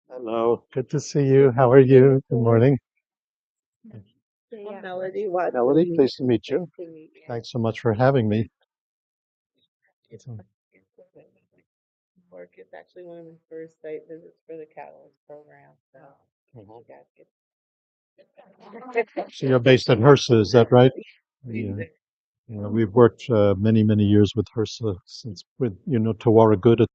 Hello, good to see you. How are you? Good morning. Melody Watson. Melody, pleased to meet you. Thanks so much for having me. So, Work is actually one of my first site visits for the Catalyst program. So mhm. you guys get So you're based at HRSA, is that right? Yeah. We've worked many, many years with HRSA since with, Tawara Good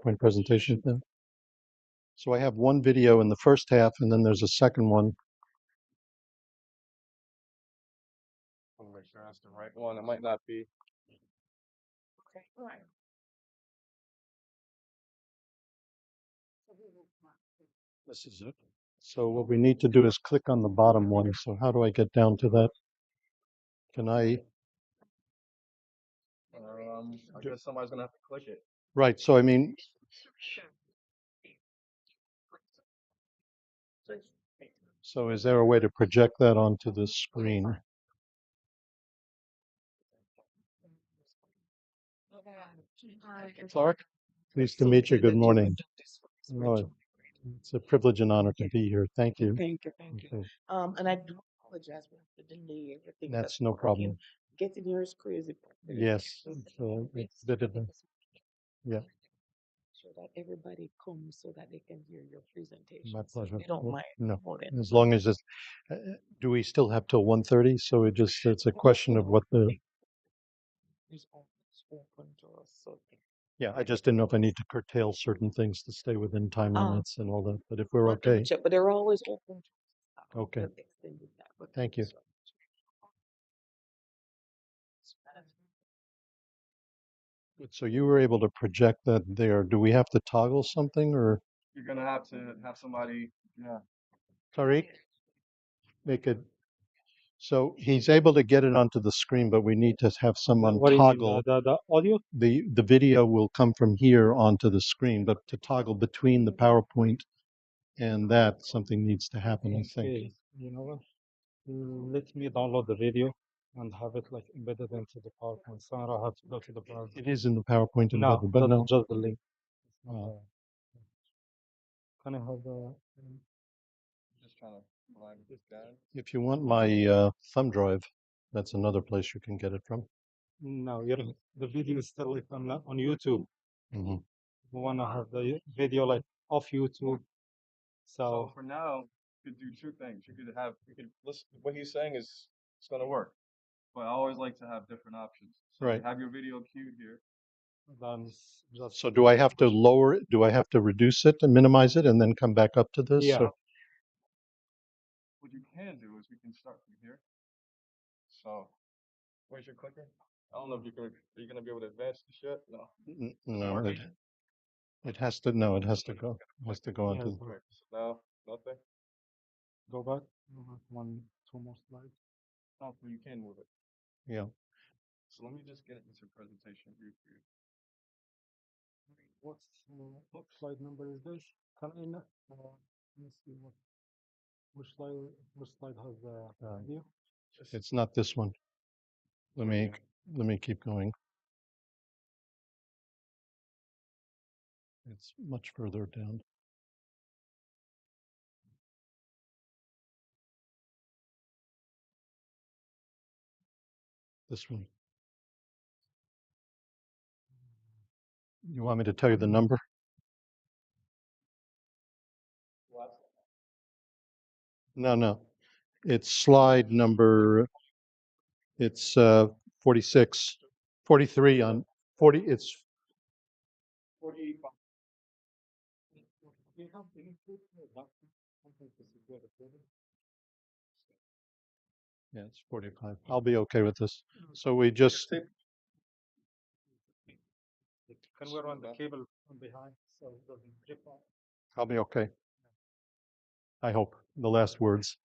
PowerPoint presentation thing. So I have one video in the first half, and then there's a second one. I want to make sure that's the right one. It might not be. Okay, all right. This is it. So what we need to do is click on the bottom one. So how do I get down to that? Can I? I guess somebody's gonna have to click it. Right. So I mean, so is there a way to project that onto the screen? Clark, pleased to meet you. Good morning. Oh, it's a privilege and honor to be here. Thank you. Thank you, thank you. Okay. And I do apologize for the delay, everything. That's no problem. Getting here is crazy. Yes. So it's a bit of a, yeah, So that everybody comes so that they can hear your presentation. my So if pleasure. they don't Well, mind. no, hold it. as long as it's, do we still have till 1:30? So it's a question of what the, It's open to us, so. yeah, I just didn't know if I need to curtail certain things to stay within time Ah. limits and all that, but if we're I'll double okay, check, but they're always open to us. Okay. They've extended that, but thank you. So you were able to project that there. Do we have to toggle something or, You're gonna have to have somebody. Yeah. Tariq, make it, so he's able to get it onto the screen, but we need to have someone What do you mean, toggle. the audio? The video will come from here onto the screen, but to toggle between the PowerPoint and that, something needs to happen, I think. Okay, you know what? Let me download the video and have it like embedded into the PowerPoint. So I don't have to go to the browser. It is in the PowerPoint No, embedded, but that's no. just the link. It's not Oh. Can I have the? Just trying to find this guy. If you want my thumb drive, that's another place you can get it from. No, the video is still like on YouTube. Hmm. We want to have the video like off YouTube. So So for now, you could do two things. You could listen. What he's saying is it's gonna work. But I always like to have different options. So Right. you have your video queued here. then just So do I have to lower it? Do I have to reduce it and minimize it and then come back up to this? Yeah. Or- What you can do is we can start from here. So where's your clicker? I don't know if are you gonna be able to advance this yet? No. No, it has to, no, it has to go, Yeah, onto, Okay. So now nothing. go back. One, two more slides. Oh, well, you can move it. yeah. So let me just get it into presentation view for you. What slide number is this? Can I know? Let me see which slide has the video? It's not this one. Let me keep going. It's much further down. This one. You want me to tell you the number? No, no. It's slide number, it's 46, 43 on 40, it's 45. yeah, it's 45. I'll be okay with this. So we just, Can we run the cable from behind so it doesn't drip off? I'll be okay. I hope, the last words.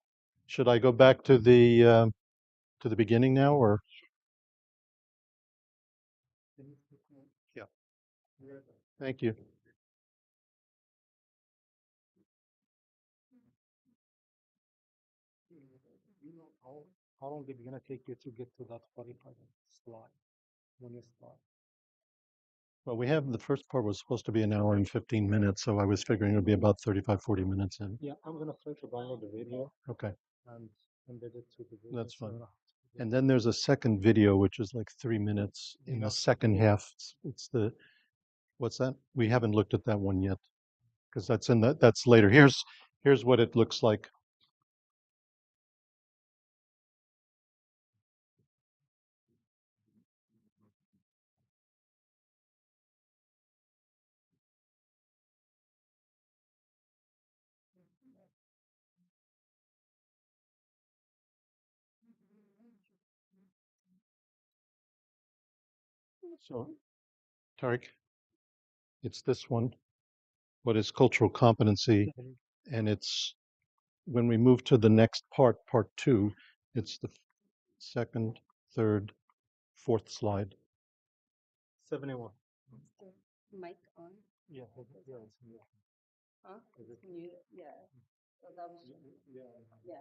Should I go back to the beginning now or? Yeah. Thank you. How long is it gonna take you to get to that 45 slide when you start? Well, we have, the first part was supposed to be an hour and 15 minutes, so I was figuring it would be about 35, 40 minutes in. Yeah, I'm gonna try to download the video Okay, and embed it to the video. that's so I fine. don't have to do And then there's a second video, which is like 3 minutes in the second half. It's the, what's that? We haven't looked at that one yet, because that's later. Here's what it looks like. So, Tariq, it's this one. What is cultural competency? And it's when we move to the next part, part two, it's the second, third, fourth slide. 71. Mic on? Yeah, yeah, it's muted. Huh? It's muted, yeah. So that was, yeah.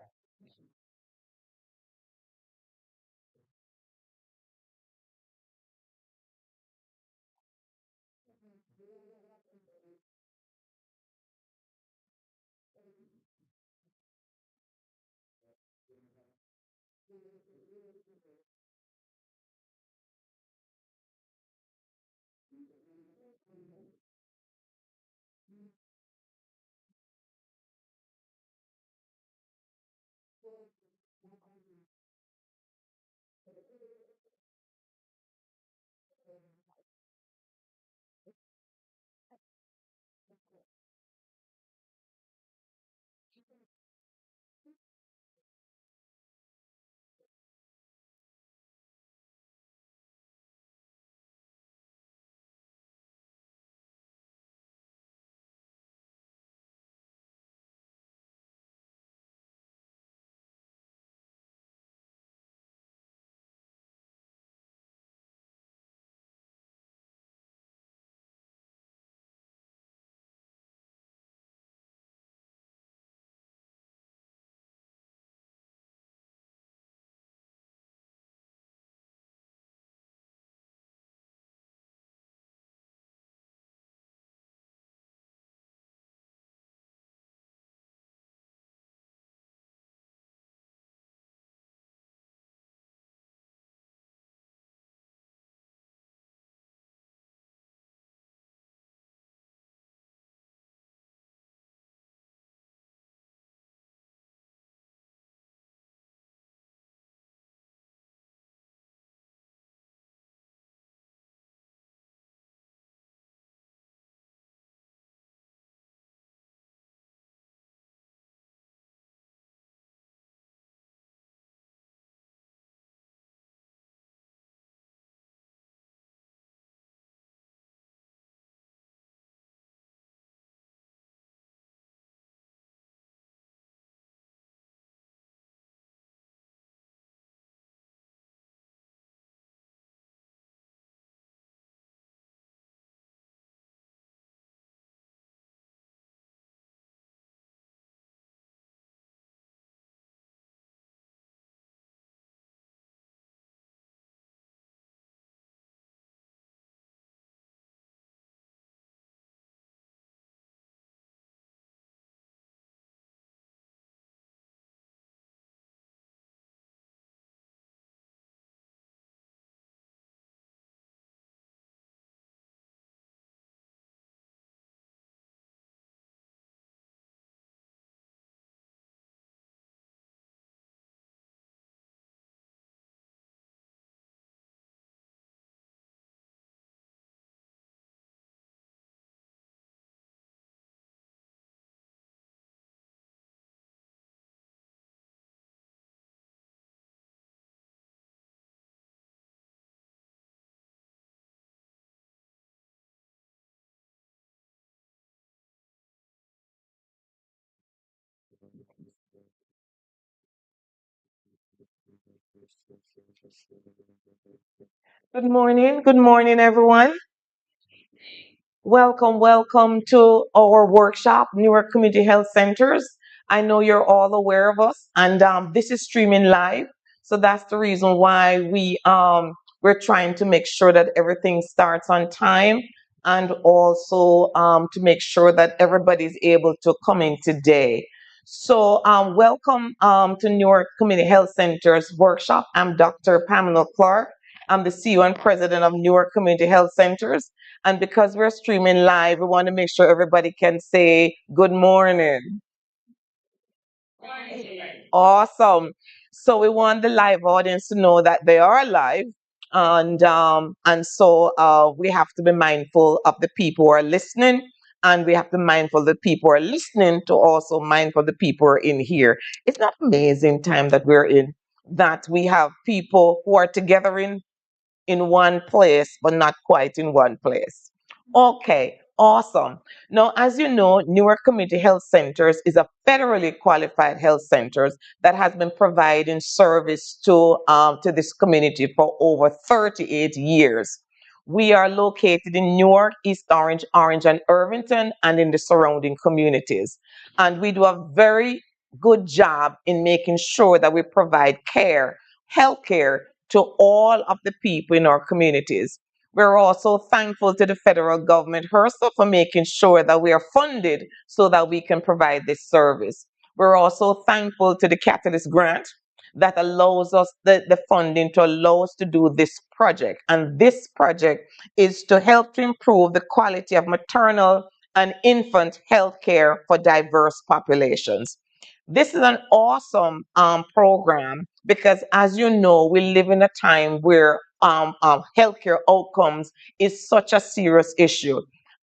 Good morning, everyone. Welcome to our workshop, Newark Community Health Centers. I know you're all aware of us, and this is streaming live, so that's the reason why we're trying to make sure that everything starts on time, and also to make sure that everybody's able to come in today. So, welcome to Newark Community Health Centers workshop. I'm Dr. Pamela Clark. I'm the CEO and President of Newark Community Health Centers. And because we're streaming live, we want to make sure everybody can say good morning. Awesome. So we want the live audience to know that they are live. And so we have to be mindful of the people who are listening, and we have to be mindful of the people who are listening to also mindful of the people who are in here. It's not amazing time that we're in, that we have people who are together in in one place, but not quite in one place. Okay, awesome. Now, as you know, Newark Community Health Centers is a federally qualified health centers that has been providing service to this community for over 38 years. We are located in Newark, East Orange, Orange and Irvington, and in the surrounding communities. And we do a very good job in making sure that we provide care, health care, to all of the people in our communities. We're also thankful to the federal government HRSA for making sure that we are funded so that we can provide this service. We're also thankful to the Catalyst Grant that allows us the funding to allow us to do this project. And this project is to help to improve the quality of maternal and infant health care for diverse populations. This is an awesome program because, as you know, we live in a time where healthcare outcomes is such a serious issue.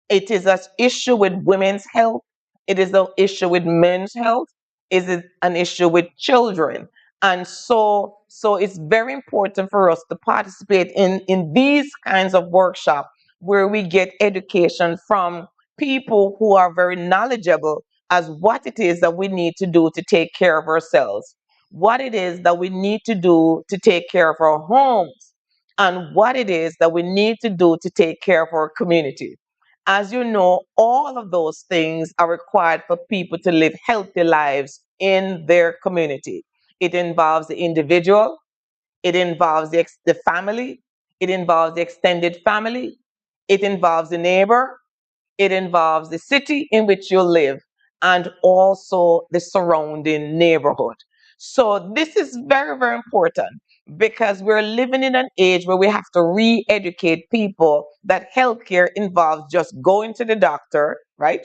It is an issue with women's health. It is an issue with men's health. It is an issue with children. And so it's very important for us to participate in these kinds of workshops where we get education from people who are very knowledgeable as what it is that we need to do to take care of ourselves, what it is that we need to do to take care of our homes, and what it is that we need to do to take care of our community. As you know, all of those things are required for people to live healthy lives in their community. It involves the individual, it involves the family, it involves the extended family, it involves the neighbor, it involves the city in which you live, and also the surrounding neighborhood. So this is very, very important because we're living in an age where we have to re-educate people that healthcare involves just going to the doctor, right?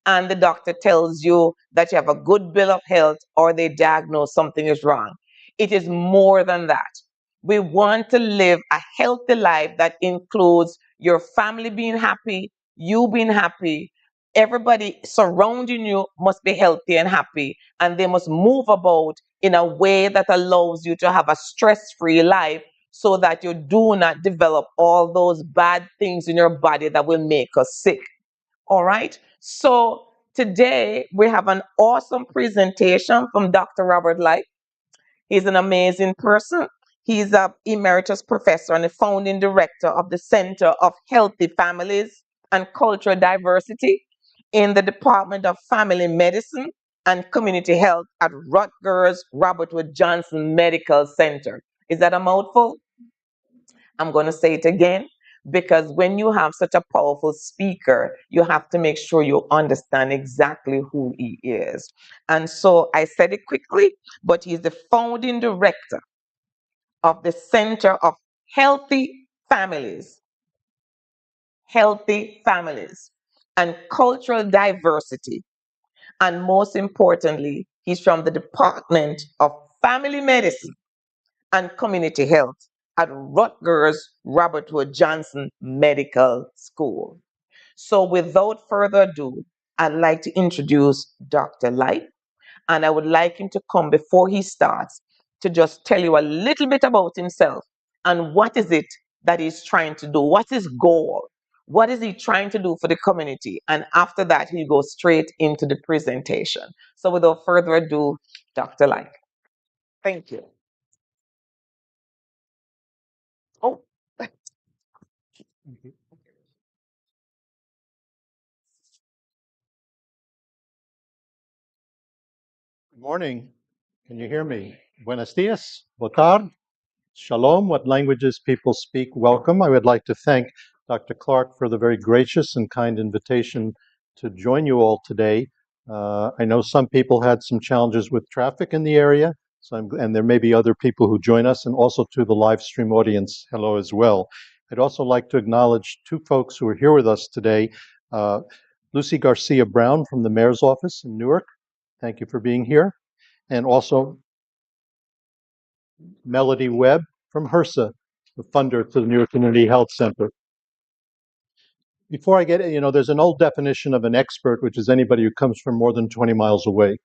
And the doctor tells you that you have a good bill of health or they diagnose something is wrong. It is more than that. We want to live a healthy life that includes your family being happy, you being happy. Everybody surrounding you must be healthy and happy, and they must move about in a way that allows you to have a stress-free life so that you do not develop all those bad things in your body that will make us sick. All right. So today we have an awesome presentation from Dr. Robert Light. He's an amazing person. He's an emeritus professor and the founding director of the Center of Healthy Families and Cultural Diversity in the Department of Family Medicine and Community Health at Rutgers Robert Wood Johnson Medical Center. Is that a mouthful? I'm going to say it again because when you have such a powerful speaker, you have to make sure you understand exactly who he is. And so I said it quickly, but he's the founding director of the Center of Families, Healthy Families, and Cultural Diversity. And most importantly, he's from the Department of Family Medicine and Community Health at Rutgers Robert Wood Johnson Medical School. So without further ado, I'd like to introduce Dr. Light, and I would like him to come before he starts to just tell you a little bit about himself and what is it that he's trying to do, what's his goal, what is he trying to do for the community, and after that he'll go straight into the presentation. So without further ado, Dr. Light. Thank you. Oh, Good morning. Can you hear me? Buenos dias. Boa tarde. Shalom. What languages people speak, welcome. I would like to thank Dr. Clark for the very gracious and kind invitation to join you all today. I know some people had some challenges with traffic in the area, and there may be other people who join us, and also to the live stream audience, hello as well. I'd also like to acknowledge two folks who are here with us today. Lucy Garcia Brown from the Mayor's Office in Newark. Thank you for being here. And also Melody Webb from HRSA, the funder to the New York Community Health Center. Before I get it, there's an old definition of an expert, which is anybody who comes from more than 20 miles away.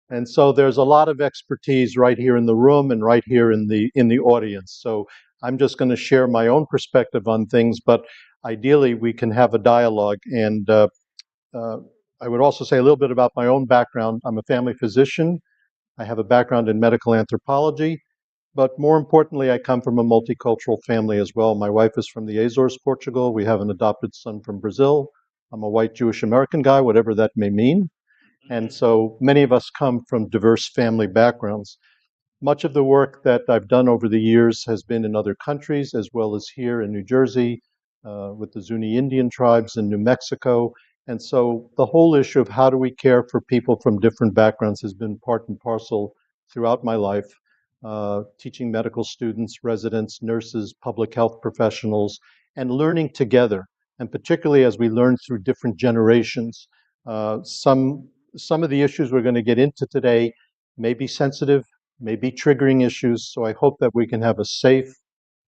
And so there's a lot of expertise right here in the room and right here in the audience. So I'm just going to share my own perspective on things, but ideally we can have a dialogue. And I would also say a little bit about my own background. I'm a family physician. I have a background in medical anthropology, but more importantly, I come from a multicultural family as well. My wife is from the Azores, Portugal. We have an adopted son from Brazil. I'm a white Jewish American guy, whatever that may mean. And so many of us come from diverse family backgrounds. Much of the work that I've done over the years has been in other countries, as well as here in New Jersey, with the Zuni Indian tribes in New Mexico. And so the whole issue of how do we care for people from different backgrounds has been part and parcel throughout my life, teaching medical students, residents, nurses, public health professionals, and learning together. And particularly as we learn through different generations, some of the issues we're going to get into today may be sensitive, may be triggering issues. So I hope that we can have a safe,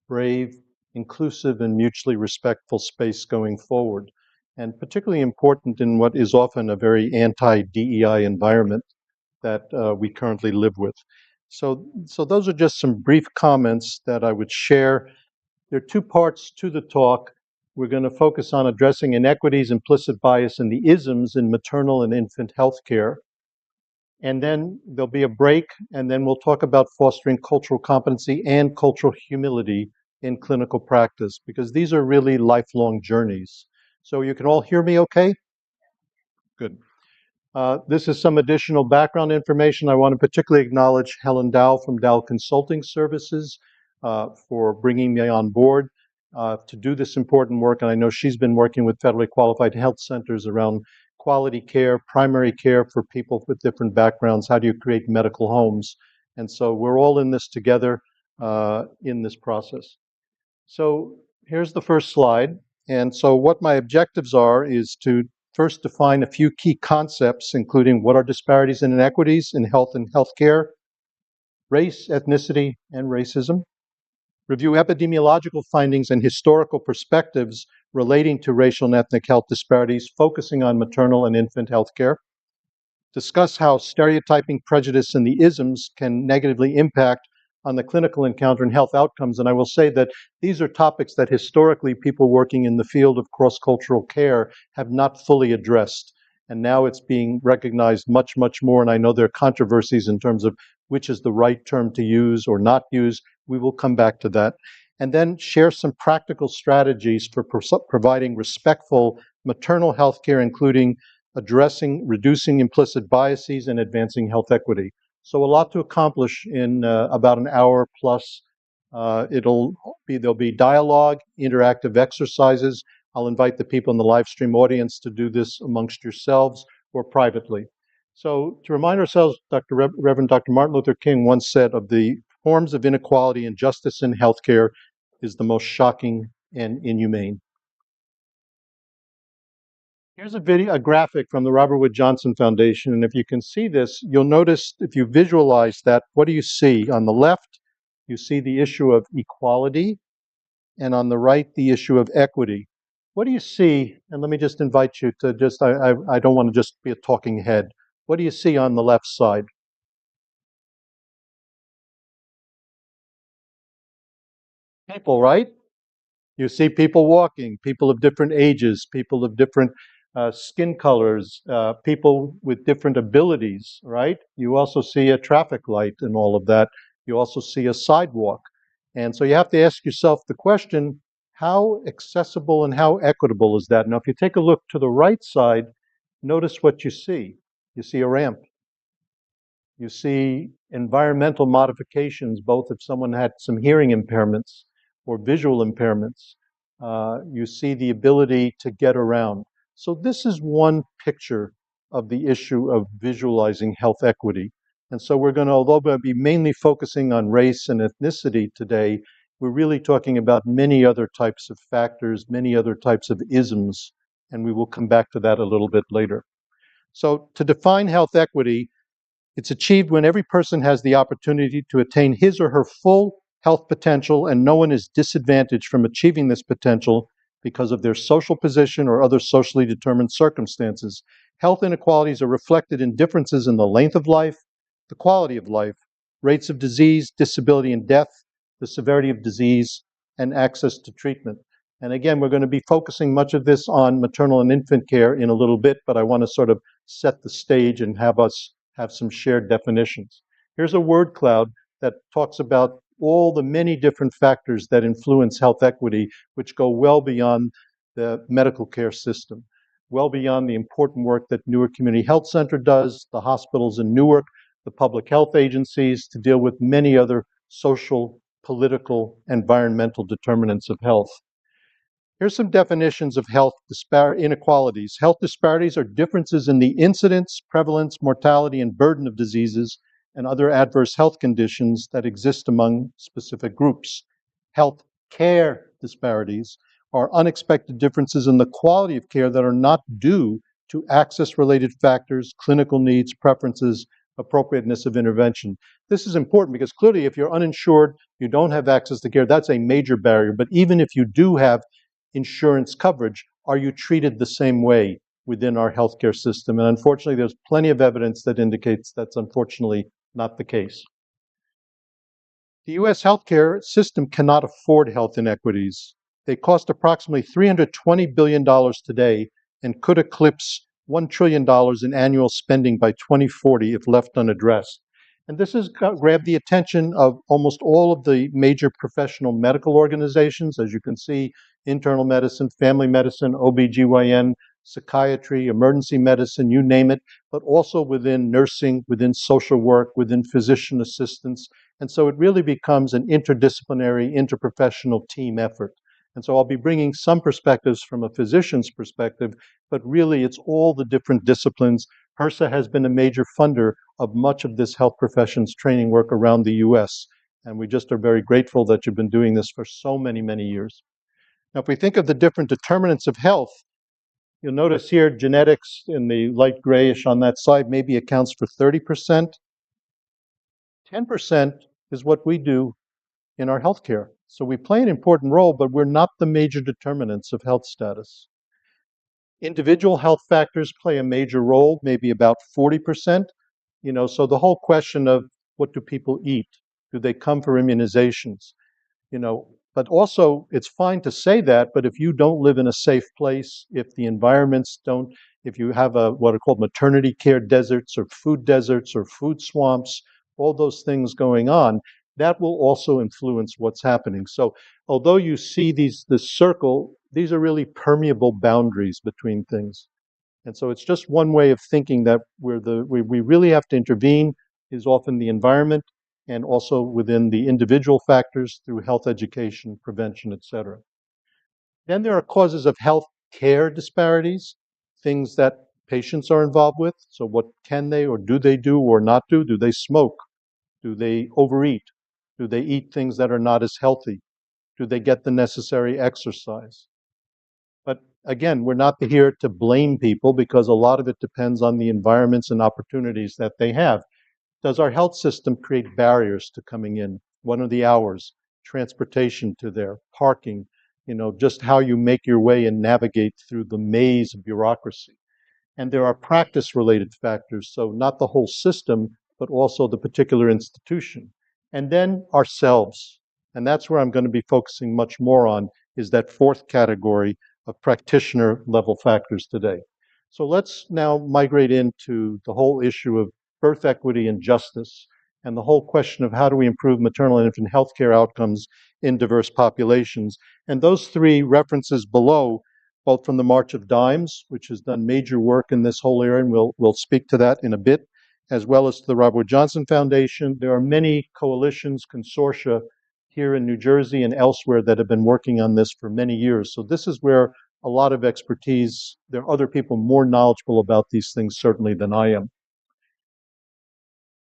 brave, inclusive, and mutually respectful space going forward. And particularly important in what is often a very anti-DEI environment that we currently live with. So those are just some brief comments that I would share. There are two parts to the talk. We're going to focus on addressing inequities, implicit bias, and the isms in maternal and infant health care. And then there'll be a break, and then we'll talk about fostering cultural competency and cultural humility in clinical practice, because these are really lifelong journeys. So you can all hear me okay? Good. This is some additional background information. I want to particularly acknowledge Helen Dow from Dow Consulting Services for bringing me on board to do this important work. And I know she's been working with federally qualified health centers around quality care, primary care for people with different backgrounds. How do you create medical homes? And so we're all in this together in this process. So here's the first slide. And so what my objectives are is to first define a few key concepts, including what are disparities and inequities in health and healthcare, race, ethnicity, and racism. Review epidemiological findings and historical perspectives relating to racial and ethnic health disparities, focusing on maternal and infant healthcare. Discuss how stereotyping, prejudice, and the isms can negatively impact on the clinical encounter and health outcomes. And I will say that these are topics that historically people working in the field of cross-cultural care have not fully addressed. And now it's being recognized much, much more. And I know there are controversies in terms of which is the right term to use or not use. We will come back to that. And then share some practical strategies for providing respectful maternal health care, including addressing, reducing implicit biases, and advancing health equity. So a lot to accomplish in about an hour plus. There'll be dialogue, interactive exercises. I'll invite the people in the live stream audience to do this amongst yourselves or privately. So to remind ourselves, Reverend Dr. Martin Luther King once said, of the forms of inequality and justice in healthcare is the most shocking and inhumane. Here's a graphic from the Robert Wood Johnson Foundation, and if you can see this, you'll notice, if you visualize that, what do you see? On the left, you see the issue of equality, and on the right, the issue of equity. What do you see? And let me just invite you to I don't want to just be a talking head. What do you see on the left side? People, right? You see people walking, people of different ages, people of different skin colors, people with different abilities, right? You also see a traffic light and all of that. You also see a sidewalk. And so you have to ask yourself the question, how accessible and how equitable is that? Now, if you take a look to the right side, notice what you see. You see a ramp. You see environmental modifications, both if someone had some hearing impairments or visual impairments. You see the ability to get around. So this is one picture of the issue of visualizing health equity. And so we're going to, although we'll be mainly focusing on race and ethnicity today, we're really talking about many other types of factors, many other types of isms, and we will come back to that a little bit later. So to define health equity, it's achieved when every person has the opportunity to attain his or her full health potential, and no one is disadvantaged from achieving this potential because of their social position or other socially determined circumstances. Health inequalities are reflected in differences in the length of life, the quality of life, rates of disease, disability, and death, the severity of disease, and access to treatment. And again, we're going to be focusing much of this on maternal and infant care in a little bit, but I want to sort of set the stage and have us have some shared definitions. Here's a word cloud that talks about all the many different factors that influence health equity, which go well beyond the medical care system, well beyond the important work that Newark Community Health Center does, the hospitals in Newark, the public health agencies, to deal with many other social, political, environmental determinants of health. Here's some definitions of health inequalities. Health disparities are differences in the incidence, prevalence, mortality, and burden of diseases and other adverse health conditions that exist among specific groups. Health care disparities are unexpected differences in the quality of care that are not due to access-related factors, clinical needs, preferences, appropriateness of intervention. This is important because clearly if you're uninsured, you don't have access to care, that's a major barrier. But even if you do have insurance coverage, are you treated the same way within our healthcare system? And unfortunately, there's plenty of evidence that indicates that's unfortunately not the case. The U.S. healthcare system cannot afford health inequities. They cost approximately $320 billion today and could eclipse $1 trillion in annual spending by 2040 if left unaddressed. And this has grabbed the attention of almost all of the major professional medical organizations, as you can see, internal medicine, family medicine, OBGYN, psychiatry, emergency medicine, you name it, but also within nursing, within social work, within physician assistants. And so it really becomes an interdisciplinary, interprofessional team effort. And so I'll be bringing some perspectives from a physician's perspective, but really it's all the different disciplines. HRSA has been a major funder of much of this health professions training work around the US. And we just are very grateful that you've been doing this for so many, many years. Now, if we think of the different determinants of health, you'll notice here genetics in the light grayish on that side maybe accounts for 30%. 10% is what we do in our healthcare. So we play an important role, but we're not the major determinants of health status. Individual health factors play a major role, maybe about 40%. So the whole question of what do people eat? Do they come for immunizations? But also it's fine to say that, but if you don't live in a safe place, if the environments don't, if you have what are called maternity care deserts or food swamps, all those things going on, that will also influence what's happening. So although you see this circle, these are really permeable boundaries between things. And so it's just one way of thinking that we really have to intervene is often the environment and also within the individual factors through health education, prevention, et cetera. Then there are causes of health care disparities, things that patients are involved with. So what can they or do they do or not do? Do they smoke? Do they overeat? Do they eat things that are not as healthy? Do they get the necessary exercise? But again, we're not here to blame people because a lot of it depends on the environments and opportunities that they have. Does our health system create barriers to coming in? What are the hours? Transportation to there, parking, just how you make your way and navigate through the maze of bureaucracy. And there are practice-related factors, so not the whole system, but also the particular institution. And then ourselves. And that's where I'm going to be focusing much more on, is that fourth category of practitioner-level factors today. So let's now migrate into the whole issue of birth equity and justice, and the whole question of how do we improve maternal and infant health care outcomes in diverse populations. And those three references below, both from the March of Dimes, which has done major work in this whole area, and we'll speak to that in a bit, as well as to the Robert Wood Johnson Foundation. There are many coalitions, consortia here in New Jersey and elsewhere that have been working on this for many years. So this is where a lot of expertise, there are other people more knowledgeable about these things certainly than I am.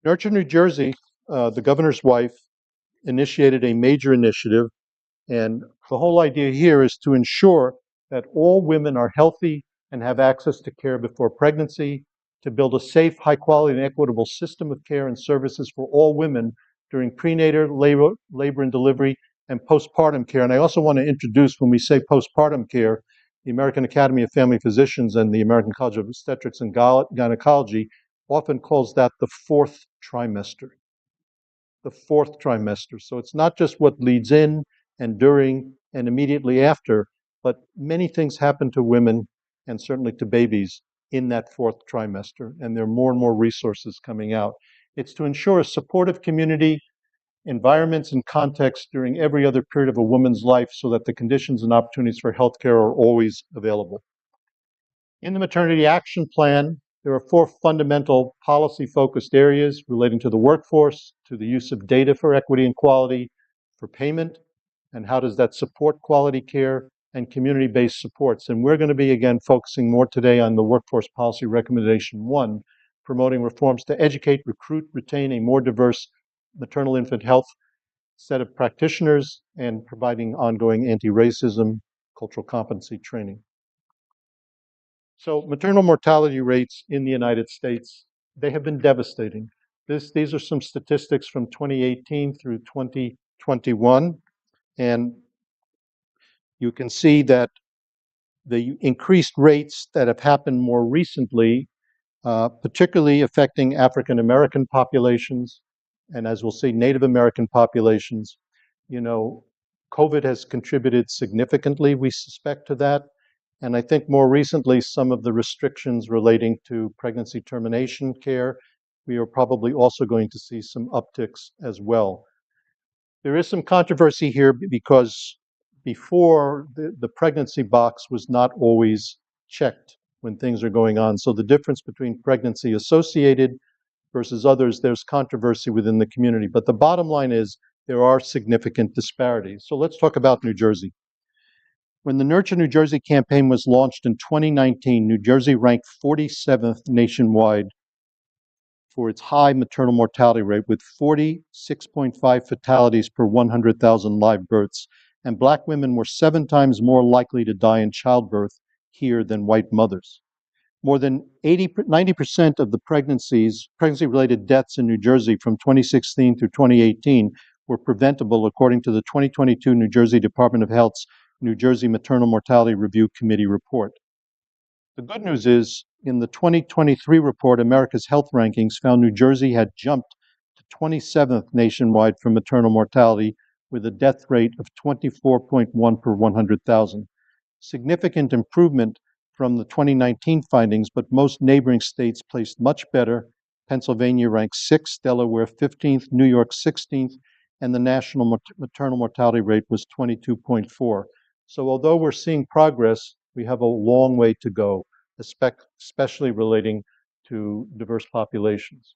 Nurture New Jersey, the governor's wife, initiated a major initiative, and the whole idea here is to ensure that all women are healthy and have access to care before pregnancy, to build a safe, high-quality, and equitable system of care and services for all women during prenatal, labor and delivery, and postpartum care. And I also want to introduce, when we say postpartum care, the American Academy of Family Physicians and the American College of Obstetrics and Gynecology often calls that the fourth trimester. the fourth trimester. So it's not just what leads in and during and immediately after, but many things happen to women and certainly to babies in that fourth trimester, and there are more and more resources coming out. It's to ensure a supportive community, environments and context during every other period of a woman's life so that the conditions and opportunities for healthcare are always available. In the Maternity Action Plan, there are 4 fundamental policy-focused areas relating to the workforce, to the use of data for equity and quality, for payment, and how does that support quality care, and community-based supports. And we're going to be, again, focusing more today on the Workforce Policy Recommendation 1, promoting reforms to educate, recruit, retain a more diverse maternal infant health set of practitioners and providing ongoing anti-racism, cultural competency training. So maternal mortality rates in the United States, they have been devastating. These are some statistics from 2018 through 2021, and you can see that the increased rates that have happened more recently, particularly affecting African American populations, and as we'll see, Native American populations, you know, COVID has contributed significantly, we suspect, to that. And I think more recently, some of the restrictions relating to pregnancy termination care, we are probably also going to see some upticks as well. There is some controversy here because before the pregnancy box was not always checked when things are going on. So the difference between pregnancy associated versus others, there's controversy within the community. But the bottom line is there are significant disparities. So let's talk about New Jersey. When the Nurture New Jersey campaign was launched in 2019, New Jersey ranked 47th nationwide for its high maternal mortality rate with 46.5 fatalities per 100,000 live births. And Black women were 7 times more likely to die in childbirth here than white mothers. More than 90% of the pregnancy-related deaths in New Jersey from 2016 through 2018 were preventable, according to the 2022 New Jersey Department of Health's New Jersey Maternal Mortality Review Committee report. The good news is, in the 2023 report, America's Health Rankings found New Jersey had jumped to 27th nationwide for maternal mortality, with a death rate of 24.1 per 100,000. Significant improvement from the 2019 findings, but most neighboring states placed much better. Pennsylvania ranked 6th, Delaware 15th, New York 16th, and the national maternal mortality rate was 22.4. So although we're seeing progress, we have a long way to go, especially relating to diverse populations.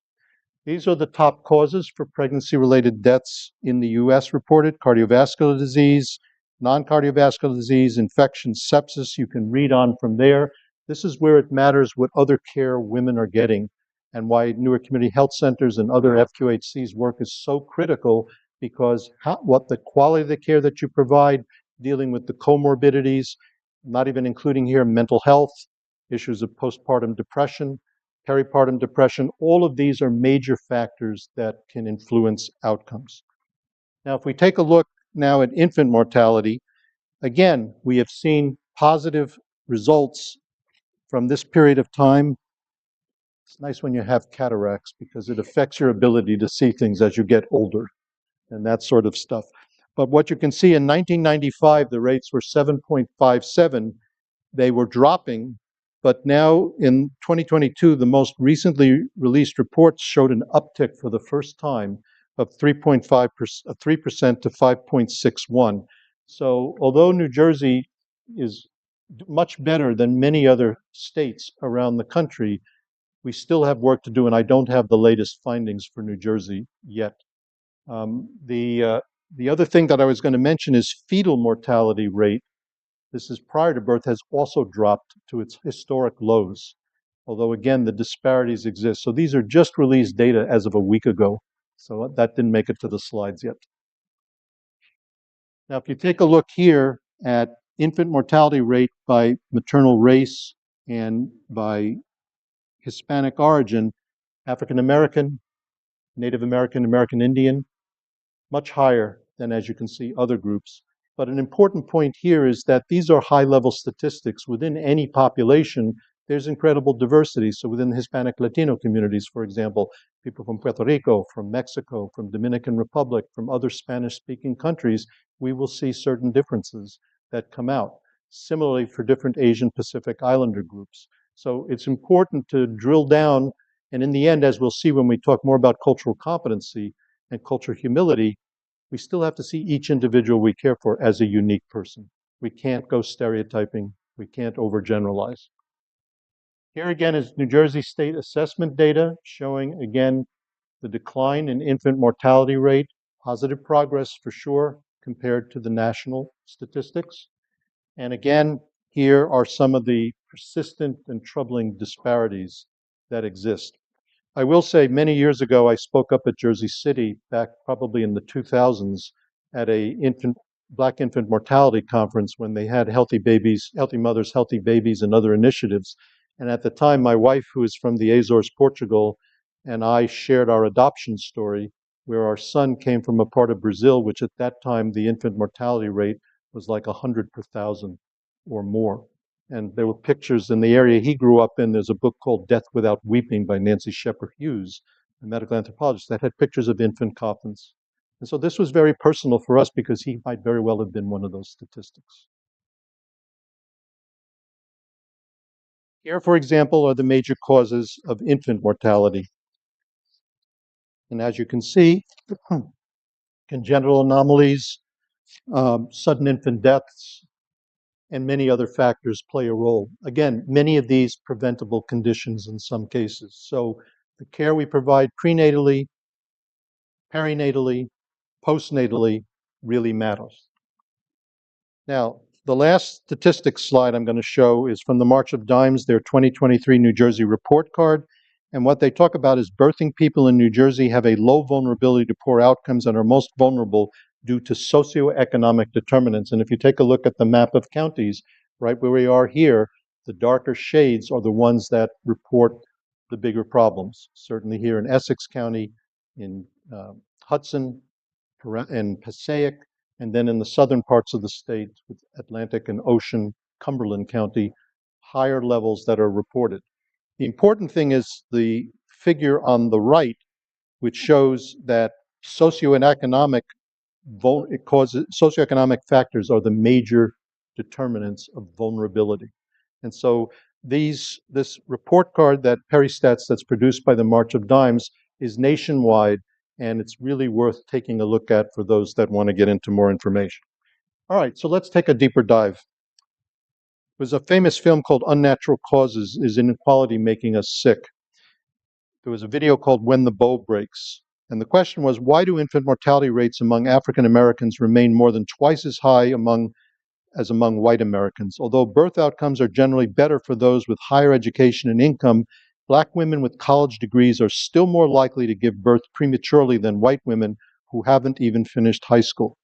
These are the top causes for pregnancy-related deaths in the U.S. reported: cardiovascular disease, non-cardiovascular disease, infections, sepsis. You can read on from there. This is where it matters what other care women are getting and why Newark Community Health Centers and other FQHC's work is so critical, because what the quality of the care that you provide, dealing with the comorbidities, not even including here mental health, issues of postpartum depression, peripartum depression, all of these are major factors that can influence outcomes. Now, if we take a look now at infant mortality, again, we have seen positive results from this period of time. It's nice when you have cataracts because it affects your ability to see things as you get older and that sort of stuff. But what you can see in 1995, the rates were 7.57. They were dropping, but now in 2022, the most recently released reports showed an uptick for the first time of 3% to 5.61. So although New Jersey is much better than many other states around the country, we still have work to do, and I don't have the latest findings for New Jersey yet. The other thing that I was going to mention is fetal mortality rate. This is prior to birth, has also dropped to its historic lows, although again, the disparities exist. So these are just released data as of a week ago. So that didn't make it to the slides yet. Now, if you take a look here at infant mortality rate by maternal race and by Hispanic origin, African American, Native American, American Indian, much higher than, as you can see, other groups. But an important point here is that these are high-level statistics. Within any population, there's incredible diversity. So within the Hispanic Latino communities, for example, people from Puerto Rico, from Mexico, from Dominican Republic, from other Spanish-speaking countries, we will see certain differences that come out. Similarly, for different Asian Pacific Islander groups. So it's important to drill down, and in the end, as we'll see when we talk more about cultural competency and cultural humility, we still have to see each individual we care for as a unique person. We can't go stereotyping. We can't overgeneralize. Here again is New Jersey state assessment data showing, again, the decline in infant mortality rate, positive progress for sure compared to the national statistics. And again, here are some of the persistent and troubling disparities that exist. I will say many years ago, I spoke up at Jersey City back probably in the 2000s at a Black infant mortality conference when they had healthy babies, healthy mothers, healthy babies, and other initiatives. And at the time, my wife, who is from the Azores, Portugal, and I shared our adoption story, where our son came from a part of Brazil, which at that time, the infant mortality rate was like 100 per thousand or more. And there were pictures in the area he grew up in. There's a book called Death Without Weeping by Nancy Shepherd Hughes, a medical anthropologist, that had pictures of infant coffins. And so this was very personal for us because he might very well have been one of those statistics. Here, for example, are the major causes of infant mortality. And as you can see, congenital anomalies, sudden infant deaths, and many other factors play a role. Again, many of these preventable conditions in some cases. So the care we provide prenatally, perinatally, postnatally really matters. Now, the last statistics slide I'm going to show is from the March of Dimes, their 2023 New Jersey report card. And what they talk about is birthing people in New Jersey have a low vulnerability to poor outcomes and are most vulnerable due to socioeconomic determinants. And if you take a look at the map of counties, right where we are here, the darker shades are the ones that report the bigger problems. Certainly here in Essex County, in Hudson, and Passaic, and then in the southern parts of the state, with Atlantic and Ocean, Cumberland County, higher levels that are reported. The important thing is the figure on the right, which shows that socioeconomic factors are the major determinants of vulnerability. And so this report card that Peristats that's produced by the March of Dimes is nationwide, and it's really worth taking a look at for those that want to get into more information. All right, so let's take a deeper dive. There's a famous film called Unnatural Causes, Is Inequality Making Us Sick? There was a video called When the Bow Breaks. And the question was, why do infant mortality rates among African Americans remain more than twice as high as among white Americans? Although birth outcomes are generally better for those with higher education and income, Black women with college degrees are still more likely to give birth prematurely than white women who haven't even finished high school.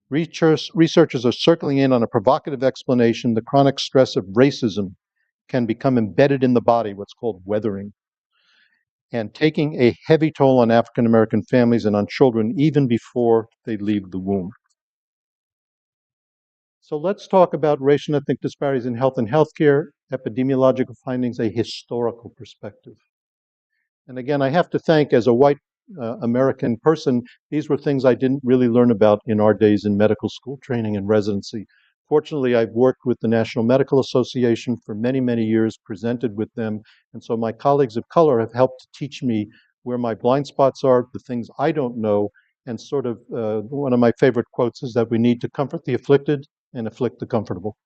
Researchers are circling in on a provocative explanation. The chronic stress of racism can become embedded in the body, what's called weathering, and taking a heavy toll on African American families and on children even before they leave the womb. So let's talk about racial and ethnic disparities in health and healthcare, epidemiological findings, a historical perspective. And again, I have to thank, as a white American person, these were things I didn't really learn about in our days in medical school training and residency. Fortunately, I've worked with the National Medical Association for many, many years, presented with them, and so my colleagues of color have helped teach me where my blind spots are, the things I don't know, and sort of one of my favorite quotes is that we need to comfort the afflicted and afflict the comfortable.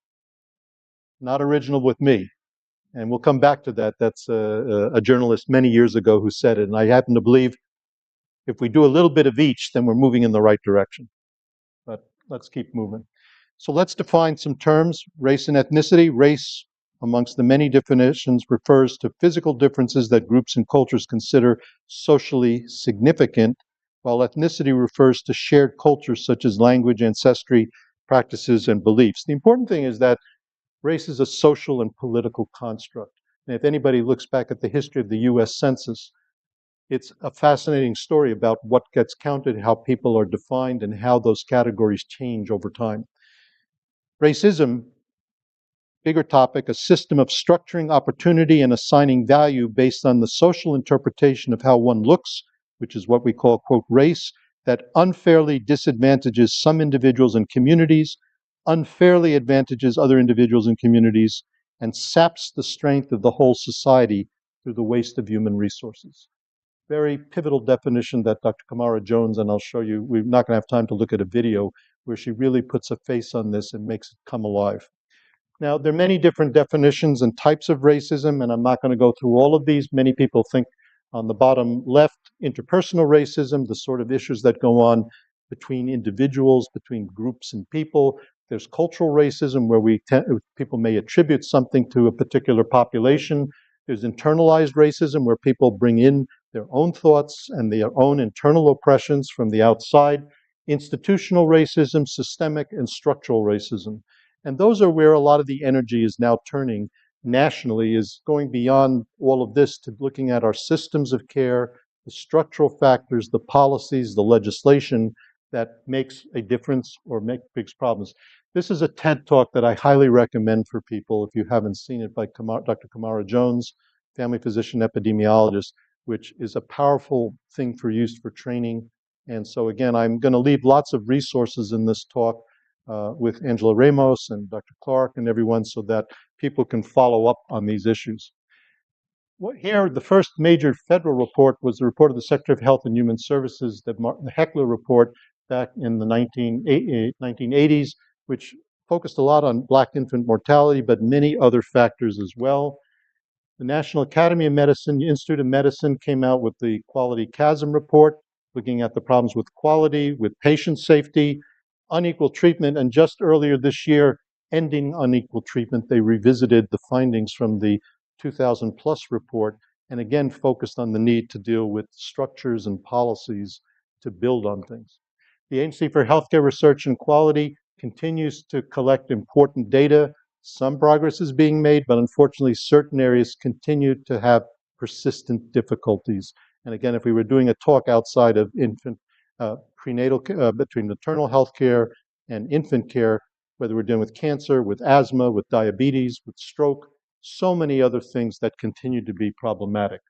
Not original with me, and we'll come back to that. That's a journalist many years ago who said it, and I happen to believe if we do a little bit of each, then we're moving in the right direction. But let's keep moving. So let's define some terms. Race and ethnicity. Race, amongst the many definitions, refers to physical differences that groups and cultures consider socially significant, while ethnicity refers to shared cultures such as language, ancestry, practices, and beliefs. The important thing is that race is a social and political construct. And if anybody looks back at the history of the US Census, it's a fascinating story about what gets counted, how people are defined, and how those categories change over time. Racism bigger topic, a system of structuring opportunity and assigning value based on the social interpretation of how one looks, which is what we call, quote, race, that unfairly disadvantages some individuals and communities, unfairly advantages other individuals and communities, and saps the strength of the whole society through the waste of human resources. Very pivotal definition that Dr. Kamara Jones, and I'll show you, we're not going to have time to look at a video where she really puts a face on this and makes it come alive. Now, there are many different definitions and types of racism, and I'm not going to go through all of these. Many people think on the bottom left, interpersonal racism, the sort of issues that go on between individuals, between groups and people. There's cultural racism, where people may attribute something to a particular population. There's internalized racism, where people bring in their own thoughts and their own internal oppressions from the outside. Institutional racism, systemic and structural racism. And those are where a lot of the energy is now turning nationally, is going beyond all of this to looking at our systems of care, the structural factors, the policies, the legislation that makes a difference or makes problems. This is a TED Talk that I highly recommend for people, if you haven't seen it, by Dr. Kamara Jones, family physician epidemiologist, which is a powerful thing for use for training. And so again, I'm going to leave lots of resources in this talk with Angela Ramos and Dr. Clark and everyone, so that people can follow up on these issues. Here, the first major federal report was the report of the Secretary of Health and Human Services, the Heckler report back in the 1980s, which focused a lot on Black infant mortality, but many other factors as well. The National Academy of Medicine, Institute of Medicine came out with the Quality Chasm report, looking at the problems with quality, with patient safety, unequal treatment, and just earlier this year, ending unequal treatment. They revisited the findings from the 2000 plus report, and again focused on the need to deal with structures and policies to build on things. The Agency for Healthcare Research and Quality continues to collect important data. Some progress is being made, but unfortunately certain areas continue to have persistent difficulties. And again, if we were doing a talk outside of infant prenatal, between maternal health care and infant care, whether we're dealing with cancer, with asthma, with diabetes, with stroke, so many other things that continue to be problematic.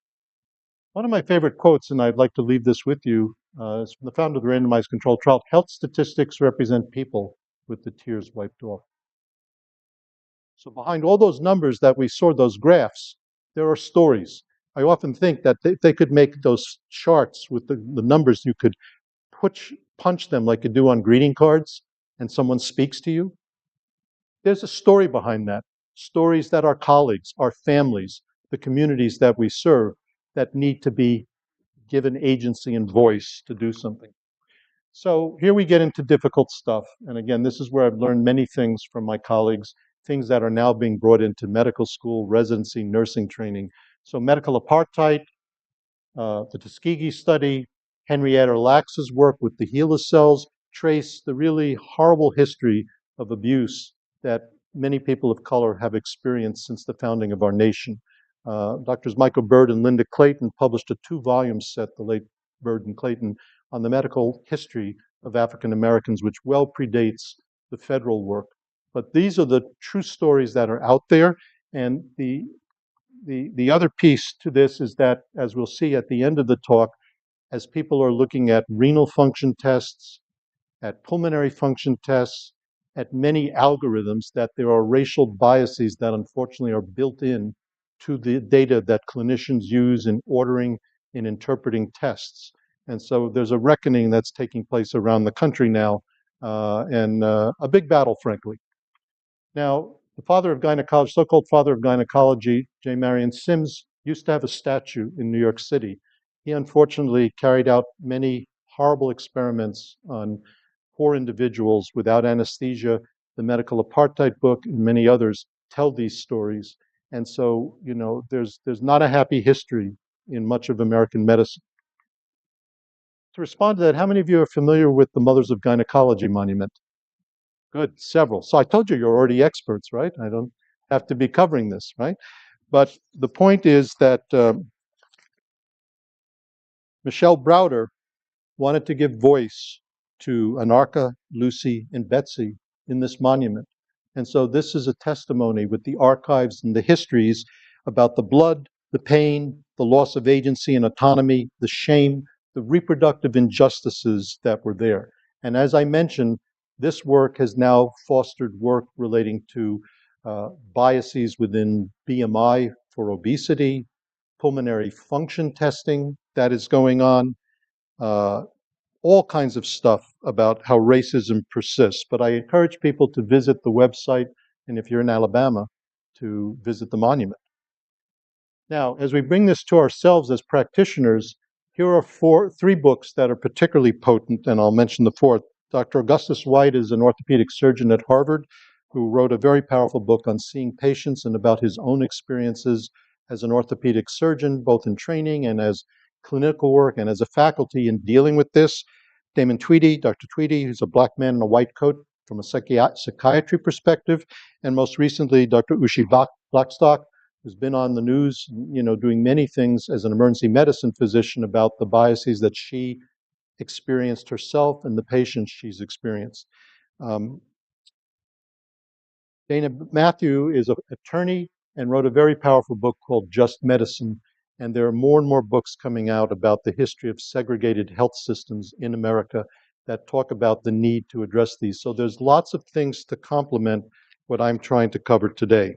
One of my favorite quotes, and I'd like to leave this with you, is from the founder of the randomized controlled trial: health statistics represent people with the tears wiped off. So behind all those numbers that we saw, those graphs, there are stories. I often think that they could make those charts with the numbers, you could punch them like you do on greeting cards, and someone speaks to you. There's a story behind that. Stories that our colleagues, our families, the communities that we serve, that need to be given agency and voice to do something. So here we get into difficult stuff. And again, this is where I've learned many things from my colleagues, things that are now being brought into medical school, residency, nursing training. So medical apartheid, the Tuskegee study, Henrietta Lacks's work with the HeLa cells trace the really horrible history of abuse that many people of color have experienced since the founding of our nation. Doctors Michael Bird and Linda Clayton published a 2-volume set, the late Bird and Clayton, on the medical history of African Americans, which well predates the federal work. But these are the true stories that are out there, and the other piece to this is that, as we'll see at the end of the talk, as people are looking at renal function tests, at pulmonary function tests, at many algorithms, that there are racial biases that unfortunately are built in to the data that clinicians use in ordering and interpreting tests. And so there's a reckoning that's taking place around the country now, and a big battle, frankly. Now, the father of gynecology, so-called father of gynecology, J. Marion Sims, used to have a statue in New York City. He unfortunately carried out many horrible experiments on poor individuals without anesthesia. The Medical Apartheid book and many others tell these stories. And so, you know, there's not a happy history in much of American medicine. To respond to that, how many of you are familiar with the Mothers of Gynecology Monument? Good, several. So I told you you're already experts, right? I don't have to be covering this, right? But the point is that Michelle Browder wanted to give voice to Anarcha, Lucy, and Betsy in this monument. And so this is a testimony with the archives and the histories about the blood, the pain, the loss of agency and autonomy, the shame, the reproductive injustices that were there. And as I mentioned, this work has now fostered work relating to biases within BMI for obesity, pulmonary function testing that is going on, all kinds of stuff about how racism persists. But I encourage people to visit the website, and if you're in Alabama, to visit the monument. Now, as we bring this to ourselves as practitioners, here are three books that are particularly potent, and I'll mention the fourth. Dr. Augustus White is an orthopedic surgeon at Harvard who wrote a very powerful book on seeing patients and about his own experiences as an orthopedic surgeon, both in training and as clinical work and as a faculty in dealing with this. Damon Tweedy, Dr. Tweedy, who's a black man in a white coat from a psychiatry perspective, and most recently, Dr. Ushi Blackstock, who's been on the news, doing many things as an emergency medicine physician about the biases that she experienced herself and the patients she's experienced. Dana Matthew is an attorney and wrote a very powerful book called Just Medicine, and there are more and more books coming out about the history of segregated health systems in America that talk about the need to address these. So there's lots of things to complement what I'm trying to cover today.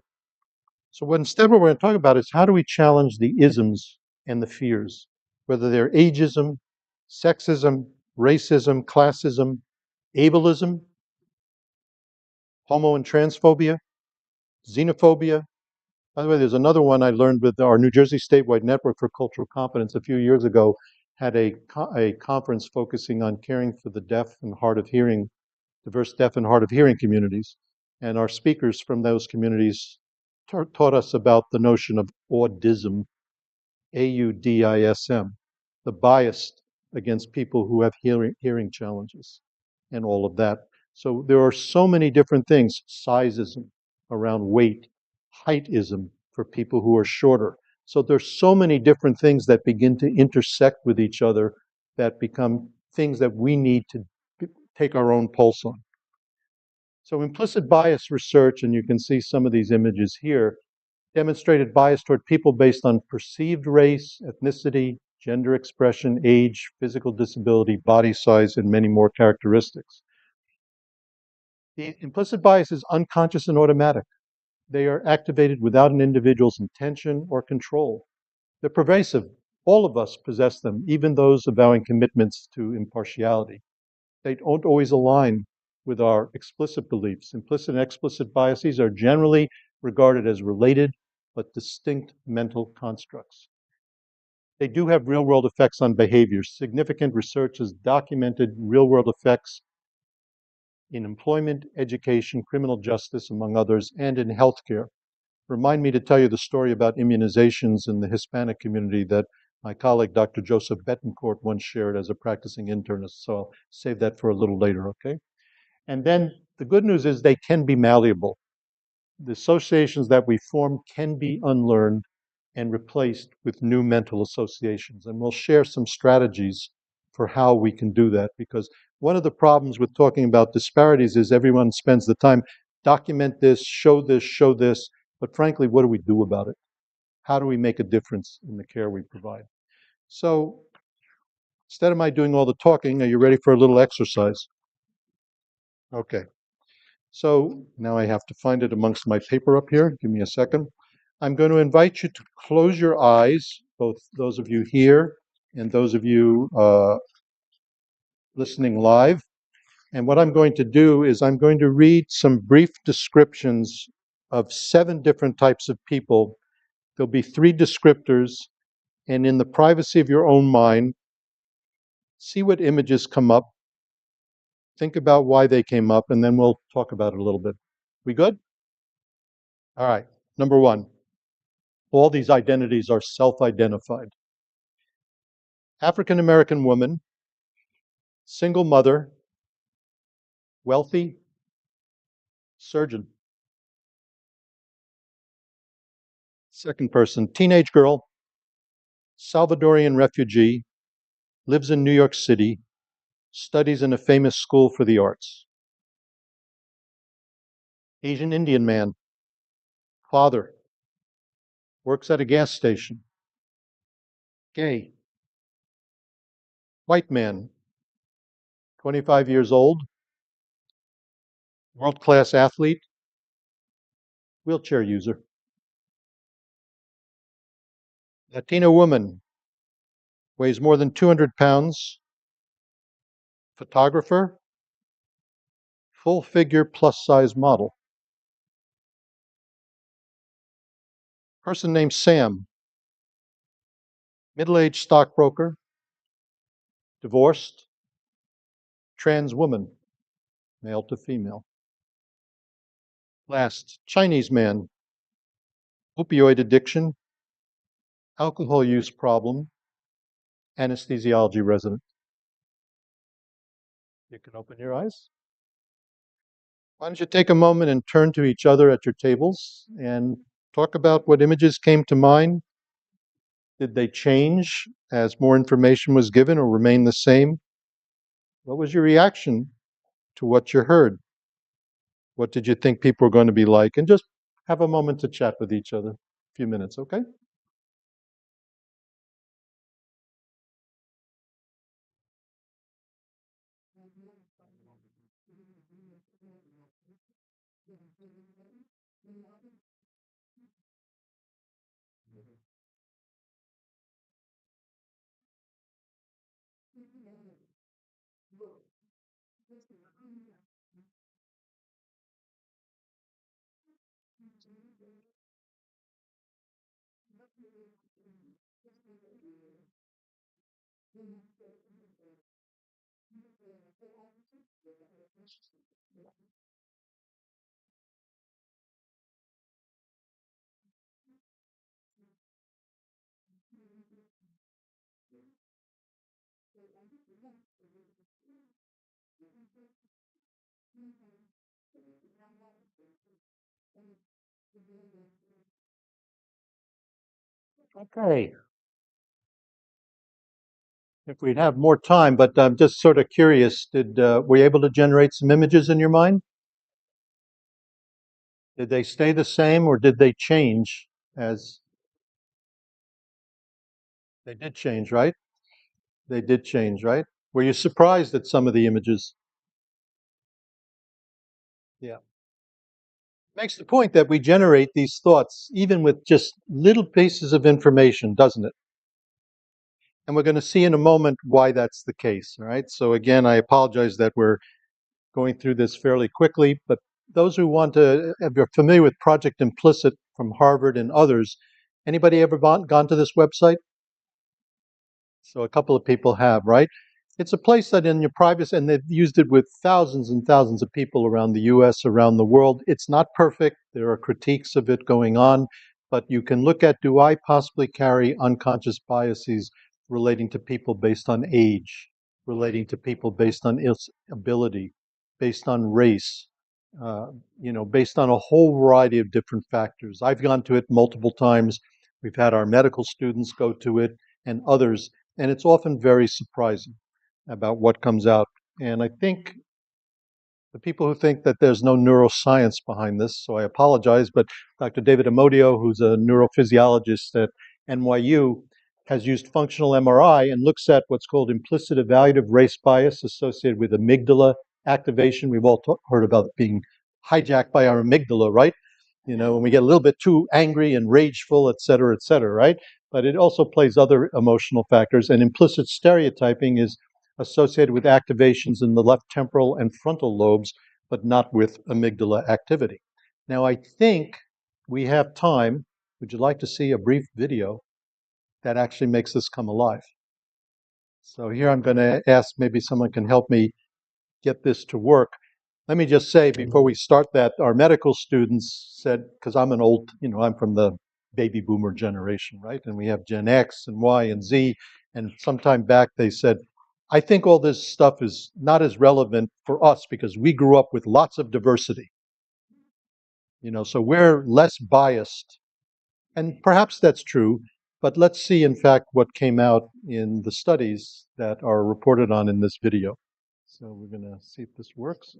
So instead what we're going to talk about is how do we challenge the isms and the fears, whether they're ageism, sexism, racism, classism, ableism, homo and transphobia, xenophobia. By the way, there's another one I learned with our New Jersey statewide network for cultural competence a few years ago, had a conference focusing on caring for the deaf and hard of hearing, diverse deaf and hard of hearing communities. And our speakers from those communities taught us about the notion of audism, AUDISM, the bias against people who have hearing challenges and all of that. So there are so many different things, sizeism around weight, heightism for people who are shorter. So there's so many different things that begin to intersect with each other that become things that we need to take our own pulse on. So implicit bias research, and you can see some of these images here, demonstrated bias toward people based on perceived race, ethnicity, gender expression, age, physical disability, body size, and many more characteristics. The implicit bias is unconscious and automatic. They are activated without an individual's intention or control. They're pervasive. All of us possess them, even those avowing commitments to impartiality. They don't always align with our explicit beliefs. Implicit and explicit biases are generally regarded as related but distinct mental constructs. They do have real-world effects on behavior. Significant research has documented real-world effects in employment, education, criminal justice, among others, and in healthcare. Remind me to tell you the story about immunizations in the Hispanic community that my colleague, Dr. Joseph Betancourt, once shared as a practicing internist. So I'll save that for a little later, okay? And then the good news is they can be malleable. The associations that we form can be unlearned and replaced with new mental associations. And we'll share some strategies for how we can do that, because one of the problems with talking about disparities is everyone spends the time, document this, show this, but frankly, what do we do about it? How do we make a difference in the care we provide? So instead of my doing all the talking, are you ready for a little exercise? Okay. So now I have to find it amongst my paper up here. Give me a second. I'm going to invite you to close your eyes, both those of you here and those of you listening live. And what I'm going to do is I'm going to read some brief descriptions of 7 different types of people. There'll be 3 descriptors, and in the privacy of your own mind, see what images come up. Think about why they came up, and then we'll talk about it a little bit. We good? All right. Number 1. All these identities are self-identified. African American woman, single mother, wealthy, surgeon. Second person, teenage girl, Salvadorian refugee, lives in New York City, studies in a famous school for the arts. Asian Indian man, father, works at a gas station, gay. White man, 25 years old, world-class athlete, wheelchair user. Latina woman, weighs more than 200 pounds, photographer, full figure plus size model. Person named Sam, middle-aged stockbroker, divorced, trans woman, male to female. Last, Chinese man, opioid addiction, alcohol use problem, anesthesiology resident. You can open your eyes. Why don't you take a moment and turn to each other at your tables and talk about what images came to mind. Did they change as more information was given or remain the same? What was your reaction to what you heard? What did you think people were going to be like? And just have a moment to chat with each other. A few minutes, okay? Okay. If we'd have more time, but I'm just sort of curious, were you able to generate some images in your mind? Did they stay the same or did they change as they did change, right? They did change, right? Were you surprised at some of the images? Yeah. Makes the point that we generate these thoughts even with just little pieces of information, doesn't it? And we're going to see in a moment why that's the case, all right? So again, I apologize that we're going through this fairly quickly, but those who want to, if you're familiar with Project Implicit from Harvard and others, anybody ever gone to this website? So a couple of people have, right? It's a place that in your privacy, and they've used it with thousands and thousands of people around the US, around the world. It's not perfect. There are critiques of it going on, but you can look at, do I possibly carry unconscious biases relating to people based on age, relating to people based on ability, based on race, uh, based on a whole variety of different factors. I've gone to it multiple times. We've had our medical students go to it and others, and it's often very surprising about what comes out. And I think the people who think that there's no neuroscience behind this, so I apologize, but Dr. David Amodio, who's a neurophysiologist at NYU, has used functional MRI and looks at what's called implicit evaluative race bias associated with amygdala activation. We've all heard about it being hijacked by our amygdala, right? When we get a little bit too angry and rageful, et cetera, right? But it also plays other emotional factors. And implicit stereotyping is associated with activations in the left temporal and frontal lobes, but not with amygdala activity. Now, I think we have time. Would you like to see a brief video that actually makes this come alive? So here I'm going to ask, maybe someone can help me get this to work. Let me just say before we start that, our medical students said, because I'm I'm from the baby boomer generation, right? And we have Gen X and Y and Z. And sometime back they said, I think all this stuff is not as relevant for us because we grew up with lots of diversity. So we're less biased. And perhaps that's true, but let's see, in fact, what came out in the studies that are reported on in this video. So we're gonna see if this works.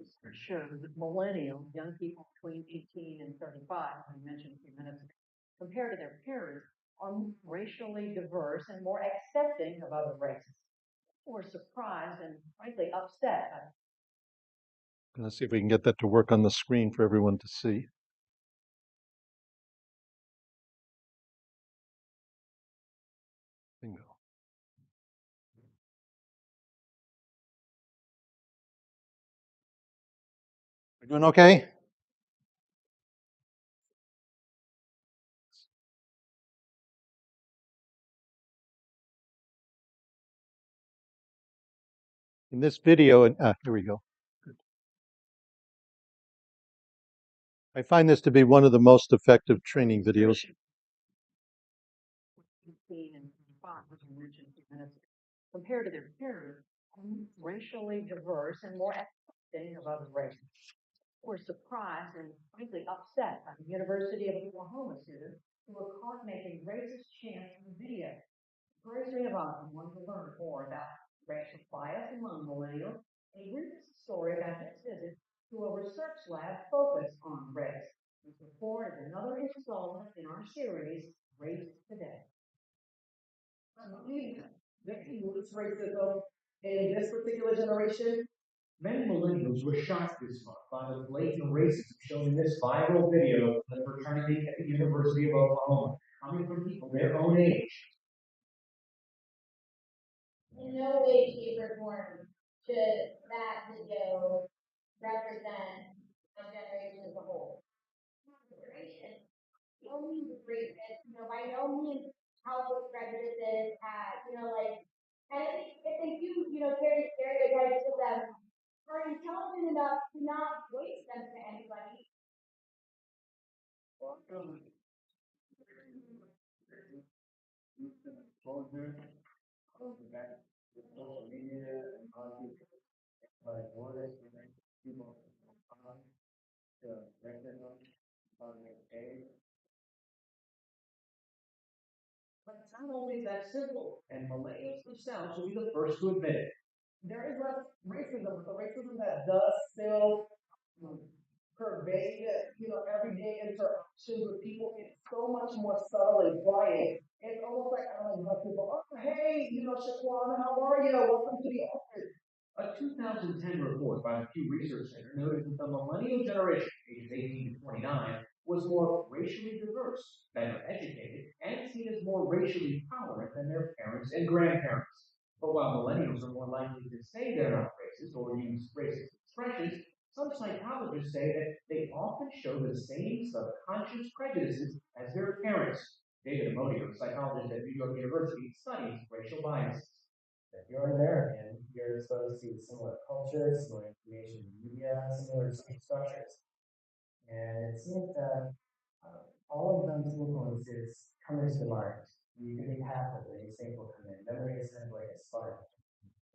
Sure, millennials, young people between 18 and 35, I mentioned a few minutes ago, compared to their peers, are racially diverse and more accepting of other races. Or surprised and frankly upset. Gonna see if we can get that to work on the screen for everyone to see. Bingo. We're doing okay? In this video, and here we go. Good. I find this to be one of the most effective training videos. 18 and 25, which I mentioned a few minutes ago, compared to their peers, are racially diverse and more accepting of other races. Were surprised and frankly upset by the University of Oklahoma students who were caught making racist chants in video. Very three of us wanted to learn more about racial bias among millennials, and here's a story about his visit to a research lab focused on race. This report is another installment in our series, Race Today. This racism in this particular generation, many millennials were shocked this month by the blatant racism shown in this viral video of the fraternity at the University of Oklahoma, coming from people their own age. In no way, shape, or form should that video represent a generation as a whole. Generation. No means racist, by no means how prejudices and if they do, carry stereotypes with them, are intelligent enough to not waste them to anybody. But it's not only that simple, and millennials themselves will be the first to admit it. There is less racism, but the racism that does still pervade, everyday interactions with people. It's so much more subtle and quiet. It's almost like I don't know people. Oh, hey, Shaquana, how are you? Welcome to the office. A 2010 report by the Pew Research Center noted that the millennial generation, ages 18 to 29, was more racially diverse, better educated, and seen as more racially tolerant than their parents and grandparents. But while millennials are more likely to say they're not racist or use racist expressions, some psychologists say that they often show the same subconscious prejudices as their parents. David Amodio, a psychologist at New York University, studies racial biases. If you're American, you're exposed to similar cultures, similar information in media, similar structures. And it seems that all of those influences come into the mind. You can be passive, and these things will come in. Memory is kind of like a sponge.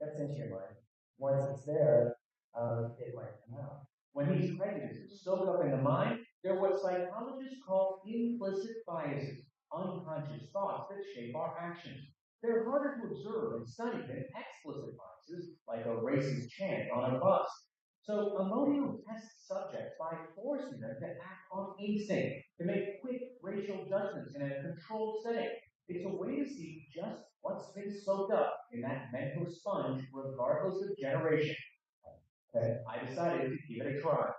That's into your mind. Once it's there, it might come out. When these prejudices soak up in the mind, they're what psychologists call implicit biases, unconscious thoughts that shape our actions. They're harder to observe and study than explicit biases, like a racist chant on a bus. So Amodio tests subjects by forcing them to act on instinct, to make quick racial judgments in a controlled setting. It's a way to see just what's been soaked up in that mental sponge, regardless of generation. Okay, I decided to give it a try.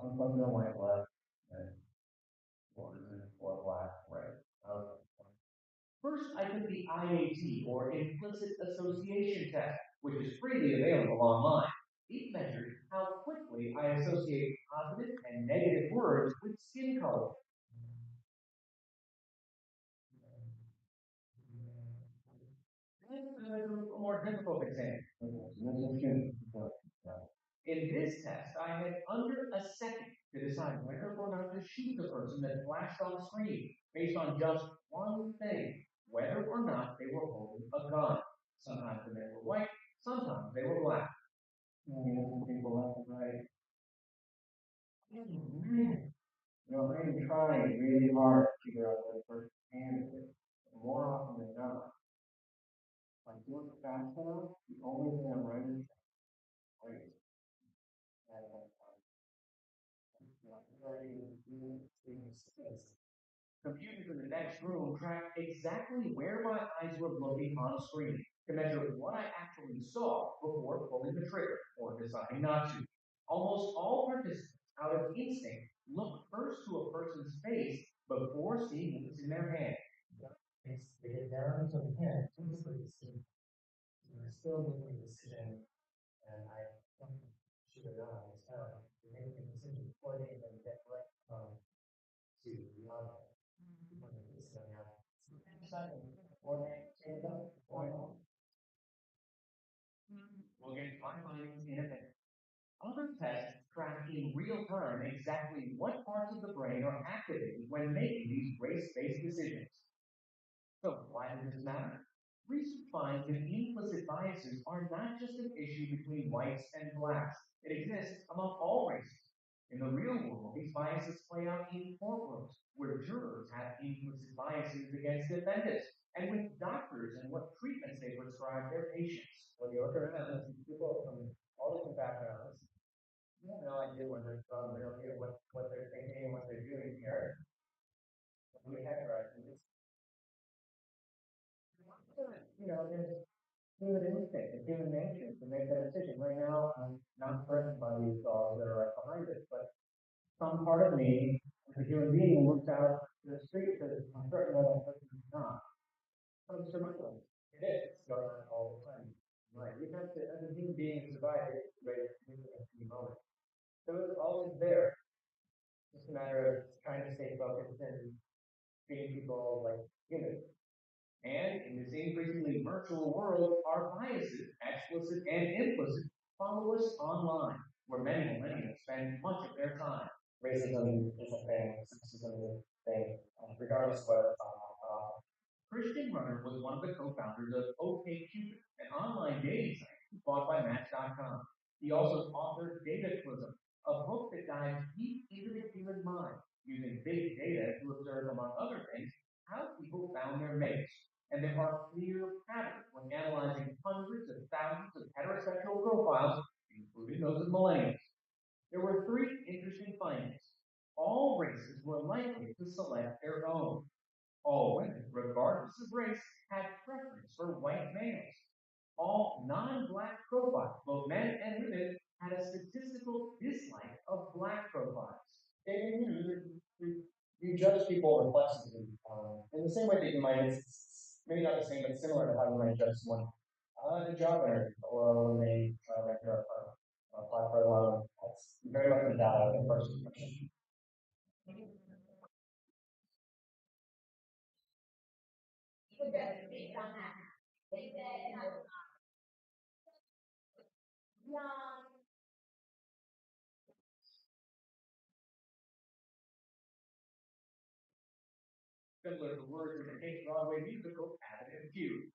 I'm from the white, left, and or black, right. Okay. First, I took the IAT, or Implicit Association Test, which is freely available online. It measured how quickly I associate positive and negative words with skin color. A more difficult exam. In this test, I had under a second to decide whether or not to shoot the person that flashed on screen based on just one thing, whether or not they were holding a gun. Sometimes the men were white, sometimes they were black. People left and right. I'm trying really hard to figure out the first candidate. More often than not, like doing fast enough, the only thing I'm writing Computers in the next room tracked exactly where my eyes were looking on screen to measure what I actually saw before pulling the trigger or deciding not to. Almost all participants, out of instinct, look first to a person's face before seeing what's in their hand. They get down to the hand, typically they're still making a decision, and I should have done this time. They're making a decision before they even get right to the other. We'll get my findings in a minute. Other tests track in real time exactly what parts of the brain are activated when making these race-based decisions. So why does this matter? Research finds that implicit biases are not just an issue between whites and blacks. It exists among all races. In the real world, these biases play out in courtrooms, where jurors have implicit biases against defendants, and with doctors and what treatments they prescribe their patients. When you look around, people from all different backgrounds, you have no idea where they're from, they don't know what they're thinking and what they're doing here. We categorize them. There's human instinct and human nature to make that decision. Right now, I'm not threatened by these dogs that are right behind us, but some part of me, as a human being, looks out to the street and says, I'm threatened by that person who's not. Some survival. It is. It's going on all the time. Right. You have to, as a human being, survive it, right? In the moment. So it's always there. It's just a matter of trying to stay focused and treating people like humans. And in this increasingly virtual world, our biases, explicit and implicit, follow us online, where many millennials spend much of their time. Racism is a thing, sexism is a thing, regardless of whether it's on. Christian Runner was one of the co-founders of OkCupid, an online dating site bought by Match.com. He also authored Dataclism, a book that dives deep into the human mind, using big data to observe, among other things, how people found their mates. And there are clear patterns when analyzing hundreds of thousands of heterosexual profiles, including those of millennials. There were three interesting findings. All races were likely to select their own. All women, regardless of race, had preference for white males. All non-black profiles, both men and women, had a statistical dislike of black profiles. You judge people reflexively in the same way that you might, maybe not the same, but similar to how you might judge someone in a job interview or when they rent your apartment or apply for a loan. That's very much the data of the first impression. You just speak on that. They said, young. Similar to words in the hit Broadway musical Abbott and Q.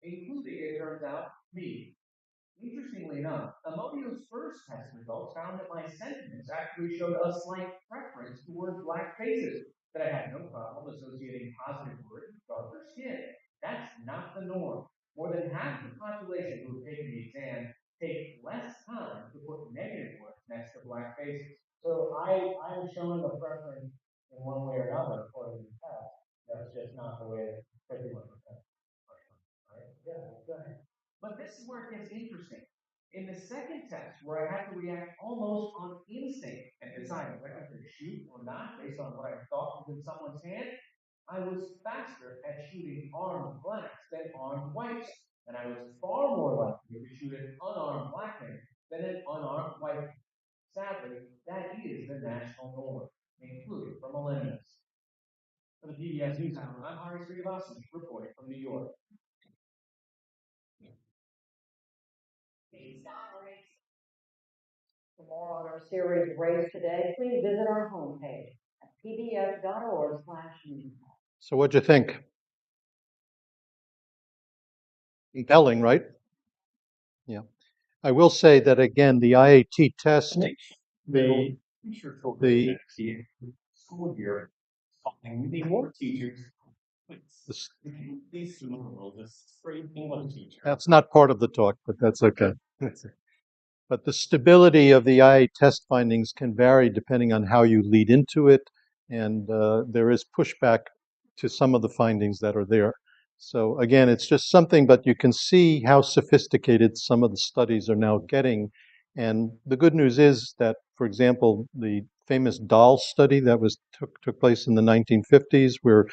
Including, it turns out, me. Interestingly enough, Amodio's first test results found that my sentiments actually showed a slight preference toward black faces, that I had no problem associating positive words with darker skin. That's not the norm. More than half the population who have taken the exam take less time to put negative words next to black faces. So I'm showing a preference in one way or another according to the test. That's just not the way that 51%. Right? Yeah, that's right. But this is where it gets interesting. In the second test, where I had to react almost on instinct and decide whether to shoot or not based on what I thought was in someone's hand, I was faster at shooting armed blacks than armed whites, and I was far more likely to shoot an unarmed black man than an unarmed white man. Sadly, that is the national norm, including for millennials. For the PBS NewsHour, I'm Hari Srinivasan, reporting from New York. For more on our series Race Today, please visit our homepage at pbs.org/news. So what'd you think? Compelling, right? Yeah. I will say that again, the IAT test, the School year, we need more teachers This- That's not part of the talk, but that's okay. But the stability of the IA test findings can vary depending on how you lead into it, and there is pushback to some of the findings that are there. So again, it's just something, but you can see how sophisticated some of the studies are now getting. And the good news is that, for example, the famous doll study that took place in the 1950s, where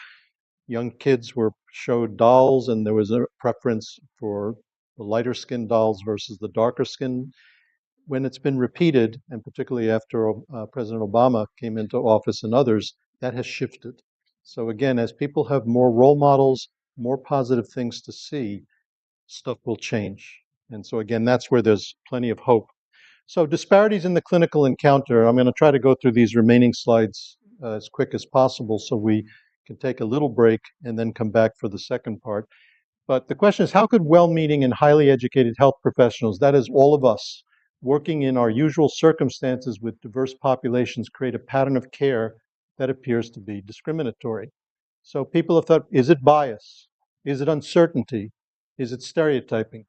young kids were showed dolls, and there was a preference for the lighter skinned dolls versus the darker skinned. When it's been repeated, and particularly after President Obama came into office and others, that has shifted. So again, as people have more role models, more positive things to see, stuff will change. And so again, that's where there's plenty of hope. So disparities in the clinical encounter, I'm going to try to go through these remaining slides as quick as possible so we can take a little break and then come back for the second part. But the question is, how could well-meaning and highly educated health professionals, that is all of us, working in our usual circumstances with diverse populations, create a pattern of care that appears to be discriminatory? So people have thought, is it bias? Is it uncertainty? Is it stereotyping?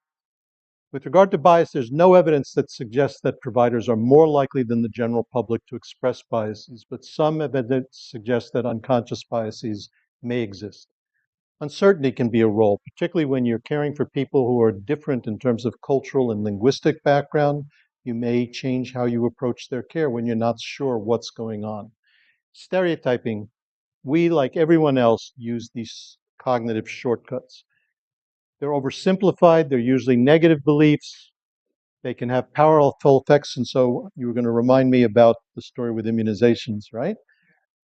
With regard to bias, there's no evidence that suggests that providers are more likely than the general public to express biases, but some evidence suggests that unconscious biases may exist. Uncertainty can be a role, particularly when you're caring for people who are different in terms of cultural and linguistic background. You may change how you approach their care when you're not sure what's going on. Stereotyping, we, like everyone else, use these cognitive shortcuts. They're oversimplified, they're usually negative beliefs, they can have powerful effects, and so you were going to remind me about the story with immunizations, right?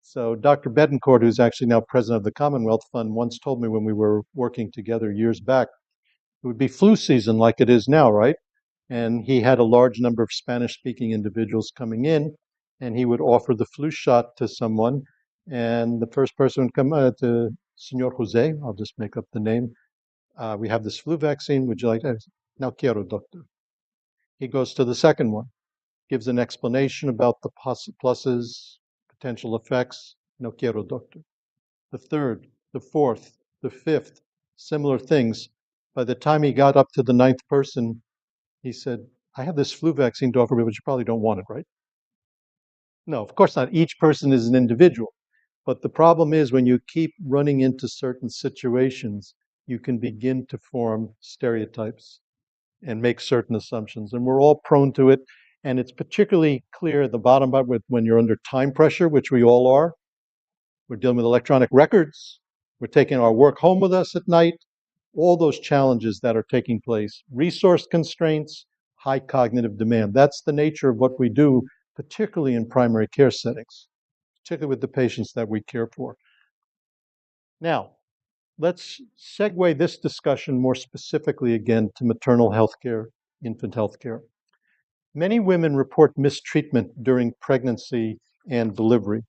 So Dr. Betancourt, who's actually now president of the Commonwealth Fund, once told me when we were working together years back, it would be flu season like it is now, right? And he had a large number of Spanish-speaking individuals coming in, and he would offer the flu shot to someone, and the first person would come to Senor Jose, I'll just make up the name, we have this flu vaccine, would you like that? No quiero, doctor. He goes to the second one, gives an explanation about the pluses, potential effects, no quiero, doctor. The third, the fourth, the fifth, similar things. By the time he got up to the ninth person, he said, I have this flu vaccine to offer you, but you probably don't want it, right? No, of course not. Each person is an individual. But the problem is when you keep running into certain situations, you can begin to form stereotypes and make certain assumptions. And we're all prone to it. And it's particularly clear at the bottom part when you're under time pressure, which we all are. We're dealing with electronic records. We're taking our work home with us at night. All those challenges that are taking place, resource constraints, high cognitive demand. That's the nature of what we do, particularly in primary care settings, particularly with the patients that we care for. Now, let's segue this discussion more specifically again to maternal health care, infant health care. Many women report mistreatment during pregnancy and delivery.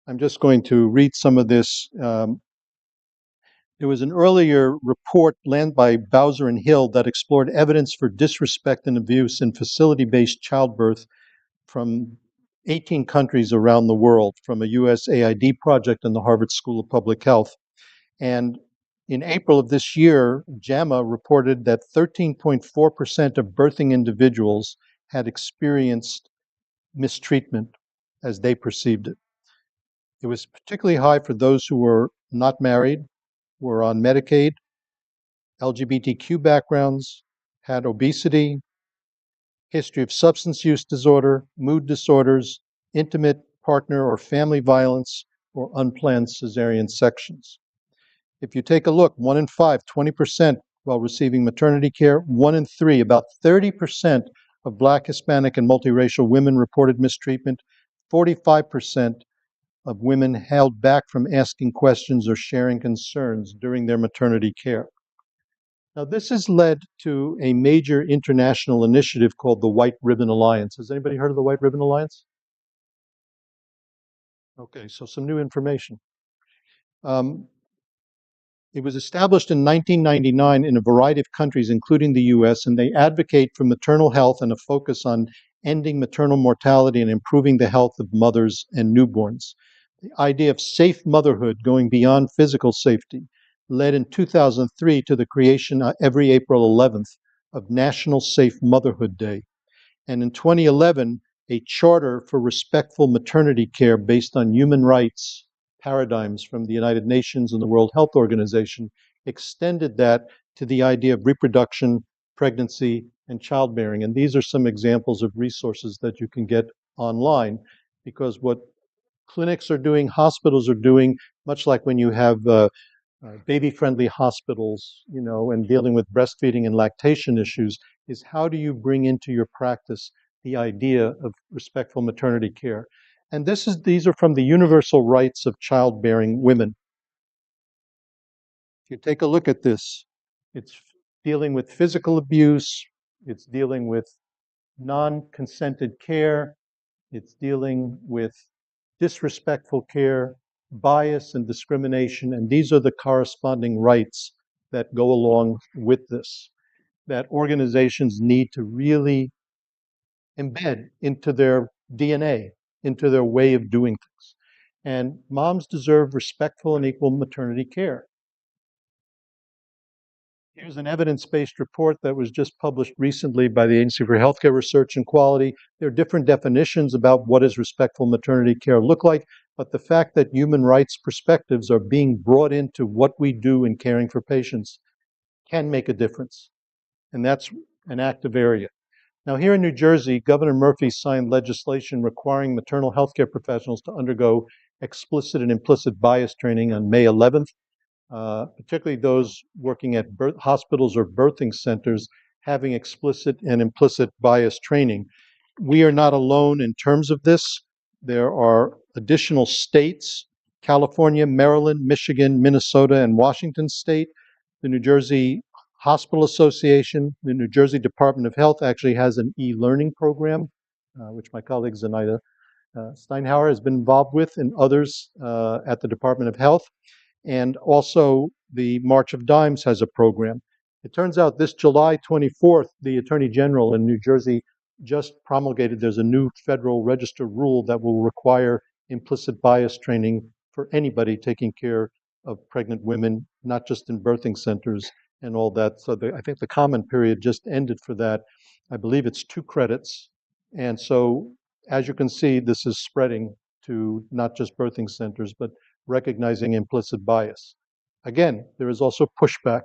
I'm just going to read some of this. There was an earlier report led by Bowser and Hill that explored evidence for disrespect and abuse in facility-based childbirth from 18 countries around the world, from a USAID project and the Harvard School of Public Health. And in April of this year, JAMA reported that 13.4% of birthing individuals had experienced mistreatment as they perceived it. It was particularly high for those who were not married, were on Medicaid, LGBTQ backgrounds, had obesity, history of substance use disorder, mood disorders, intimate partner or family violence, or unplanned cesarean sections. If you take a look, 1 in 5, 20% while receiving maternity care, 1 in 3, about 30% of Black, Hispanic, and multiracial women reported mistreatment, 45% of women held back from asking questions or sharing concerns during their maternity care. Now, this has led to a major international initiative called the White Ribbon Alliance. Has anybody heard of the White Ribbon Alliance? Okay, so some new information. It was established in 1999 in a variety of countries, including the US, and they advocate for maternal health and a focus on ending maternal mortality and improving the health of mothers and newborns. The idea of safe motherhood going beyond physical safety, led in 2003 to the creation every April 11th of National Safe Motherhood Day. And in 2011, a charter for respectful maternity care based on human rights paradigms from the United Nations and the World Health Organization extended that to the idea of reproduction, pregnancy, and childbearing. And these are some examples of resources that you can get online, because what clinics are doing, hospitals are doing, much like when you have baby-friendly hospitals, and dealing with breastfeeding and lactation issues, is how do you bring into your practice the idea of respectful maternity care? And these are from the Universal Rights of Childbearing Women. If you take a look at this, it's dealing with physical abuse, it's dealing with non-consented care, it's dealing with disrespectful care, bias and discrimination, and these are the corresponding rights that go along with this, that organizations need to really embed into their DNA, into their way of doing things. And moms deserve respectful and equal maternity care. Here's an evidence-based report that was just published recently by the Agency for Healthcare Research and Quality. There are different definitions about what does respectful maternity care look like, but the fact that human rights perspectives are being brought into what we do in caring for patients can make a difference. And that's an active area. Now, here in New Jersey, Governor Murphy signed legislation requiring maternal health care professionals to undergo explicit and implicit bias training on May 11th. Particularly those working at hospitals or birthing centers having explicit and implicit bias training. We are not alone in terms of this. There are additional states, California, Maryland, Michigan, Minnesota, and Washington State. The New Jersey Hospital Association, the New Jersey Department of Health actually has an e-learning program, which my colleague Zenaida Steinhauer has been involved with, and others at the Department of Health. And also the March of Dimes has a program. It turns out this July 24th, the Attorney General in New Jersey just promulgated, there's a new Federal Register rule that will require implicit bias training for anybody taking care of pregnant women, not just in birthing centers and all that. So I think the comment period just ended for that. I believe it's 2 credits. And so, as you can see, this is spreading to not just birthing centers, but recognizing implicit bias. Again, there is also pushback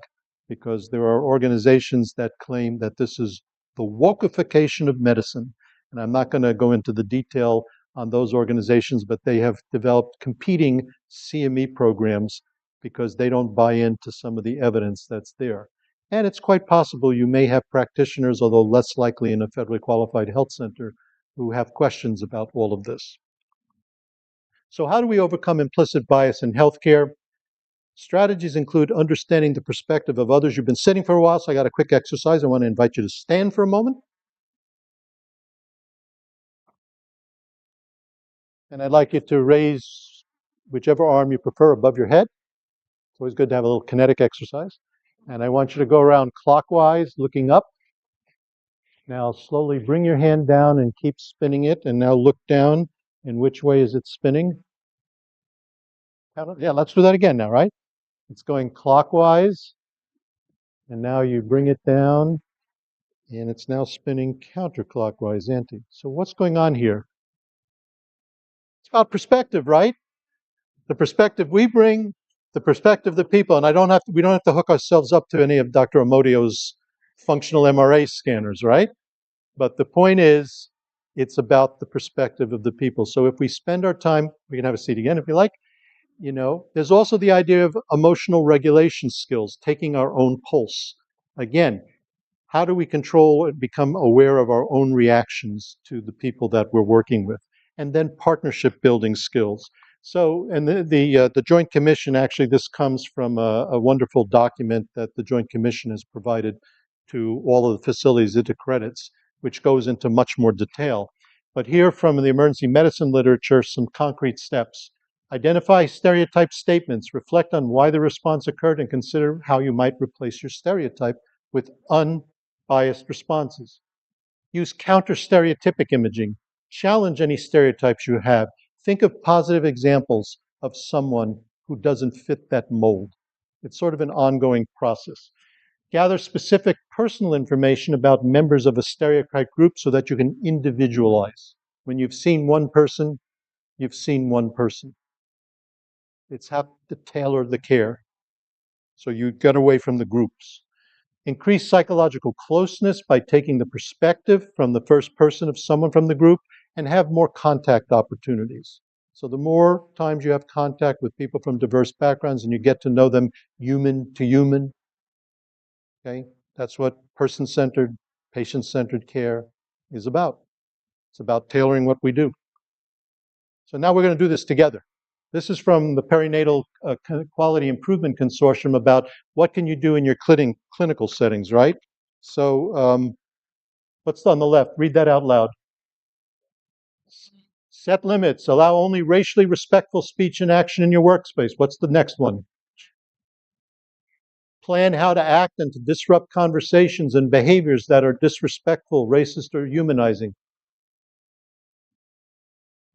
because there are organizations that claim that this is the wokeification of medicine. And I'm not going to go into the detail on those organizations, but they have developed competing CME programs because they don't buy into some of the evidence that's there. And it's quite possible you may have practitioners, although less likely in a federally qualified health center, who have questions about all of this. So how do we overcome implicit bias in healthcare? Strategies include understanding the perspective of others. You've been sitting for a while, so I got a quick exercise. I want to invite you to stand for a moment. And I'd like you to raise whichever arm you prefer above your head. It's always good to have a little kinetic exercise. And I want you to go around clockwise, looking up. Now slowly bring your hand down and keep spinning it. And now look down. And which way is it spinning? Yeah, let's do that again now, right? It's going clockwise. And now you bring it down. And it's now spinning counterclockwise, anti. So what's going on here? It's about perspective, right? The perspective we bring, the perspective of the people, and we don't have to hook ourselves up to any of Dr. Amodio's functional MRA scanners, right? But the point is, it's about the perspective of the people. So if we spend our time, we can have a seat again if you like. There's also the idea of emotional regulation skills, taking our own pulse. Again, how do we control and become aware of our own reactions to the people that we're working with? And then partnership building skills. So, and the Joint Commission, actually this comes from a wonderful document that the Joint Commission has provided to all of the facilities it accredits, which goes into much more detail. But here from the emergency medicine literature, some concrete steps. Identify stereotype statements, reflect on why the response occurred, and consider how you might replace your stereotype with unbiased responses. Use counter-stereotypic imaging. Challenge any stereotypes you have. Think of positive examples of someone who doesn't fit that mold. It's sort of an ongoing process. Gather specific personal information about members of a stereotype group so that you can individualize. When you've seen one person, you've seen one person. It's how to tailor the care. So you get away from the groups. Increase psychological closeness by taking the perspective from the first person of someone from the group and have more contact opportunities. So the more times you have contact with people from diverse backgrounds and you get to know them human to human, okay, that's what person-centered, patient-centered care is about. It's about tailoring what we do. So now we're going to do this together. This is from the Perinatal Quality Improvement Consortium about what can you do in your clinical settings, right? So what's on the left? Read that out loud. Set limits. Allow only racially respectful speech and action in your workspace. What's the next one? Plan how to act and to disrupt conversations and behaviors that are disrespectful, racist, or humanizing.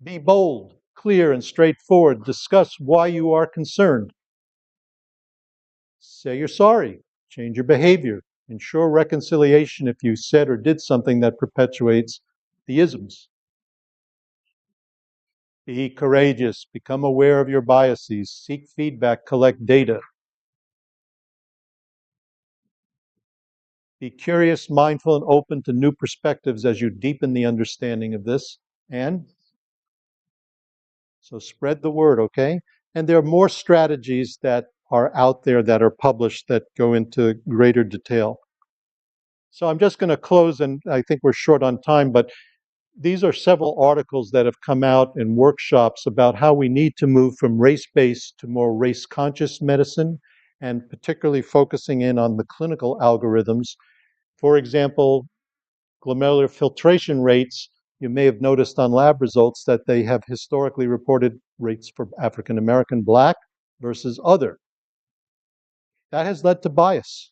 Be bold, clear, and straightforward. Discuss why you are concerned. Say you're sorry. Change your behavior. Ensure reconciliation if you said or did something that perpetuates the isms. Be courageous. Become aware of your biases. Seek feedback. Collect data. Be curious, mindful, and open to new perspectives as you deepen the understanding of this. And so spread the word, okay? And there are more strategies that are out there that are published that go into greater detail. So I'm just going to close, and I think we're short on time, but these are several articles that have come out in workshops about how we need to move from race-based to more race-conscious medicine, and particularly focusing in on the clinical algorithms. For example, glomerular filtration rates, you may have noticed on lab results that they have historically reported rates for African American, Black versus other. That has led to bias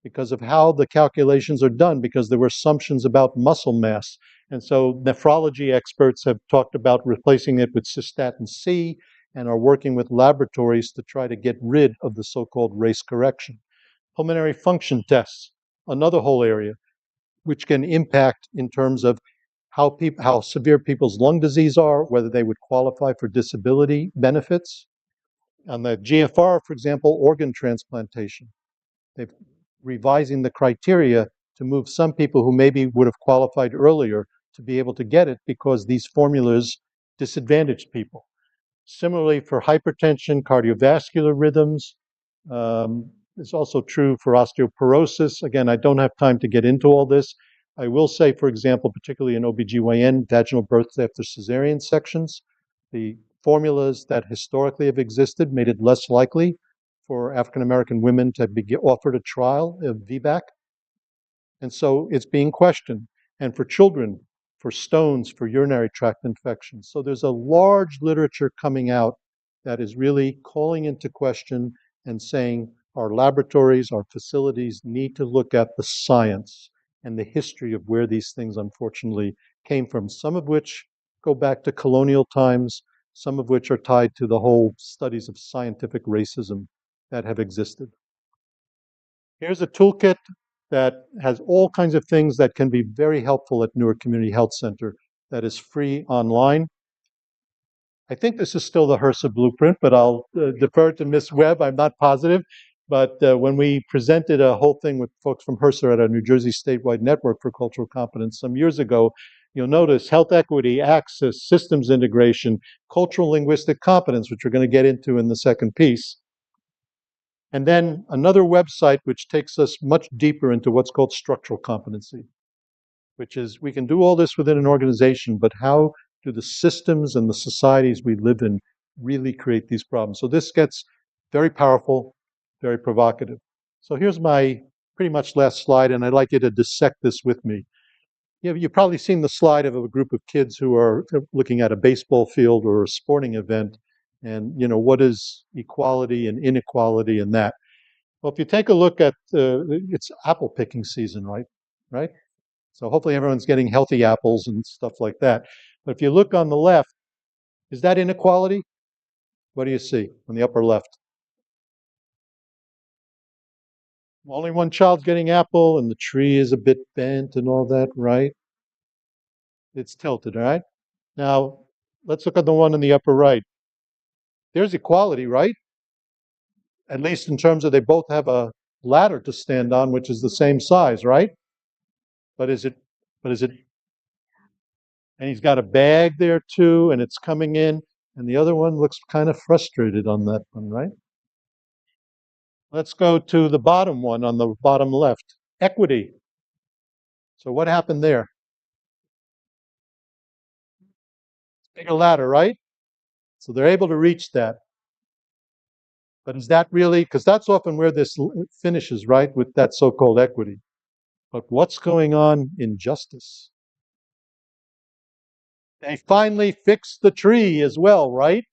because of how the calculations are done, because there were assumptions about muscle mass. And so nephrology experts have talked about replacing it with cystatin C and are working with laboratories to try to get rid of the so-called race correction. Pulmonary function tests, another whole area, which can impact in terms of how severe people's lung disease are, whether they would qualify for disability benefits. On the GFR, for example, organ transplantation. They've revising the criteria to move some people who maybe would have qualified earlier to be able to get it because these formulas disadvantaged people. Similarly, for hypertension, cardiovascular rhythms, it's also true for osteoporosis. Again, I don't have time to get into all this. I will say, for example, particularly in OBGYN, vaginal births after cesarean sections, the formulas that historically have existed made it less likely for African American women to be offered a trial of VBAC. And so it's being questioned. And for children, for stones, for urinary tract infections. So there's a large literature coming out that is really calling into question and saying our laboratories, our facilities need to look at the science and the history of where these things unfortunately came from, some of which go back to colonial times, some of which are tied to the whole studies of scientific racism that have existed. Here's a toolkit that has all kinds of things that can be very helpful at Newark Community Health Center that is free online. I think this is still the HRSA blueprint, but I'll defer to Ms. Webb. I'm not positive. But when we presented a whole thing with folks from HRSA at our New Jersey statewide network for cultural competence some years ago, you'll notice health equity, access, systems integration, cultural linguistic competence, which we're going to get into in the second piece. And then another website which takes us much deeper into what's called structural competency, which is we can do all this within an organization, but how do the systems and the societies we live in really create these problems? So this gets very powerful, very provocative. So here's my pretty much last slide, and I'd like you to dissect this with me. You've probably seen the slide of a group of kids who are looking at a baseball field or a sporting event, and what is equality and inequality in that. Well, if you take a look at it's apple picking season, right? So hopefully everyone's getting healthy apples and stuff like that. But if you look on the left, is that inequality? What do you see on the upper left? Only one child's getting apple, and the tree is a bit bent and all that, right? It's tilted, all right? Now, let's look at the one in the upper right. There's equality, right? At least in terms of they both have a ladder to stand on, which is the same size, right? But is it, and he's got a bag there too, and it's coming in, and the other one looks kind of frustrated on that one, right? Let's go to the bottom one on the bottom left, equity. So what happened there? Bigger ladder, right? So they're able to reach that. But is that really, because that's often where this finishes, right, with that so-called equity. But what's going on in justice? They finally fixed the tree as well, right?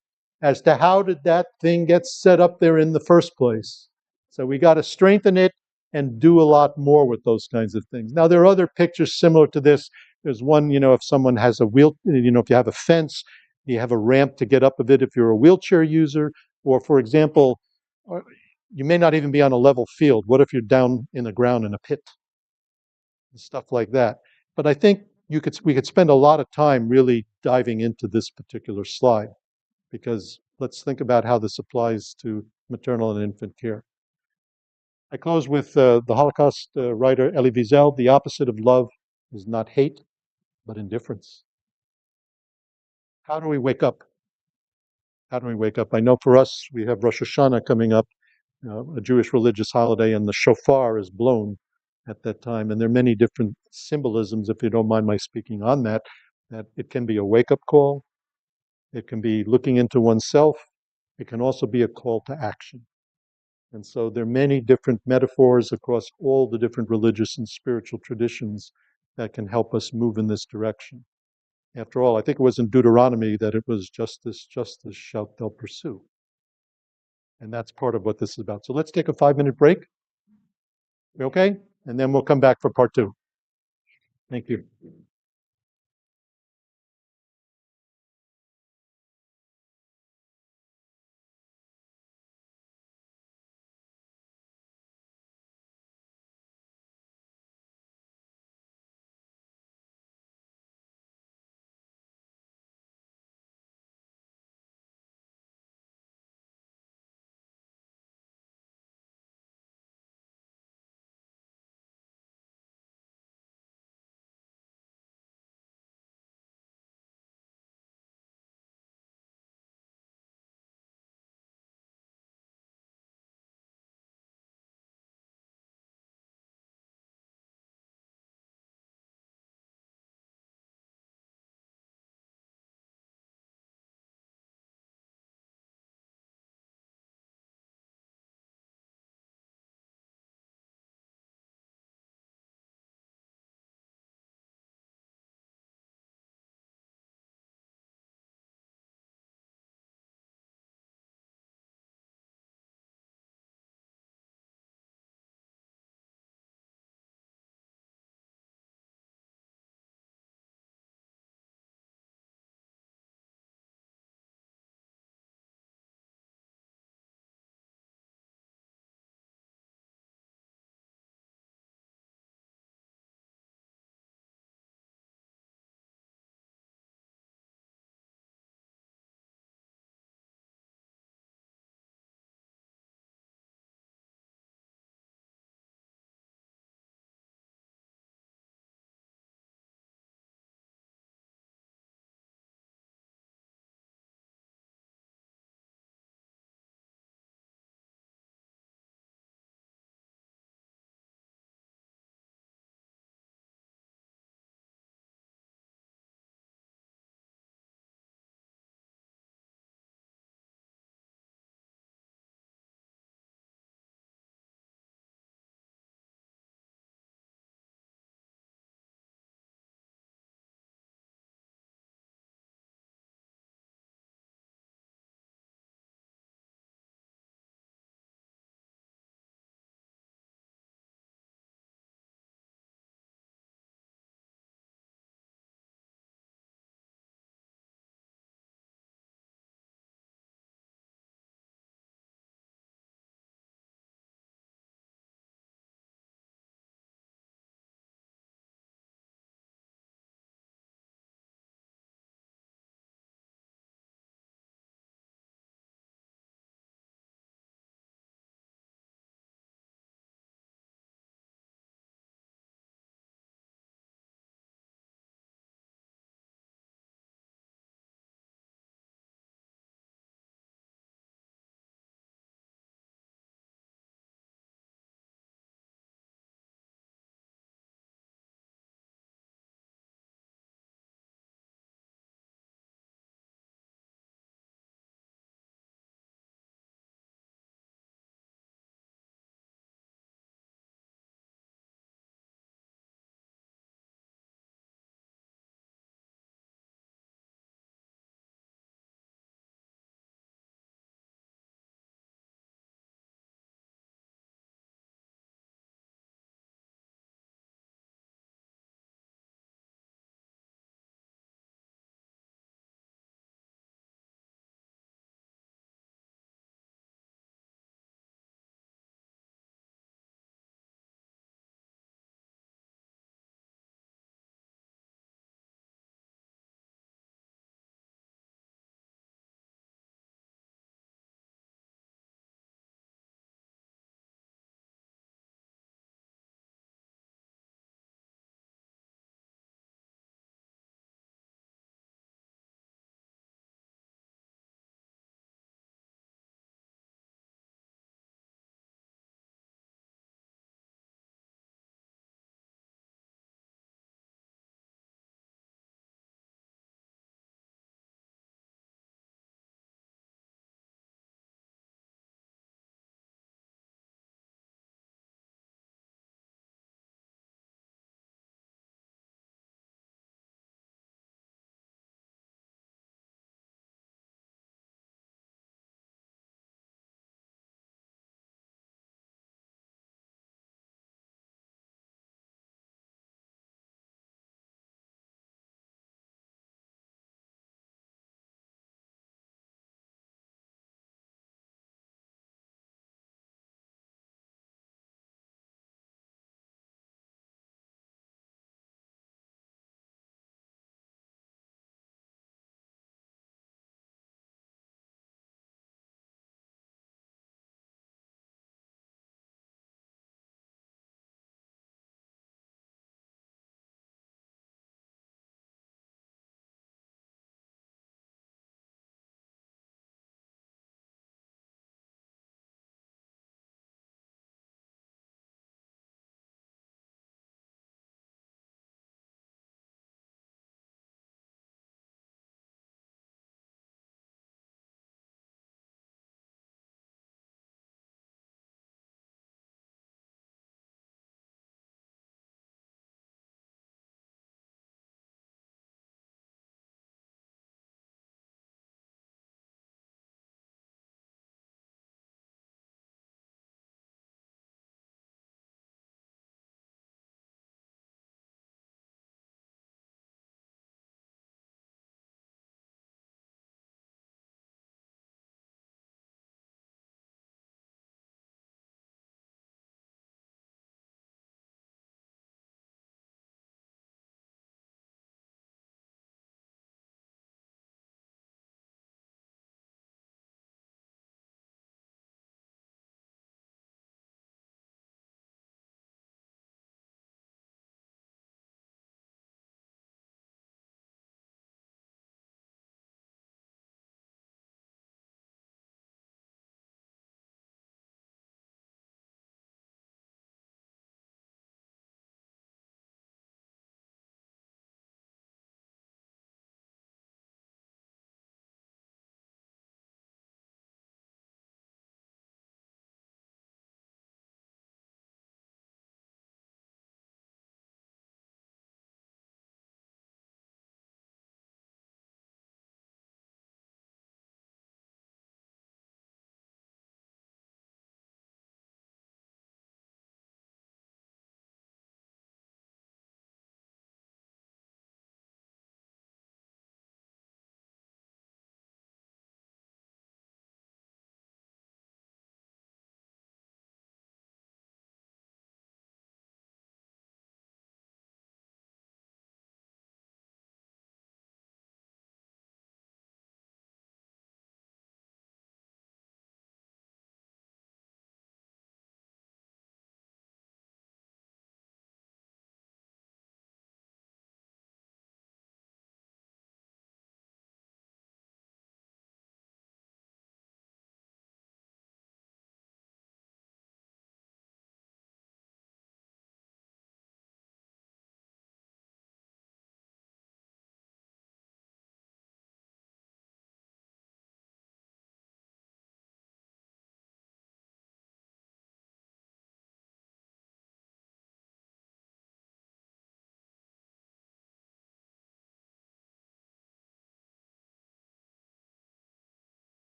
As to how did that thing get set up there in the first place. So we got to strengthen it and do a lot more with those kinds of things. Now, there are other pictures similar to this. There's one, if someone has a wheel, if you have a fence, you have a ramp to get up of it if you're a wheelchair user, or for example, you may not even be on a level field. What if you're down in the ground in a pit? Stuff like that. But I think we could spend a lot of time really diving into this particular slide, because let's think about how this applies to maternal and infant care. I close with the Holocaust writer Elie Wiesel: the opposite of love is not hate, but indifference. How do we wake up? How do we wake up? I know for us, we have Rosh Hashanah coming up, a Jewish religious holiday, and the shofar is blown at that time. And there are many different symbolisms, if you don't mind my speaking on that, that it can be a wake-up call. It can be looking into oneself. It can also be a call to action. And so there are many different metaphors across all the different religious and spiritual traditions that can help us move in this direction. After all, I think it was in Deuteronomy that it was justice, justice shalt thou pursue. And that's part of what this is about. So let's take a 5-minute break. Okay? And then we'll come back for part 2. Thank you.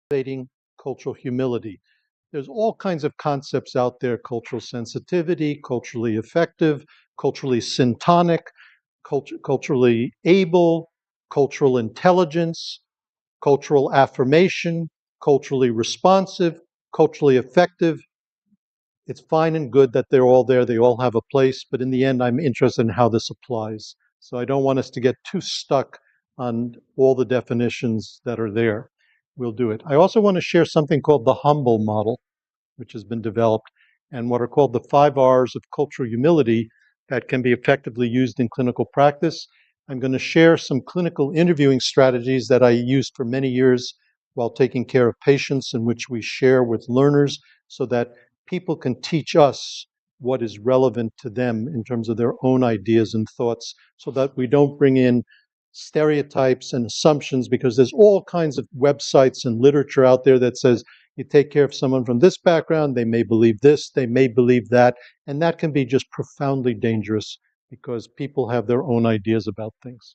cultivating cultural humility. There's all kinds of concepts out there: cultural sensitivity, culturally effective, culturally syntonic, culturally able, cultural intelligence, cultural affirmation, culturally responsive, culturally effective. It's fine and good that they're all there, they all have a place, but in the end, I'm interested in how this applies. So I don't want us to get too stuck on all the definitions that are there. We'll do it. I also want to share something called the humble model, which has been developed, and what are called the 5 R's of cultural humility that can be effectively used in clinical practice. I'm going to share some clinical interviewing strategies that I used for many years while taking care of patients, in which we share with learners so that people can teach us what is relevant to them in terms of their own ideas and thoughts, so that we don't bring in stereotypes and assumptions, because there's all kinds of websites and literature out there that says you take care of someone from this background, they may believe this, they may believe that, and that can be just profoundly dangerous because people have their own ideas about things.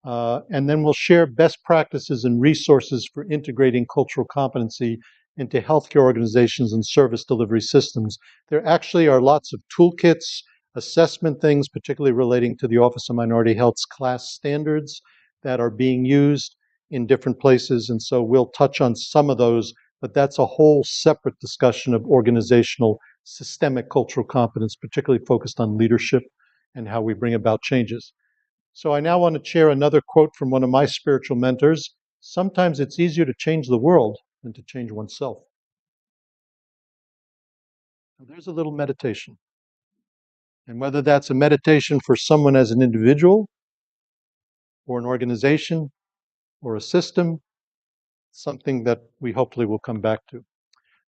And then we'll share best practices and resources for integrating cultural competency into healthcare organizations and service delivery systems. There actually are lots of toolkits, assessment things, particularly relating to the Office of Minority Health's class standards, that are being used in different places. And so we'll touch on some of those, but that's a whole separate discussion of organizational systemic cultural competence, particularly focused on leadership and how we bring about changes. So I now want to share another quote from one of my spiritual mentors: sometimes it's easier to change the world than to change oneself. Now, there's a little meditation. And whether that's a meditation for someone as an individual, or an organization, or a system, something that we hopefully will come back to.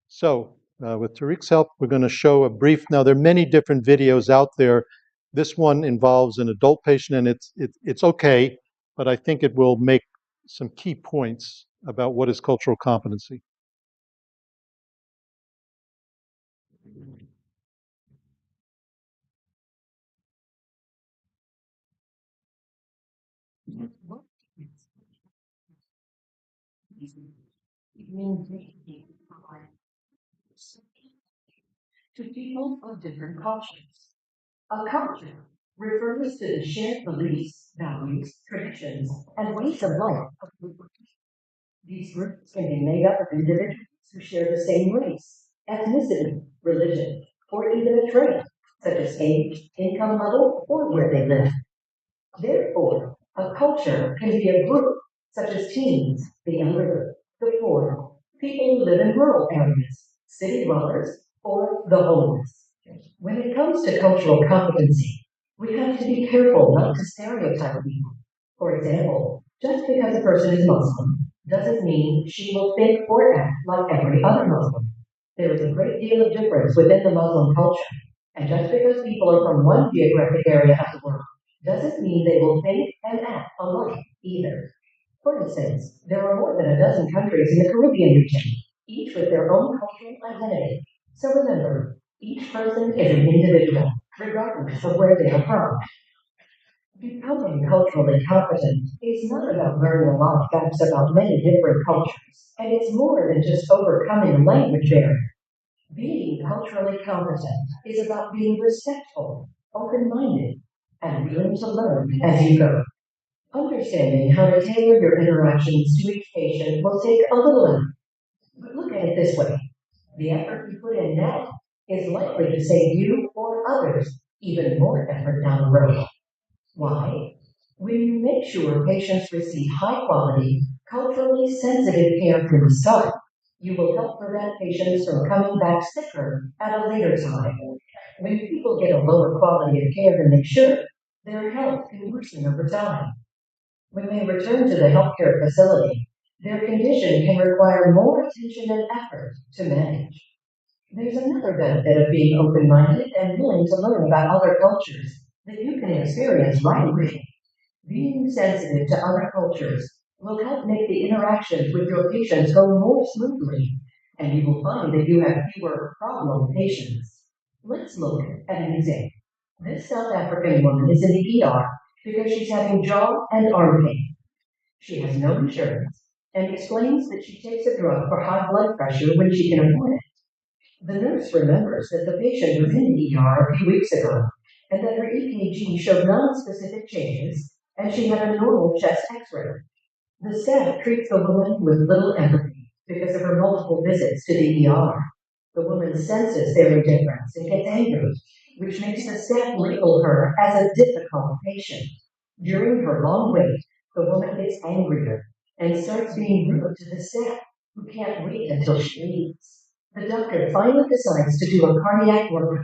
So, with Tariq's help, we're going to show a brief. Now, there are many different videos out there. This one involves an adult patient, and it's okay, but I think it will make some key points about what is cultural competency. To people of different cultures. A culture refers to the shared beliefs, values, traditions, and ways of life of a group. These groups can be made up of individuals who share the same race, ethnicity, religion, or even a trait, such as age, income level, or where they live. Therefore, a culture can be a group, such as teens, the younger, the poor, people who live in rural areas, city dwellers, or the homeless. When it comes to cultural competency, we have to be careful not to stereotype people. For example, just because a person is Muslim doesn't mean she will think or act like every other Muslim. There is a great deal of difference within the Muslim culture, and just because people are from one geographic area of the world doesn't mean they will think and act alike either. For instance, there are more than a dozen countries in the Caribbean region, each with their own cultural identity. So remember, each person is an individual, regardless of where they are from. Becoming culturally competent is not about learning a lot of facts about many different cultures, and it's more than just overcoming a language barrier. Being culturally competent is about being respectful, open-minded, and willing to learn as you go. Understanding how to tailor your interactions to each patient will take a little effort. But look at it this way: the effort you put in now is likely to save you or others even more effort down the road. Why? When you make sure patients receive high quality, culturally sensitive care from the start, you will help prevent patients from coming back sicker at a later time. When people get a lower quality of care than they should, their health can worsen over time. When they return to the healthcare facility, their condition can require more attention and effort to manage. There's another benefit of being open-minded and willing to learn about other cultures that you can experience right away. Being sensitive to other cultures will help make the interactions with your patients go more smoothly, and you will find that you have fewer problem patients. Let's look at an example. This South African woman is in the ER because she's having jaw and arm pain. She has no insurance, and explains that she takes a drug for high blood pressure when she can afford it. The nurse remembers that the patient was in the ER a few weeks ago and that her EKG showed non-specific changes and she had a normal chest x-ray. The staff treats the woman with little empathy because of her multiple visits to the ER. The woman senses their indifference and gets angry, which makes the staff label her as a difficult patient. During her long wait, the woman gets angrier and starts being rude to the staff, who can't wait until she leaves. The doctor finally decides to do a cardiac workup,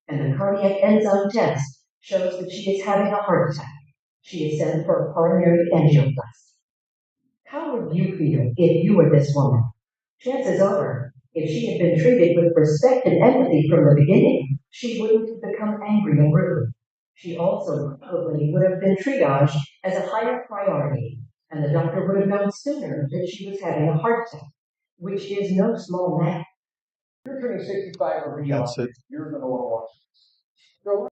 and the cardiac enzyme test shows that she is having a heart attack. She is sent for a coronary angioplasty. How would you feel if you were this woman? Chances are, if she had been treated with respect and empathy from the beginning, she wouldn't have become angry and rude. She also probably would have been triaged as a higher priority, and the doctor would have known sooner that she was having a heart attack, which is no small matter. You're turning 65 or beyond, That's it. you're gonna wanna watch this. So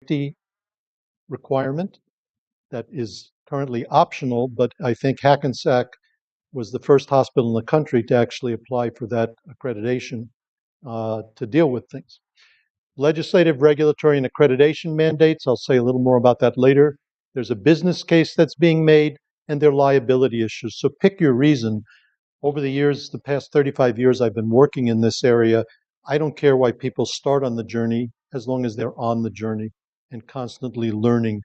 Safety requirement that is currently optional, but I think Hackensack was the first hospital in the country to actually apply for that accreditation to deal with things. Legislative, regulatory, and accreditation mandates, I'll say a little more about that later. There's a business case that's being made, and there are liability issues. So pick your reason. Over the years, the past 35 years I've been working in this area, I don't care why people start on the journey as long as they're on the journey and constantly learning.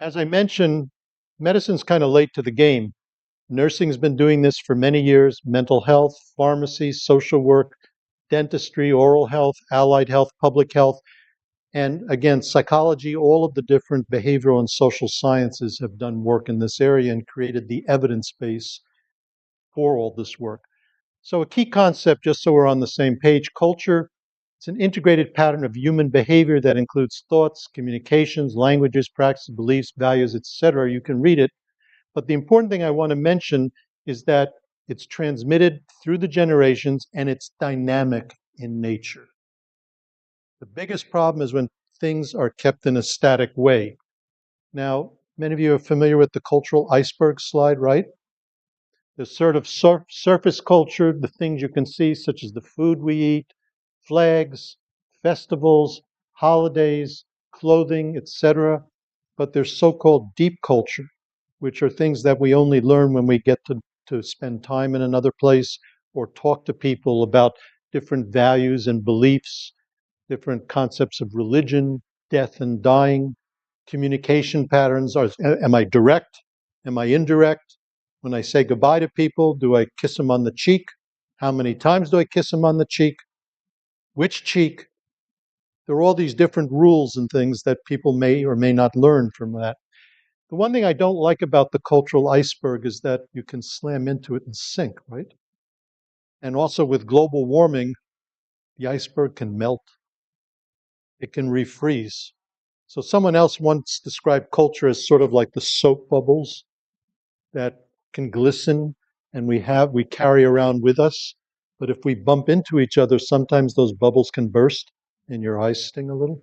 As I mentioned, medicine's kind of late to the game. Nursing's been doing this for many years: mental health, pharmacy, social work, dentistry, oral health, allied health, public health, and again, psychology. All of the different behavioral and social sciences have done work in this area and created the evidence base for all this work. So a key concept, just so we're on the same page: culture. It's an integrated pattern of human behavior that includes thoughts, communications, languages, practices, beliefs, values, etc. You can read it. But the important thing I want to mention is that it's transmitted through the generations and it's dynamic in nature. The biggest problem is when things are kept in a static way. Now, many of you are familiar with the cultural iceberg slide, right? The sort of surface culture, the things you can see, such as the food we eat, flags, festivals, holidays, clothing, etc. But there's so-called deep culture, which are things that we only learn when we get to spend time in another place or talk to people about different values and beliefs, different concepts of religion, death and dying, communication patterns. Am I direct? Am I indirect? When I say goodbye to people, do I kiss them on the cheek? How many times do I kiss them on the cheek? Which cheek? There are all these different rules and things that people may or may not learn from that. The one thing I don't like about the cultural iceberg is that you can slam into it and sink, right? And also with global warming, the iceberg can melt. It can refreeze. So someone else once described culture as sort of like the soap bubbles that can glisten and we carry around with us. But if we bump into each other, sometimes those bubbles can burst and your eyes sting a little.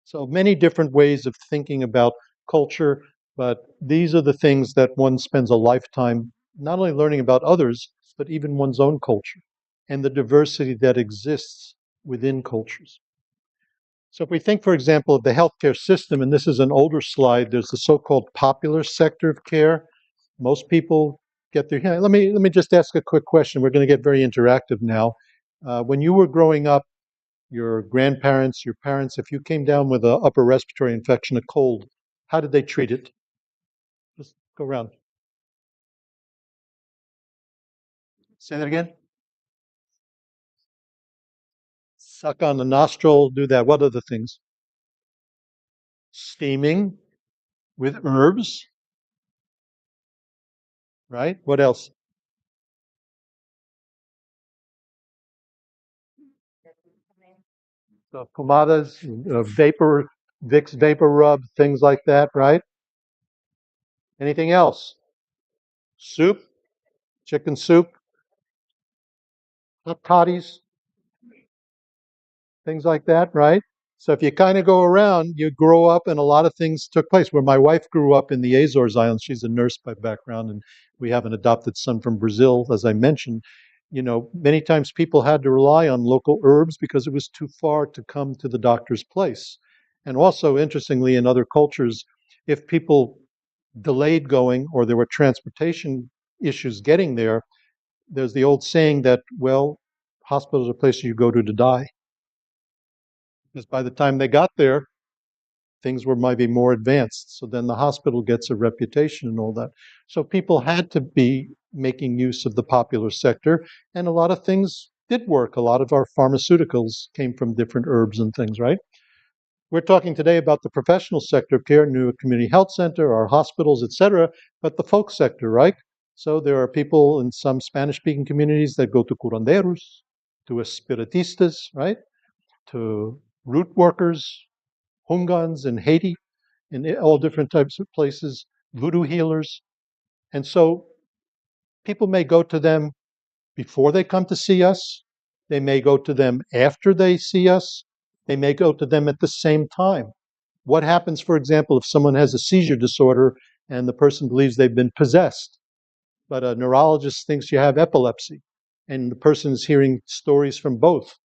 So many different ways of thinking about culture, but these are the things that one spends a lifetime not only learning about others, but even one's own culture and the diversity that exists within cultures. So if we think, for example, of the healthcare system, and this is an older slide, there's the so-called popular sector of care. Most people get their, let me just ask a quick question. We're going to get very interactive now. When you were growing up, your grandparents, your parents, if you came down with an upper respiratory infection, a cold, how did they treat it? Just go around. Say that again. Suck on the nostril, do that. What other things? Steaming with herbs, right? What else? So pomadas, Vicks vapor rub, things like that, right? Anything else? Soup, chicken soup, hot toddies, things like that, right? So if you kind of go around, you grow up and a lot of things took place. Where my wife grew up in the Azores Islands, she's a nurse by background, and we have an adopted son from Brazil, as I mentioned. You know, many times people had to rely on local herbs because it was too far to come to the doctor's place. And also, interestingly, in other cultures, if people delayed going or there were transportation issues getting there, there's the old saying that, well, hospitals are places you go to die. Because by the time they got there, things were maybe more advanced. So then the hospital gets a reputation and all that. So people had to be making use of the popular sector, and a lot of things did work. A lot of our pharmaceuticals came from different herbs and things, right? We're talking today about the professional sector of care, New Community Health Center, our hospitals, etc., but the folk sector, right? So there are people in some Spanish-speaking communities that go to curanderos, to espiritistas, right? To root workers, Hungans in Haiti, in all different types of places, voodoo healers. And so people may go to them before they come to see us. They may go to them after they see us. They may go to them at the same time. What happens, for example, if someone has a seizure disorder and the person believes they've been possessed, but a neurologist thinks you have epilepsy, and the person is hearing stories from both?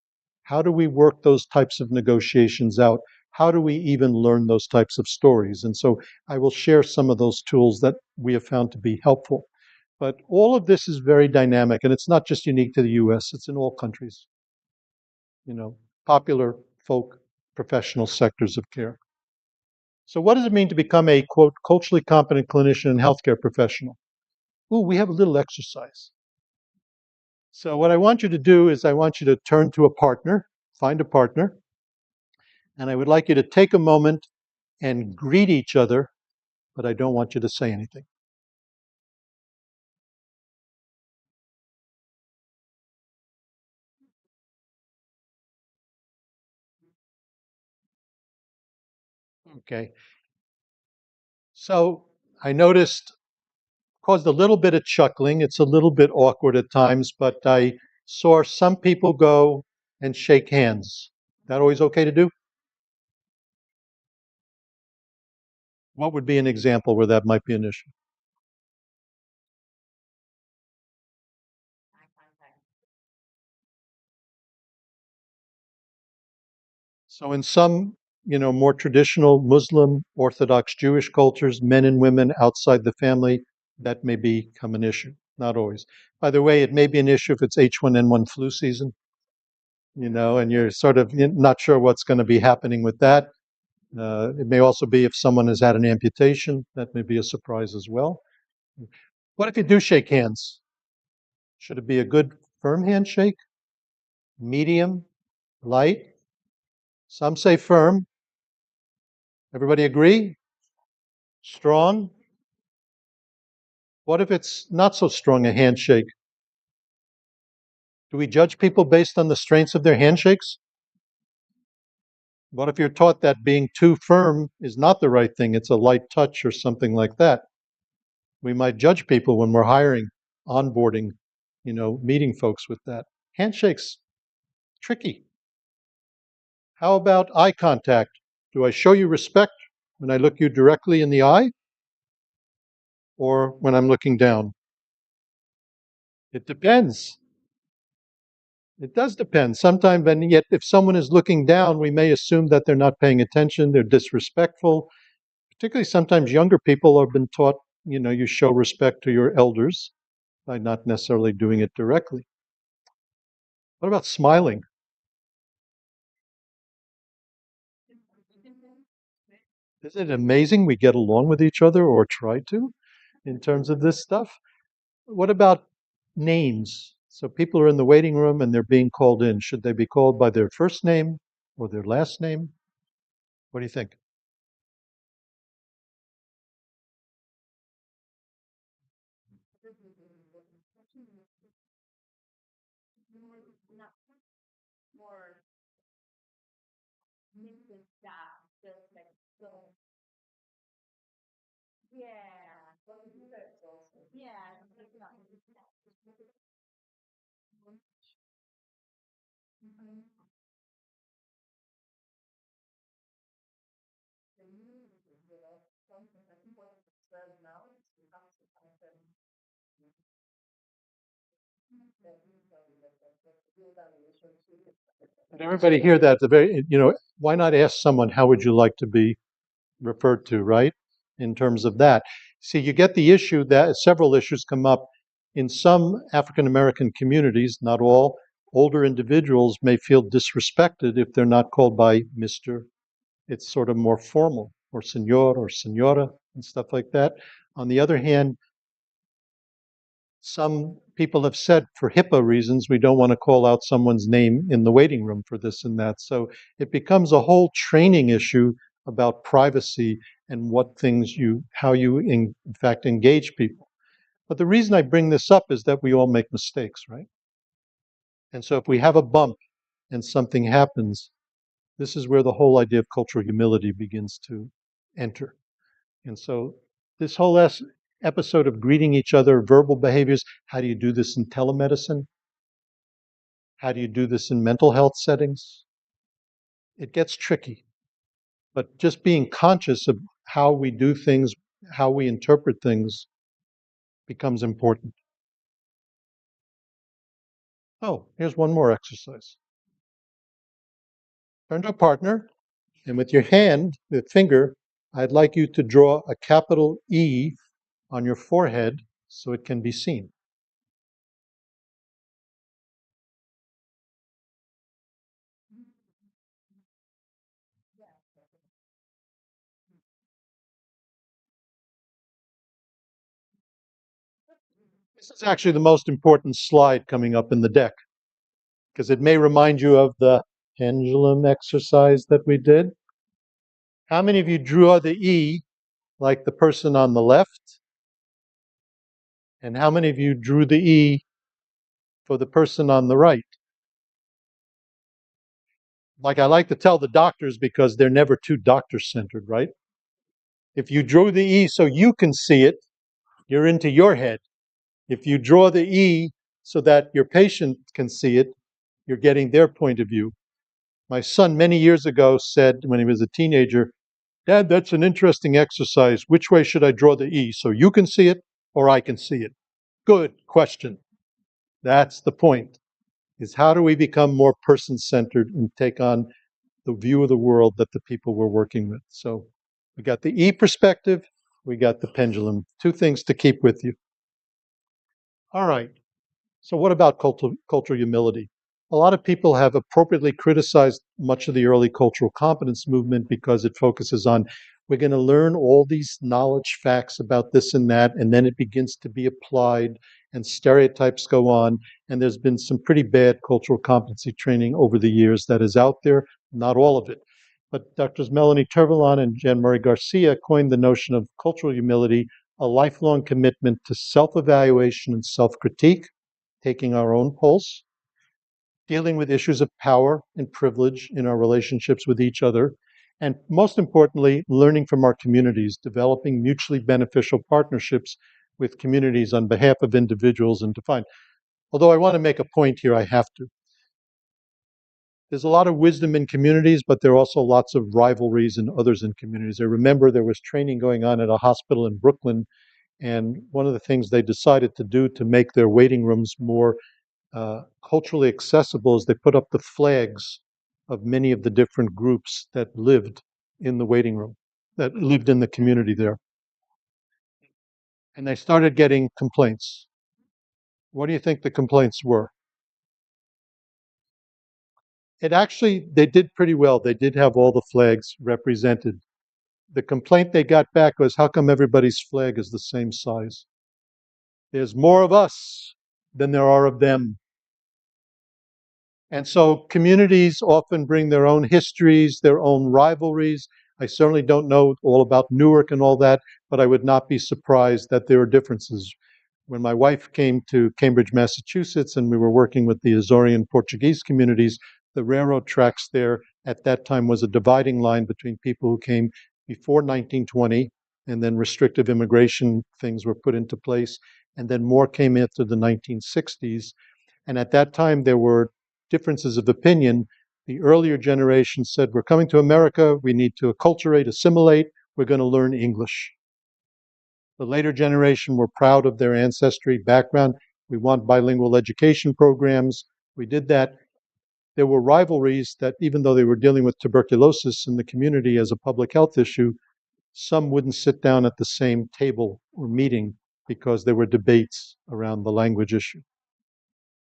How do we work those types of negotiations out? How do we even learn those types of stories? And so I will share some of those tools that we have found to be helpful. But all of this is very dynamic, and it's not just unique to the US, it's in all countries. You know, popular folk professional sectors of care. So what does it mean to become a, quote, culturally competent clinician and healthcare professional? Ooh, we have a little exercise. So what I want you to do is I want you to turn to a partner, find a partner, and I would like you to take a moment and greet each other, but I don't want you to say anything. Okay. So I noticed caused a little bit of chuckling. It's a little bit awkward at times, but I saw some people go and shake hands. That always okay to do? What would be an example where that might be an issue? So in some, more traditional Muslim, Orthodox Jewish cultures, men and women outside the family, that may become an issue. Not always. By the way, it may be an issue if it's H1N1 flu season, and you're sort of not sure what's going to be happening with that. It may also be if someone has had an amputation, that may be a surprise as well. What if you do shake hands? Should it be a good firm handshake? Medium? Light? Some say firm. Everybody agree? Strong? What if it's not so strong a handshake? Do we judge people based on the strengths of their handshakes? What if you're taught that being too firm is not the right thing? It's a light touch or something like that. We might judge people when we're hiring, onboarding, meeting folks with that. Handshakes, tricky. How about eye contact? Do I show you respect when I look you directly in the eye or when I'm looking down? It depends. It does depend. Sometimes, and yet, if someone is looking down, we may assume that they're not paying attention, they're disrespectful. Particularly, sometimes younger people have been taught, you show respect to your elders by not necessarily doing it directly. What about smiling? Isn't it amazing we get along with each other or try to in terms of this stuff? What about names? So people are in the waiting room and they're being called in. Should they be called by their first name or their last name? What do you think? Did everybody hear that? Why not ask someone, how would you like to be referred to, right? In terms of that. See, you get the issue that several issues come up in some African American communities, not all. Older individuals may feel disrespected if they're not called by Mr. It's sort of more formal, or senor or senora and stuff like that. On the other hand, some people have said for HIPAA reasons, we don't want to call out someone's name in the waiting room for this and that. So it becomes a whole training issue about privacy and how you in fact engage people. But the reason I bring this up is that we all make mistakes, right? And so if we have a bump and something happens, this is where the whole idea of cultural humility begins to enter. And so this whole episode of greeting each other, verbal behaviors, how do you do this in telemedicine? How do you do this in mental health settings? It gets tricky. But just being conscious of how we do things, how we interpret things becomes important. Oh, here's one more exercise. Turn to a partner, and with your hand, the finger, I'd like you to draw a capital E on your forehead so it can be seen. This is actually the most important slide coming up in the deck because it may remind you of the pendulum exercise that we did. How many of you drew the E like the person on the left? And how many of you drew the E for the person on the right? Like I like to tell the doctors because they're never too doctor-centered, right? If you drew the E so you can see it, you're into your head. If you draw the E so that your patient can see it. You're getting their point of view. My son many years ago said when he was a teenager, "Dad, that's an interesting exercise. Which way should I draw the E? So you can see it or I can see it?" Good question. That's the point, is how do we become more person-centered and take on the view of the world that the people we're working with? So we got the E perspective, we got the pendulum, two things to keep with you. All right. So what about cultural humility? A lot of people have appropriately criticized much of the early cultural competence movement because it focuses on, we're going to learn all these knowledge facts about this and that, and then it begins to be applied and stereotypes go on. And there's been some pretty bad cultural competency training over the years that is out there, not all of it. But Drs. Melanie Tervalon and Jean Marie Garcia coined the notion of cultural humility, a lifelong commitment to self-evaluation and self-critique, taking our own pulse, dealing with issues of power and privilege in our relationships with each other, and most importantly, learning from our communities, developing mutually beneficial partnerships with communities on behalf of individuals and defined. Although I want to make a point here, I have to. There's a lot of wisdom in communities, but there are also lots of rivalries in others in communities. I remember there was training going on at a hospital in Brooklyn, and one of the things they decided to do to make their waiting rooms more culturally accessible is they put up the flags of many of the different groups that lived in the waiting room, that lived in the community there. And they started getting complaints. What do you think the complaints were? They did pretty well. They did have all the flags represented. The complaint they got back was, how come everybody's flag is the same size? There's more of us than there are of them. And so communities often bring their own histories, their own rivalries. I certainly don't know all about Newark and all that, but I would not be surprised that there are differences. When my wife came to Cambridge, Massachusetts, and we were working with the Azorean Portuguese communities, the railroad tracks there at that time was a dividing line between people who came before 1920, and then restrictive immigration things were put into place, and then more came after the 1960s. And at that time, there were differences of opinion. The earlier generation said, we're coming to America, we need to acculturate, assimilate, we're going to learn English. The later generation were proud of their ancestry, background. We want bilingual education programs. We did that. There were rivalries that even though they were dealing with tuberculosis in the community as a public health issue, some wouldn't sit down at the same table or meeting because there were debates around the language issue.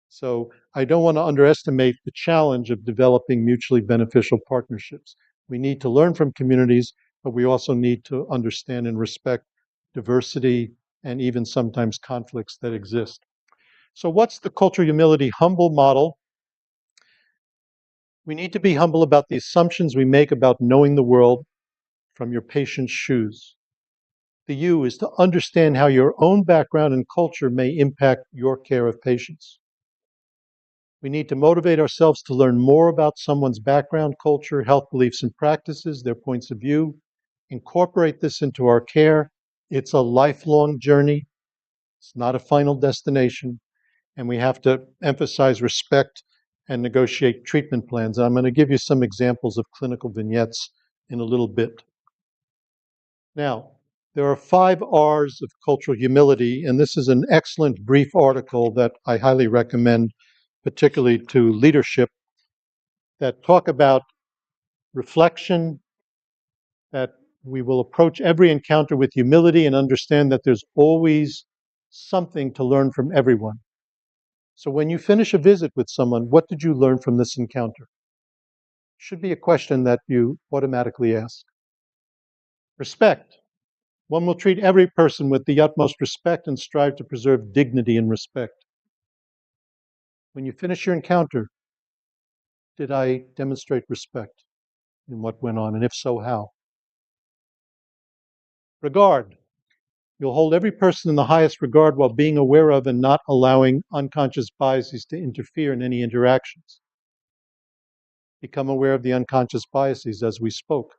So I don't want to underestimate the challenge of developing mutually beneficial partnerships. We need to learn from communities, but we also need to understand and respect diversity and even sometimes conflicts that exist. So what's the cultural humility humble model? We need to be humble about the assumptions we make about knowing the world from your patient's shoes. The U is to understand how your own background and culture may impact your care of patients. We need to motivate ourselves to learn more about someone's background, culture, health beliefs and practices, their points of view, incorporate this into our care. It's a lifelong journey. It's not a final destination. And we have to emphasize respect and negotiate treatment plans. And I'm going to give you some examples of clinical vignettes in a little bit. Now, there are 5 R's of cultural humility, and this is an excellent brief article that I highly recommend, particularly to leadership, that talk about reflection, that we will approach every encounter with humility and understand that there's always something to learn from everyone. So when you finish a visit with someone, what did you learn from this encounter? Should be a question that you automatically ask. Respect. One will treat every person with the utmost respect and strive to preserve dignity and respect. When you finish your encounter, did I demonstrate respect in what went on, and if so, how? Regard. You'll hold every person in the highest regard while being aware of and not allowing unconscious biases to interfere in any interactions. Become aware of the unconscious biases as we spoke.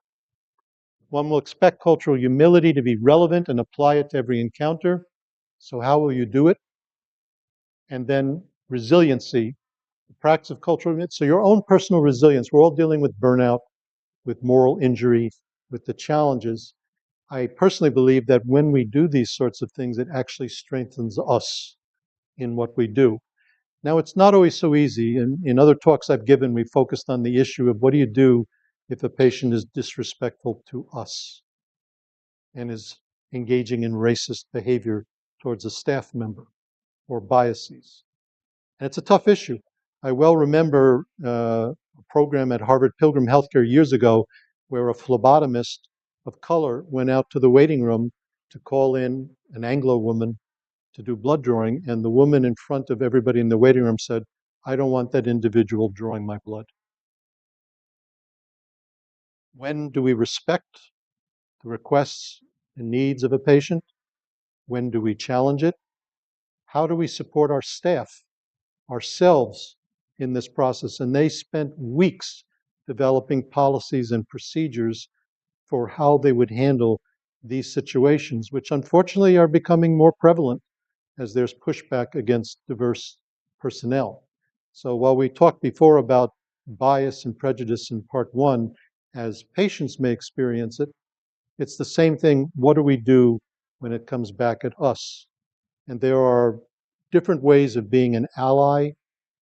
One will expect cultural humility to be relevant and apply it to every encounter. So how will you do it? and then resiliency, the practice of cultural. So your own personal resilience. We're all dealing with burnout, with moral injury, with the challenges. I personally believe that when we do these sorts of things, it actually strengthens us in what we do. Now, it's not always so easy. And in other talks I've given, we focused on the issue of what do you do if a patient is disrespectful to us and is engaging in racist behavior towards a staff member or biases. And it's a tough issue. I well remember a program at Harvard Pilgrim Healthcare years ago where a phlebotomist of color went out to the waiting room to call in an Anglo woman to do blood drawing, and the woman in front of everybody in the waiting room said, "I don't want that individual drawing my blood." When do we respect the requests and needs of a patient? When do we challenge it? How do we support our staff, ourselves in this process? And they spent weeks developing policies and procedures for how they would handle these situations, which unfortunately are becoming more prevalent as there's pushback against diverse personnel. So while we talked before about bias and prejudice in part one, as patients may experience it, it's the same thing. What do we do when it comes back at us? And there are different ways of being an ally,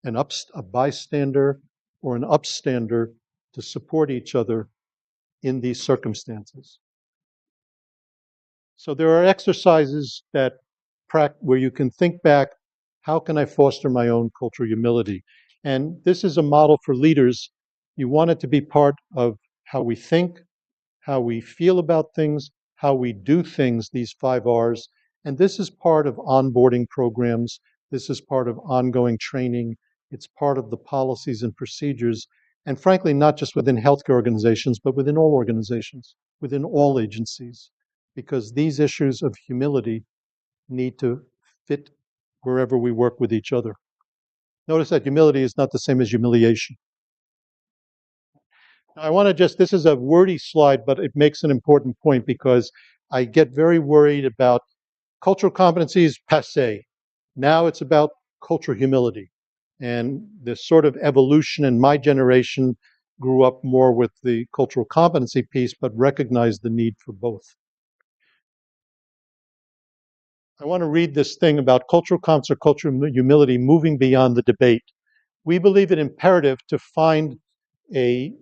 a bystander, or an upstander to support each other in these circumstances. So there are exercises that where you can think back, how can I foster my own cultural humility? And this is a model for leaders. You want it to be part of how we think, how we feel about things, how we do things, these 5 Rs. And this is part of onboarding programs. This is part of ongoing training. It's part of the policies and procedures. And frankly, not just within healthcare organizations, but within all organizations, within all agencies, because these issues of humility need to fit wherever we work with each other. Notice that humility is not the same as humiliation. I want to just, this is a wordy slide, but it makes an important point because I get very worried about cultural competencies passe. Now it's about cultural humility. And this sort of evolution in my generation grew up more with the cultural competency piece, but recognized the need for both. I want to read this thing about cultural competence or cultural humility moving beyond the debate. We believe it imperative to find a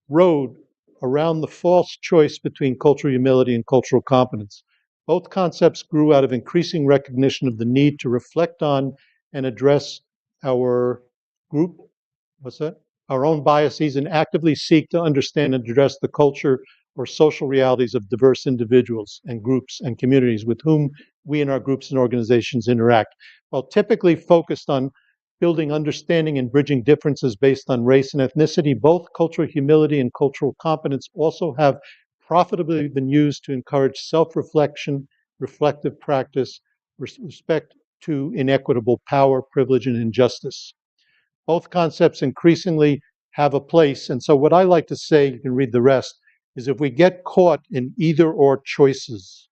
road around the false choice between cultural humility and cultural competence. Both concepts grew out of increasing recognition of the need to reflect on and address our group, what's that? Our own biases and actively seek to understand and address the culture or social realities of diverse individuals and groups and communities with whom we in our groups and organizations interact. While typically focused on building understanding and bridging differences based on race and ethnicity, both cultural humility and cultural competence also have profitably been used to encourage self-reflection, reflective practice, respect to inequitable power, privilege, and injustice. Both concepts increasingly have a place. And so what I like to say, you can read the rest, is if we get caught in either or choices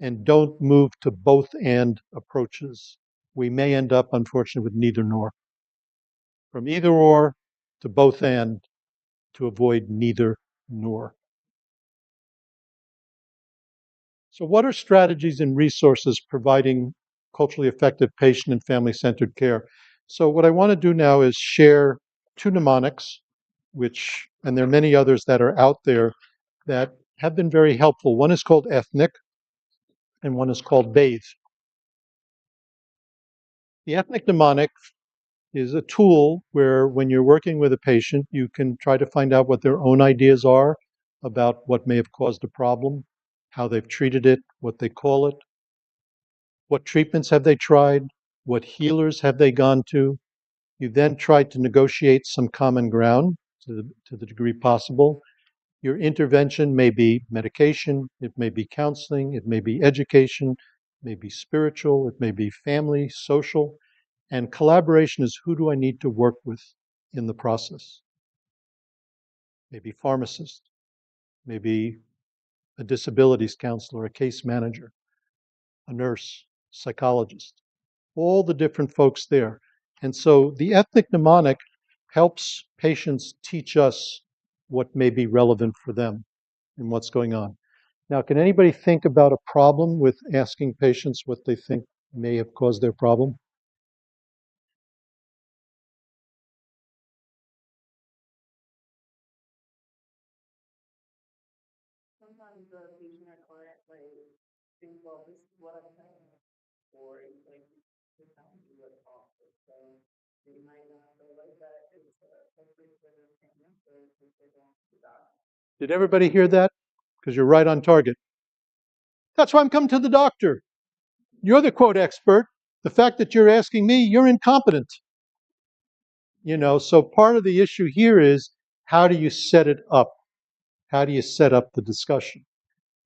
and don't move to both and approaches, we may end up, unfortunately, with neither nor. From either or to both and to avoid neither nor. So what are strategies and resources providing culturally effective patient and family-centered care? So what I want to do now is share 2 mnemonics, and there are many others that are out there that have been very helpful. One is called Ethnic, and one is called Bathe. The Ethnic mnemonic is a tool where when you're working with a patient, you can try to find out what their own ideas are about what may have caused a problem, how they've treated it, what they call it, what treatments have they tried, what healers have they gone to. You then try to negotiate some common ground to the degree possible. Your intervention may be medication, it may be counseling, it may be education, it may be spiritual, it may be family, social, and collaboration is who do I need to work with in the process? Maybe pharmacist, maybe a disabilities counselor, a case manager, a nurse, psychologist. all the different folks there. And so the ethnic mnemonic helps patients teach us what may be relevant for them and what's going on. Now, can anybody think about a problem with asking patients what they think may have caused their problem? Sometimes the patient or client like think, well, this is what I'm saying, or it's like this sounds really awful. So they might not feel like that it's appropriate for them to answer if they're going to the doctor. Did everybody hear that? Because you're right on target. That's why I'm coming to the doctor. You're the quote expert. The fact that you're asking me, you're incompetent. So part of the issue here is how do you set it up? How do you set up the discussion?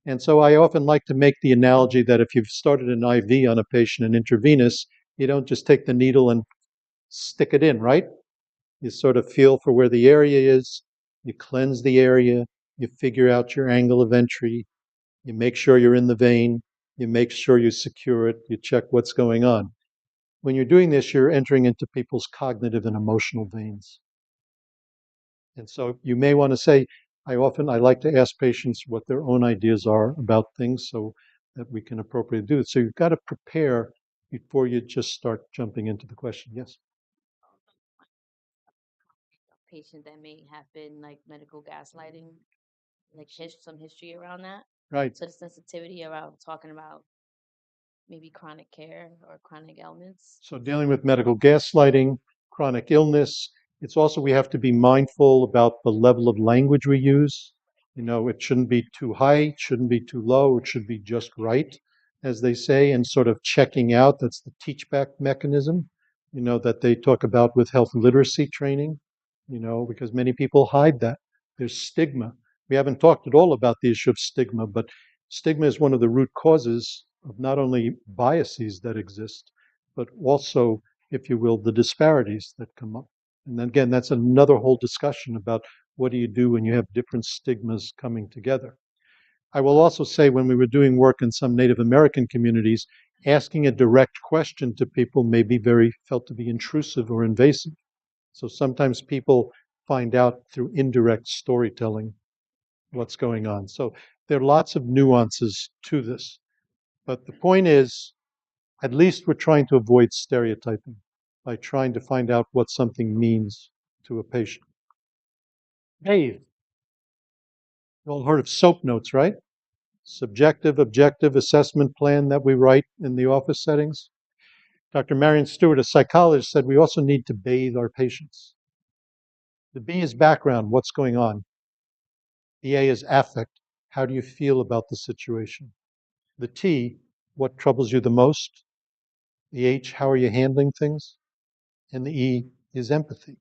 And so I often like to make the analogy that if you've started an IV on a patient, an intravenous, you don't just take the needle and stick it in, right? You sort of feel for where the area is, you cleanse the area, you figure out your angle of entry, you make sure you're in the vein, you make sure you secure it, you check what's going on. When you're doing this, you're entering into people's cognitive and emotional veins. And so you may want to say, I like to ask patients what their own ideas are about things so that we can appropriately do it. So you've got to prepare before you just start jumping into the question. Yes. Patient that may have been like medical gaslighting, like some history around that. Right. So the sensitivity around talking about maybe chronic care or chronic ailments. So dealing with medical gaslighting, chronic illness, it's also we have to be mindful about the level of language we use. It shouldn't be too high, it shouldn't be too low, it should be just right, as they say, and sort of checking out. That's the teach back mechanism, that they talk about with health literacy training, because many people hide that. There's stigma. We haven't talked at all about the issue of stigma, but stigma is one of the root causes of not only biases that exist, but also, if you will, the disparities that come up. And then again, that's another whole discussion about what do you do when you have different stigmas coming together. I will also say when we were doing work in some Native American communities, asking a direct question to people may be felt to be intrusive or invasive. So sometimes people find out through indirect storytelling what's going on. So there are lots of nuances to this. But the point is, at least we're trying to avoid stereotyping by trying to find out what something means to a patient. Bathe. You all heard of SOAP notes, right? Subjective, objective assessment plan that we write in the office settings. Dr. Marion Stewart, a psychologist, said we also need to bathe our patients. The B is background, what's going on. The A is affect, how do you feel about the situation. The T, what troubles you the most. The H, how are you handling things? And the E is empathy.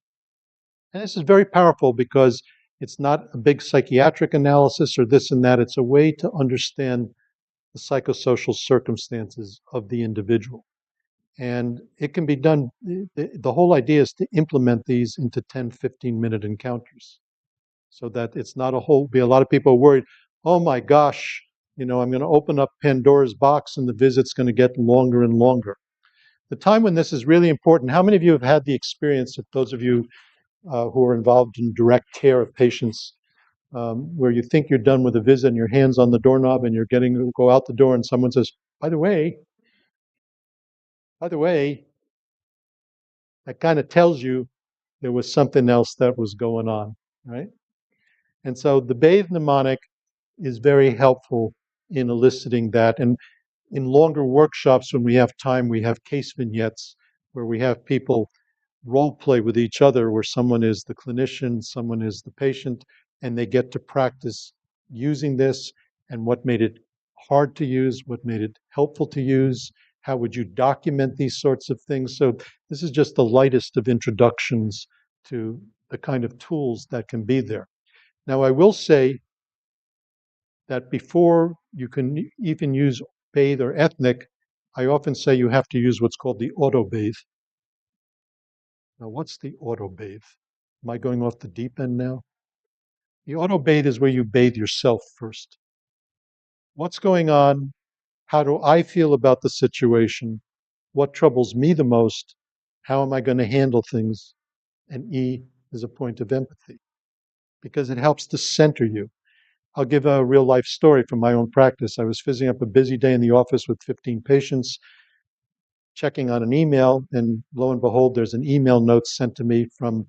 And this is very powerful because it's not a big psychiatric analysis or this and that. It's a way to understand the psychosocial circumstances of the individual. And it can be done, the whole idea is to implement these into 10, 15-minute encounters so that it's not a lot of people are worried, oh my gosh, I'm going to open up Pandora's box and the visit's going to get longer and longer. The time when this is really important, how many of you have had the experience, if those of you who are involved in direct care of patients, where you think you're done with a visit and your hand's on the doorknob and you're getting to go out the door and someone says, by the way, that kind of tells you there was something else that was going on, right? And so the bathe mnemonic is very helpful in eliciting that. And in longer workshops, when we have time, we have case vignettes where we have people role play with each other, where someone is the clinician, someone is the patient, and they get to practice using this and what made it hard to use, what made it helpful to use, how would you document these sorts of things. So this is just the lightest of introductions to the kind of tools that can be there. Now, I will say that before you can even use bathe or ethnic, I often say you have to use what's called the auto bathe. Now, what's the auto bathe? Am I going off the deep end now? The auto bathe is where you bathe yourself first. What's going on? How do I feel about the situation? what troubles me the most, how am I going to handle things, and E is a point of empathy, because it helps to center you. I'll give a real life story from my own practice. I was finishing up a busy day in the office with 15 patients, checking on an email, and lo and behold, there's an email note sent to me from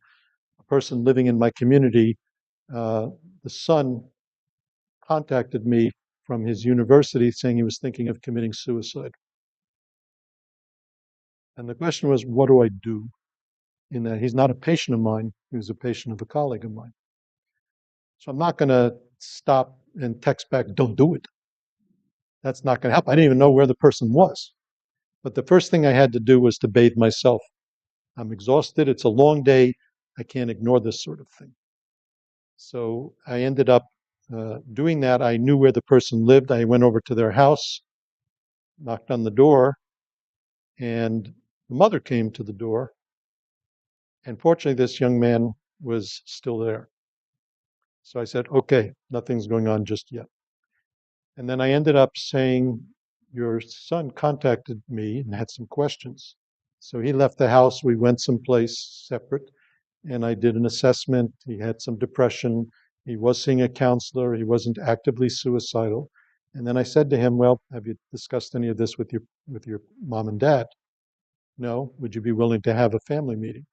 a person living in my community. The son contacted me from his university saying he was thinking of committing suicide. And the question was, what do I do in that? He's not a patient of mine, he was a patient of a colleague of mine. So I'm not going to stop and text back, don't do it. That's not going to help. I didn't even know where the person was. But the first thing I had to do was to bathe myself. I'm exhausted. It's a long day. I can't ignore this sort of thing. So I ended up doing that. I knew where the person lived. I went over to their house, knocked on the door, and the mother came to the door. And fortunately, this young man was still there. So I said, okay, nothing's going on just yet. And then I ended up saying, your son contacted me and had some questions. So he left the house. We went someplace separate, and I did an assessment. He had some depression. He was seeing a counselor. He wasn't actively suicidal. And then I said to him, well, have you discussed any of this with your mom and dad? No. Would you be willing to have a family meeting?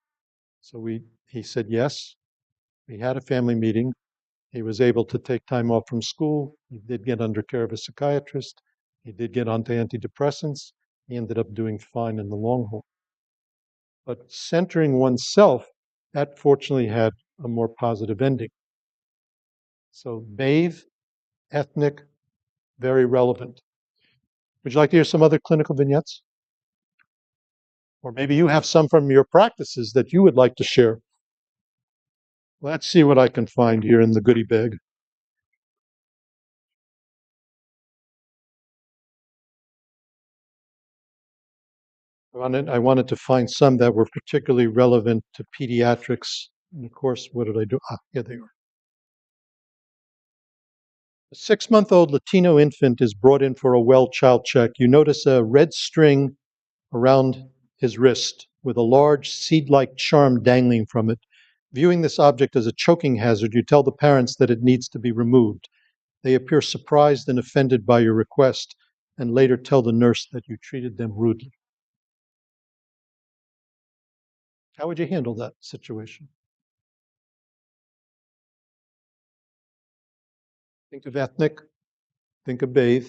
So he said yes. We had a family meeting. He was able to take time off from school. He did get under care of a psychiatrist. He did get onto antidepressants. He ended up doing fine in the long haul. But centering oneself, that fortunately had a more positive ending. So bathe, ethnic, very relevant. Would you like to hear some other clinical vignettes? Or maybe you have some from your practices that you would like to share. Let's see what I can find here in the goodie bag. I wanted to find some that were particularly relevant to pediatrics. And of course, what did I do? Here they are. A 6-month-old Latino infant is brought in for a well child check. You notice a red string around his wrist with a large seed-like charm dangling from it. Viewing this object as a choking hazard, you tell the parents that it needs to be removed. They appear surprised and offended by your request, and later tell the nurse that you treated them rudely. How would you handle that situation? Think of ethnic, think of bathe.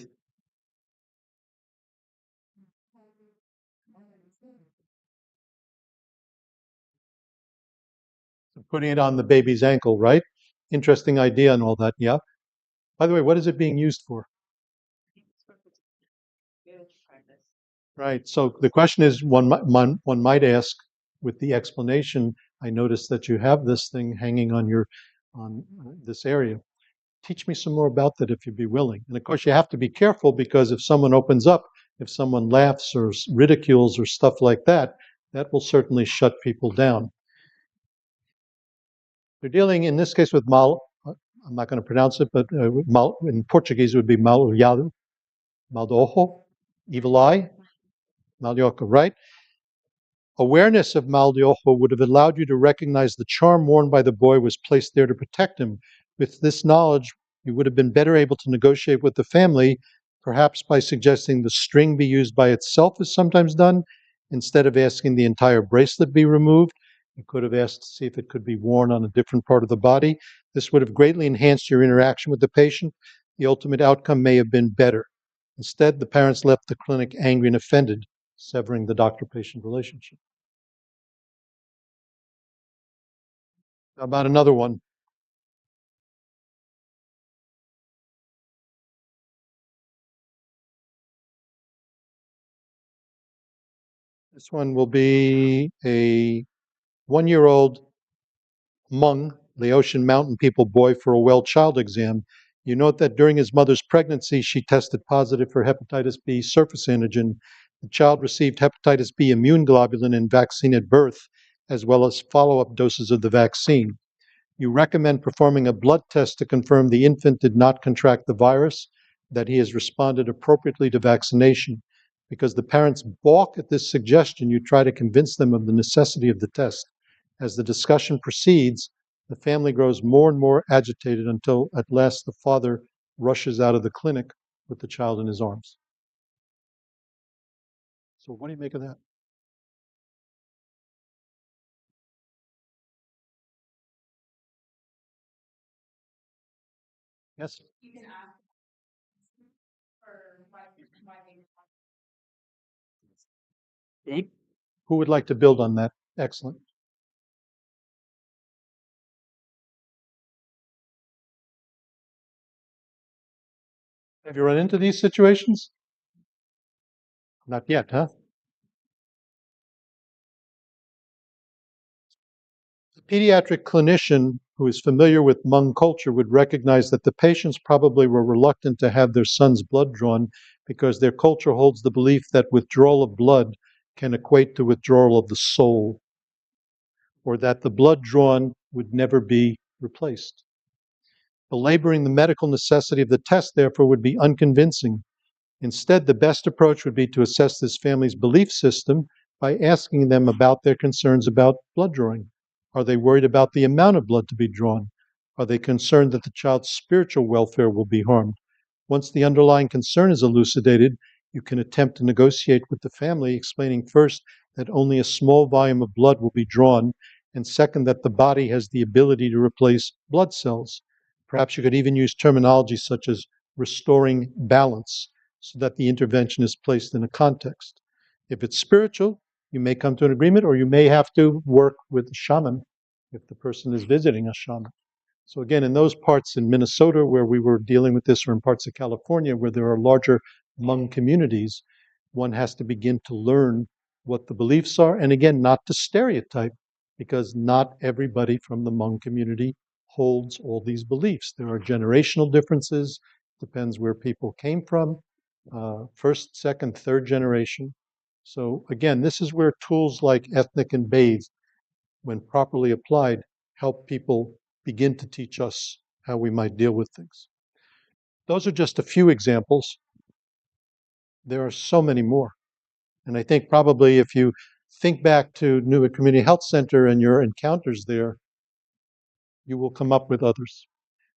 Putting it on the baby's ankle, right? Interesting idea and all that, yeah. By the way, what is it being used for? Right. So the question is, one might ask, with the explanation, I noticed that you have this thing hanging on this area. Teach me some more about that if you'd be willing. And of course, you have to be careful, because if someone opens up, if someone laughs or ridicules or stuff like that, that will certainly shut people down. They're dealing in this case with I'm not going to pronounce it, but in Portuguese it would be mal olhado, mal de ojo, evil eye, mal de ojo, right? Awareness of mal de ojo would have allowed you to recognize the charm worn by the boy was placed there to protect him. With this knowledge, you would have been better able to negotiate with the family, perhaps by suggesting the string be used by itself, as sometimes done, instead of asking the entire bracelet be removed. You could have asked to see if it could be worn on a different part of the body. This would have greatly enhanced your interaction with the patient. The ultimate outcome may have been better. Instead, the parents left the clinic angry and offended, severing the doctor-patient relationship. How about another one? This one will be a 1-year-old Hmong, Laotian mountain people boy, for a well child exam. You note that during his mother's pregnancy, she tested positive for hepatitis B surface antigen. The child received hepatitis B immune globulin and vaccine at birth, as well as follow-up doses of the vaccine. You recommend performing a blood test to confirm the infant did not contract the virus, that he has responded appropriately to vaccination. Because the parents balk at this suggestion, you try to convince them of the necessity of the test. As the discussion proceeds, the family grows more and more agitated until at last the father rushes out of the clinic with the child in his arms. So what do you make of that? Yes? You can ask for why they. Good. Who would like to build on that? Excellent. Have you run into these situations? Not yet, huh? The pediatric clinician who is familiar with Hmong culture would recognize that the patients probably were reluctant to have their son's blood drawn because their culture holds the belief that withdrawal of blood can equate to withdrawal of the soul, or that the blood drawn would never be replaced. Belaboring the medical necessity of the test, therefore, would be unconvincing. Instead, the best approach would be to assess this family's belief system by asking them about their concerns about blood drawing. Are they worried about the amount of blood to be drawn? Are they concerned that the child's spiritual welfare will be harmed? Once the underlying concern is elucidated, you can attempt to negotiate with the family, explaining first that only a small volume of blood will be drawn, and second, that the body has the ability to replace blood cells. Perhaps you could even use terminology such as restoring balance, so that the intervention is placed in a context. If it's spiritual, you may come to an agreement, or you may have to work with a shaman if the person is visiting a shaman. So again, in those parts in Minnesota where we were dealing with this, or in parts of California where there are larger Hmong communities, one has to begin to learn what the beliefs are, and again, not to stereotype, because not everybody from the Hmong community holds all these beliefs. There are generational differences, depends where people came from, first, second, third generation. So again, this is where tools like ethnic and bathe, when properly applied, help people begin to teach us how we might deal with things. Those are just a few examples. There are so many more. And I think probably if you think back to Newark Community Health Center and your encounters there, you will come up with others.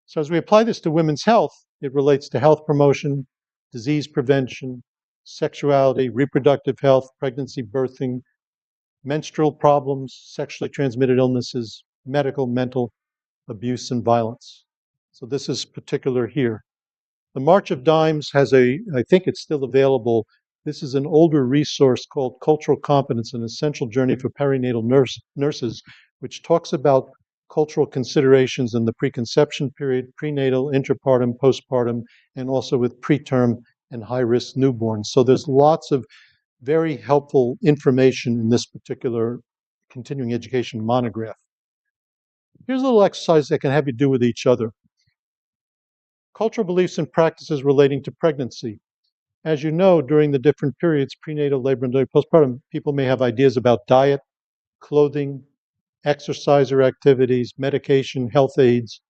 So as we apply this to women's health, it relates to health promotion, disease prevention, sexuality, reproductive health, pregnancy, birthing, menstrual problems, sexually transmitted illnesses, medical, mental abuse, and violence. So this is particular here. The March of Dimes has I think it's still available. This is an older resource called Cultural Competence, an essential journey for perinatal nurses, which talks about cultural considerations in the preconception period, prenatal, interpartum, postpartum, and also with preterm and high-risk newborns. So there's lots of very helpful information in this particular continuing education monograph. Here's a little exercise that can have you do with each other. Cultural beliefs and practices relating to pregnancy. As you know, during the different periods, prenatal, labor, and postpartum, people may have ideas about diet, clothing, exercise or activities, medication, health aids,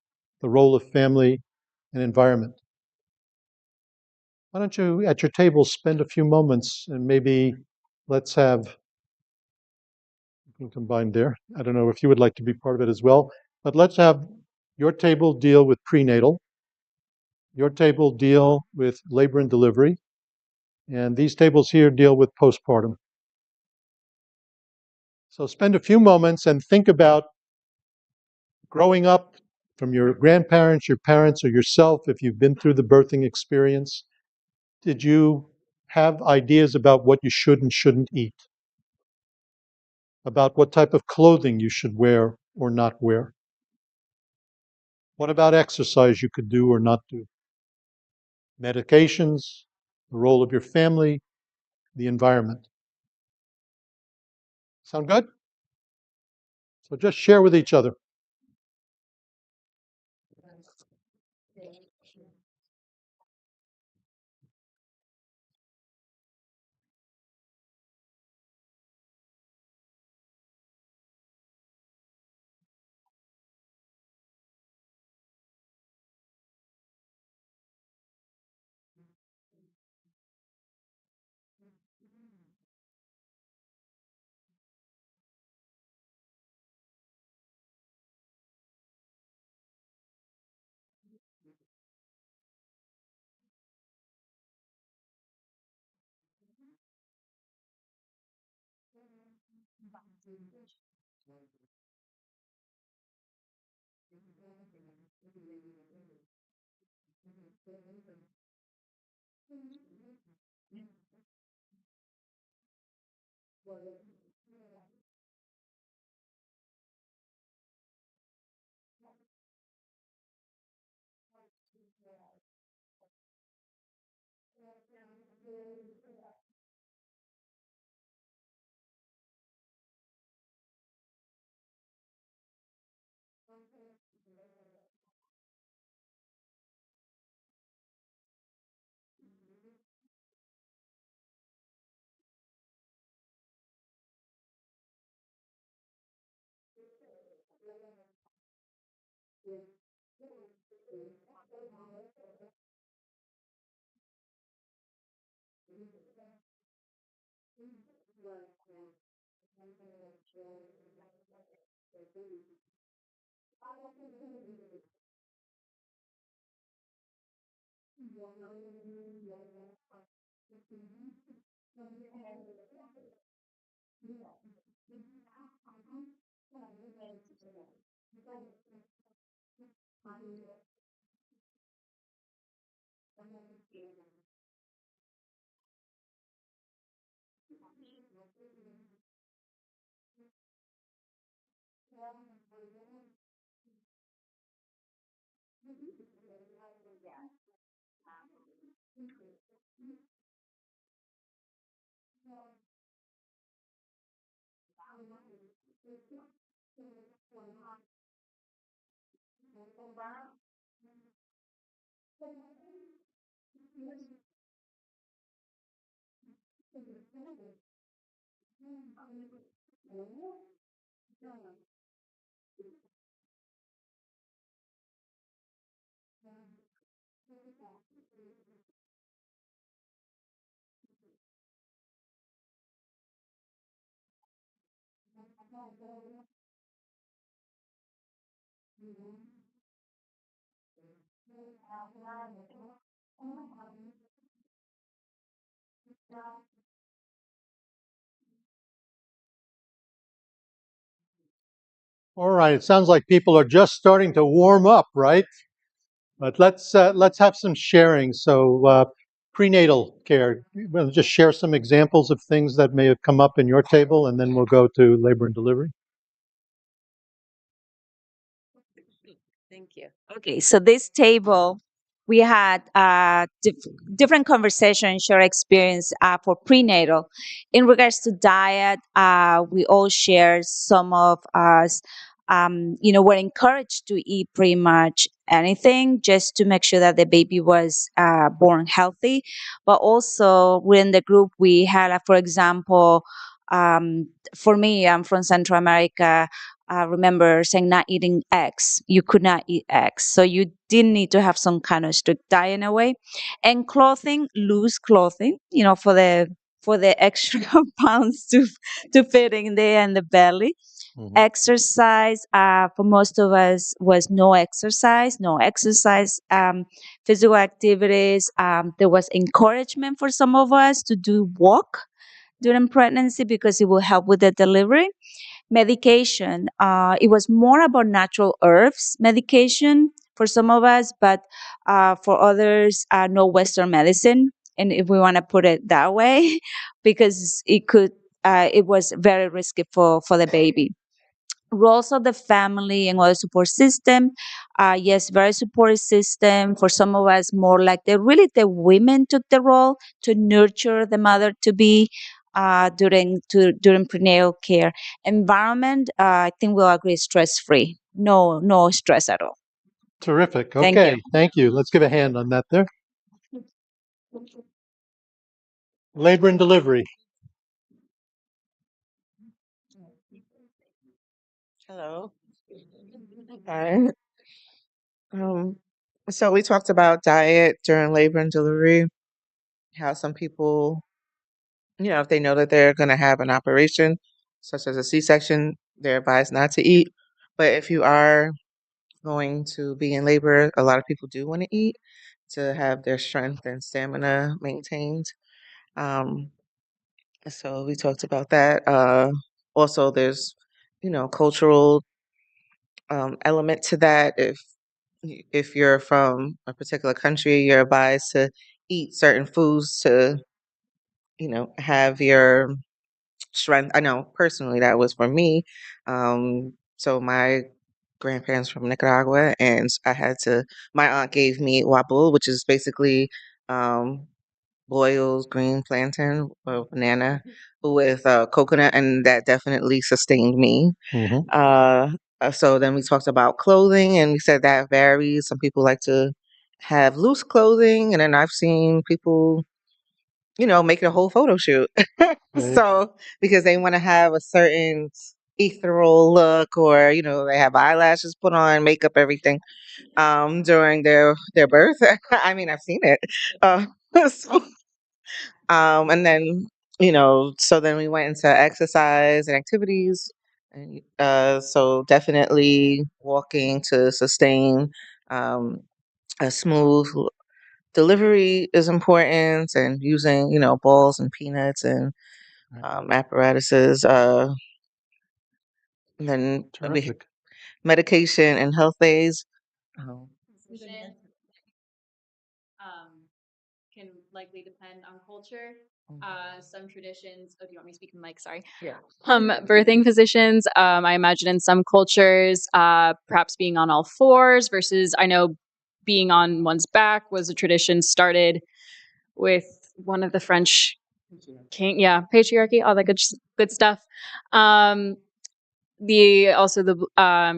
the role of family, and environment. Why don't you, at your table, spend a few moments and maybe let's have, you can combine there. I don't know if you would like to be part of it as well, but let's have your table deal with prenatal, your table deal with labor and delivery, and these tables here deal with postpartum. So spend a few moments and think about growing up from your grandparents, your parents, or yourself, if you've been through the birthing experience. Did you have ideas about what you should and shouldn't eat? About what type of clothing you should wear or not wear? What about exercise you could do or not do? Medications, the role of your family, the environment. Sound good? So just share with each other. All right, it sounds like people are just starting to warm up, right? But let's have some sharing. So prenatal care, we'll just share some examples of things that may have come up in your table, and then we'll go to labor and delivery. Thank you. Okay, so this table, we had different conversations, share experience for prenatal. In regards to diet, we all share some of us, we're encouraged to eat pretty much anything just to make sure that the baby was born healthy. But also within the group, we had, for example, for me, I'm from Central America. I remember saying not eating eggs. You could not eat eggs. So you did need to have some kind of strict diet in a way. And clothing, loose clothing, for the extra pounds to fit in there and the belly. Mhm. Exercise, for most of us was no exercise, physical activities. There was encouragement for some of us to do walk during pregnancy because it will help with the delivery. Medication, it was more about natural herbs medication for some of us, but for others, no Western medicine. And if we want to put it that way, because it was very risky for the baby. Roles of the family and other support system. Yes, very supportive system. For some of us, more like the women took the role to nurture the mother to be during prenatal care. Environment, I think we'll agree, stress free. No stress at all. Terrific. Thank you. Okay, thank you. Let's give a hand on that there. Labor and delivery. Hello. Hi. Um, so we talked about diet during labor and delivery, how some people, if they know that they're going to have an operation, such as a C-section, they're advised not to eat. But if you are going to be in labor, a lot of people do want to eat to have their strength and stamina maintained. So we talked about that. also there's, cultural element to that. If you're from a particular country, you're advised to eat certain foods to, have your strength. I know personally that was for me. So my grandparents from Nicaragua, and my aunt gave me wapul, which is basically um, boiled green plantain or banana with coconut, and that definitely sustained me. Mhm. So then we talked about clothing, and we said that varies. Some people like to have loose clothing, and then I've seen people, make it a whole photo shoot. Right. So because they want to have a certain ethereal look, or they have eyelashes put on, makeup, everything during their birth. I mean, I've seen it. Uh, so, and then so then we went into exercise and activities, and so definitely walking to sustain um, a smooth delivery is important, and using balls and peanuts and apparatuses. And then Terrific. medication and health aids. Oh. Can likely depend on culture. Some traditions. Oh, do you want me to speak in the mic? Sorry. Yeah. Birthing positions. I imagine in some cultures, perhaps being on all fours versus I know being on one's back was a tradition started with one of the French king. Yeah, patriarchy, all that good stuff. Um, the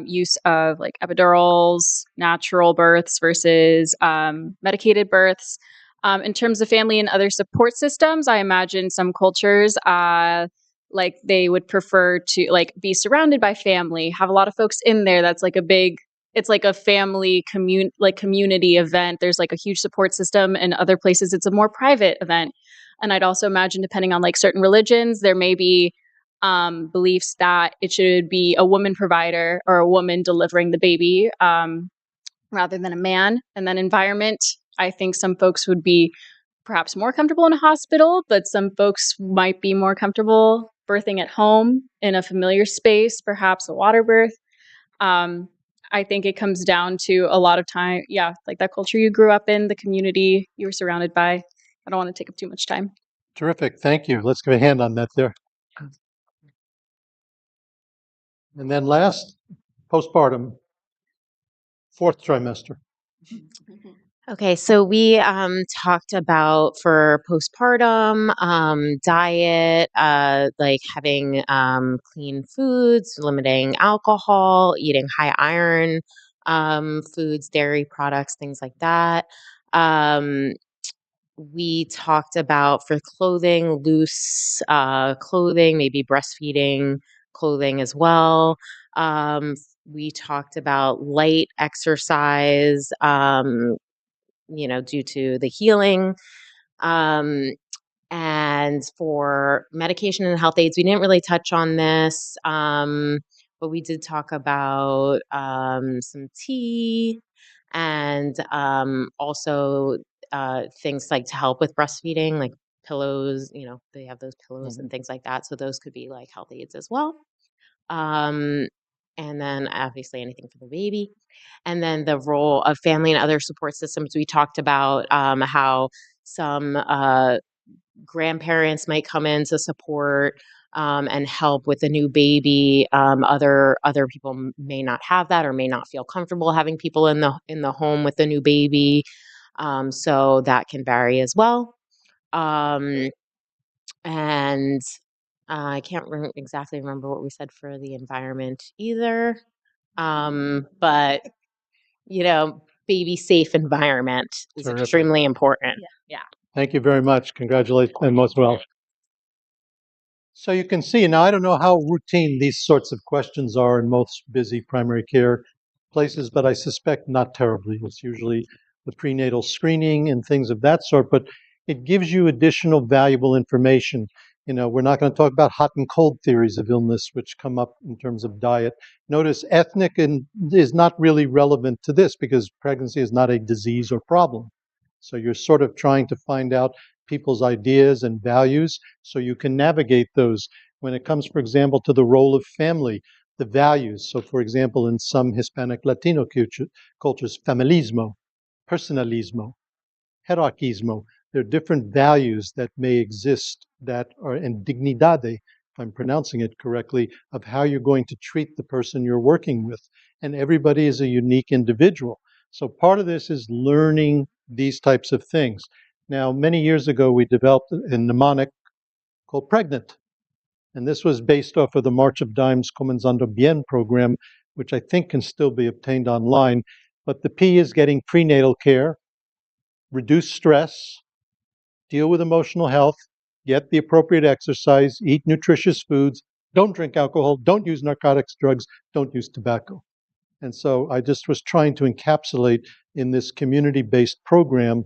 use of like epidurals, natural births versus medicated births. In terms of family and other support systems, I imagine some cultures like they would prefer to like be surrounded by family, have a lot of folks in there. That's like a big. It's like a family community event. There's like a huge support system. In other places, it's a more private event. And I'd also imagine, depending on like certain religions, there may be beliefs that it should be a woman provider or a woman delivering the baby rather than a man. And then environment, I think some folks would be perhaps more comfortable in a hospital, but some folks might be more comfortable birthing at home in a familiar space, perhaps a water birth. Um, I think it comes down to a lot of time, yeah, like that culture you grew up in, the community you were surrounded by. I don't want to take up too much time. Terrific. Thank you. Let's give a hand on that there. And then last, postpartum, fourth trimester. Okay, so we talked about for postpartum diet, like having clean foods, limiting alcohol, eating high iron foods, dairy products, things like that. Um, we talked about for clothing, loose clothing, maybe breastfeeding clothing as well. We talked about light exercise. Due to the healing. Um, and for medication and health aids, we didn't really touch on this, but we did talk about some tea and also things like to help with breastfeeding, like pillows, they have those pillows and things like that. So those could be like health aids as well. Um, and then obviously anything for the baby. And then the role of family and other support systems. We talked about how some grandparents might come in to support and help with the new baby. Other people may not have that or may not feel comfortable having people in the home with the new baby. So that can vary as well. Um, and I can't exactly remember what we said for the environment either. But baby safe environment is Terrific. extremely important. Yeah. Thank you very much. Congratulations and most well. So you can see now, I don't know how routine these sorts of questions are in most busy primary care places, but I suspect not terribly. It's usually the prenatal screening and things of that sort, but it gives you additional valuable information. We're not going to talk about hot and cold theories of illness, which come up in terms of diet. Notice ethnic is not really relevant to this because pregnancy is not a disease or problem. So you're sort of trying to find out people's ideas and values so you can navigate those. When it comes, for example, to the role of family, the values. So, for example, in some Hispanic Latino cultures, familismo, personalismo, jerarquismo, there are different values that may exist that are in dignidade, if I'm pronouncing it correctly, of how you're going to treat the person you're working with. And everybody is a unique individual. So part of this is learning these types of things. Now, many years ago, we developed a mnemonic called Pregnant. And this was based off of the March of Dimes Comenzando Bien program, which I think can still be obtained online. But the P is getting prenatal care, reduce stress, deal with emotional health, get the appropriate exercise, eat nutritious foods, don't drink alcohol, don't use narcotics, drugs, don't use tobacco. And so I just was trying to encapsulate in this community-based program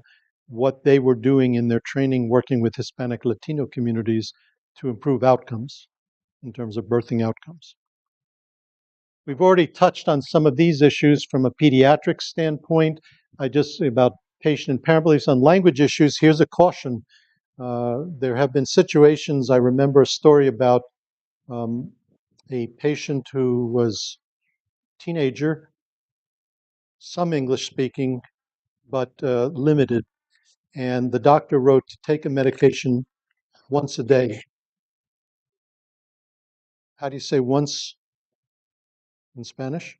what they were doing in their training working with Hispanic Latino communities to improve outcomes in terms of birthing outcomes. We've already touched on some of these issues from a pediatric standpoint. I just say about patient and parent beliefs on language issues. Here's a caution. There have been situations, I remember a story about a patient who was teenager, some English speaking, but limited. And the doctor wrote to take a medication once a day. How do you say once in Spanish?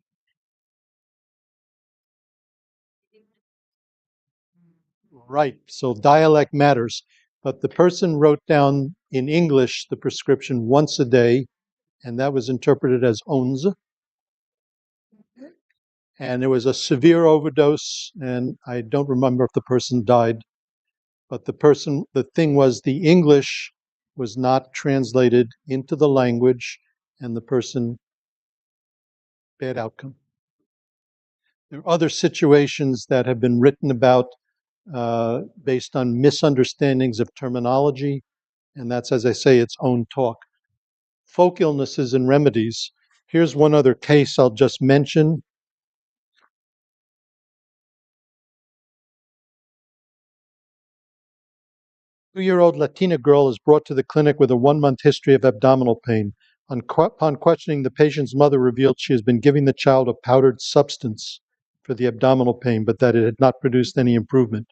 Right, so dialect matters. But the person wrote down in English the prescription once a day, and that was interpreted as onze. And there was a severe overdose, and I don't remember if the person died. But the thing was, the English was not translated into the language, and the person, bad outcome. There are other situations that have been written about based on misunderstandings of terminology, and that's, as I say, its own talk. Folk illnesses and remedies. Here's one other case I'll just mention. Two-year-old Latina girl is brought to the clinic with a 1-month history of abdominal pain. Upon questioning, the patient's mother revealed she has been giving the child a powdered substance for the abdominal pain, but that it had not produced any improvement.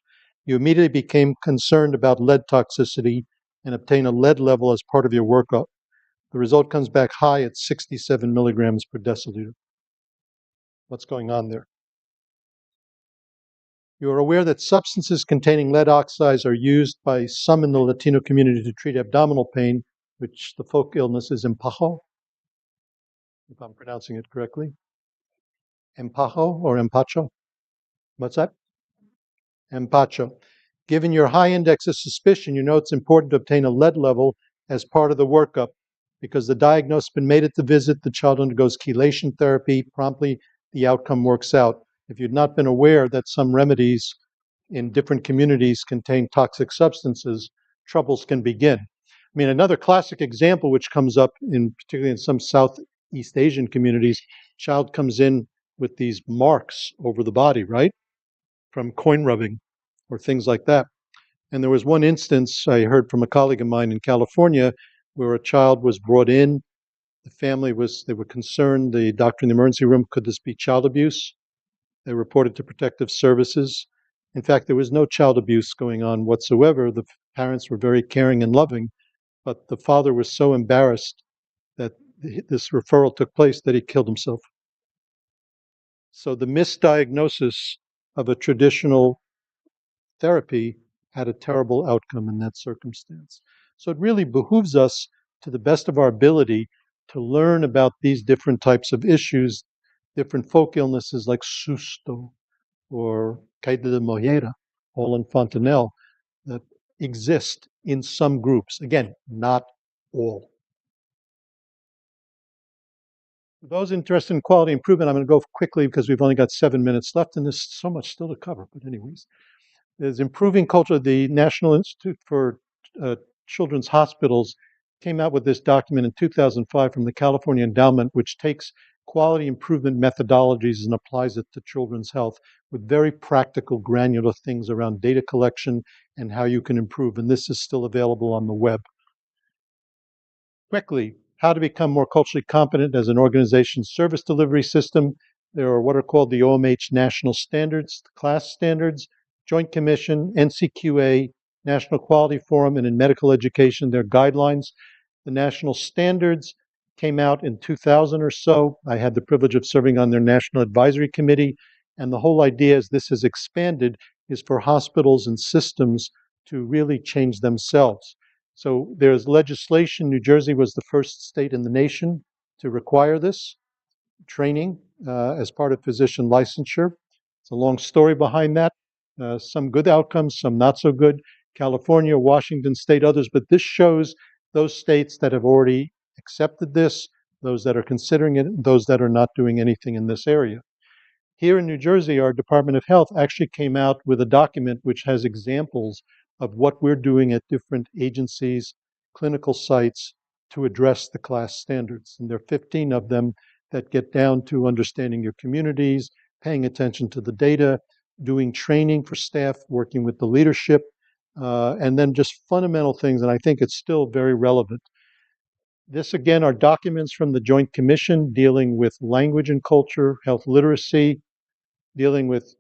You immediately became concerned about lead toxicity and obtain a lead level as part of your workup. The result comes back high at 67 milligrams per deciliter. What's going on there? You are aware that substances containing lead oxides are used by some in the Latino community to treat abdominal pain, which the folk illness is empacho, if I'm pronouncing it correctly. Empacho or empacho? What's that? Empacho. Given your high index of suspicion, you know it's important to obtain a lead level as part of the workup because the diagnosis has been made at the visit, the child undergoes chelation therapy, promptly the outcome works out. If you'd not been aware that some remedies in different communities contain toxic substances, troubles can begin. I mean, another classic example which comes up particularly in some Southeast Asian communities, child comes in with these marks over the body, right? From coin rubbing or things like that. And there was one instance I heard from a colleague of mine in California where a child was brought in. The family they were concerned, the doctor in the emergency room, could this be child abuse? They reported to protective services. In fact, there was no child abuse going on whatsoever. The parents were very caring and loving, but the father was so embarrassed that this referral took place that he killed himself. So the misdiagnosis of a traditional therapy had a terrible outcome in that circumstance. So it really behooves us, to the best of our ability, to learn about these different types of issues, different folk illnesses like susto or caída de mollera, all in fontanelle, that exist in some groups. Again, not all. For those interested in quality improvement, I'm going to go quickly because we've only got 7 minutes left and there's so much still to cover. But anyways, is improving culture. The National Institute for Children's Hospitals came out with this document in 2005 from the California Endowment, which takes quality improvement methodologies and applies it to children's health with very practical, granular things around data collection and how you can improve. And this is still available on the web. Quickly, how to become more culturally competent as an organization's service delivery system. There are what are called the OMH national standards, class standards, Joint Commission, NCQA, National Quality Forum, and in medical education, there are guidelines. The national standards came out in 2000 or so. I had the privilege of serving on their national advisory committee. And the whole idea, as this has expanded, is for hospitals and systems to really change themselves. So there's legislation. New Jersey was the first state in the nation to require this training as part of physician licensure. It's a long story behind that. Some good outcomes, some not so good. California, Washington State, others, but this shows those states that have already accepted this, those that are considering it, those that are not doing anything in this area. Here in New Jersey, our Department of Health actually came out with a document which has examples of what we're doing at different agencies, clinical sites to address the class standards. And there are 15 of them that get down to understanding your communities, paying attention to the data, doing training for staff, working with the leadership, and then just fundamental things. And I think it's still very relevant. This, again, are documents from the Joint Commission dealing with language and culture, health literacy, dealing with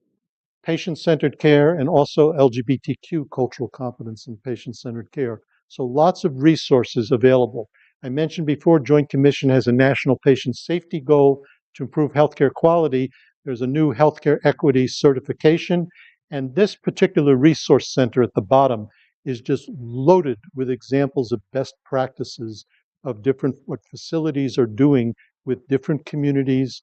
patient-centered care, and also LGBTQ cultural competence and patient-centered care. So lots of resources available. I mentioned before, Joint Commission has a national patient safety goal to improve healthcare quality. There's a new healthcare equity certification, and this particular resource center at the bottom is just loaded with examples of best practices of different what facilities are doing with different communities,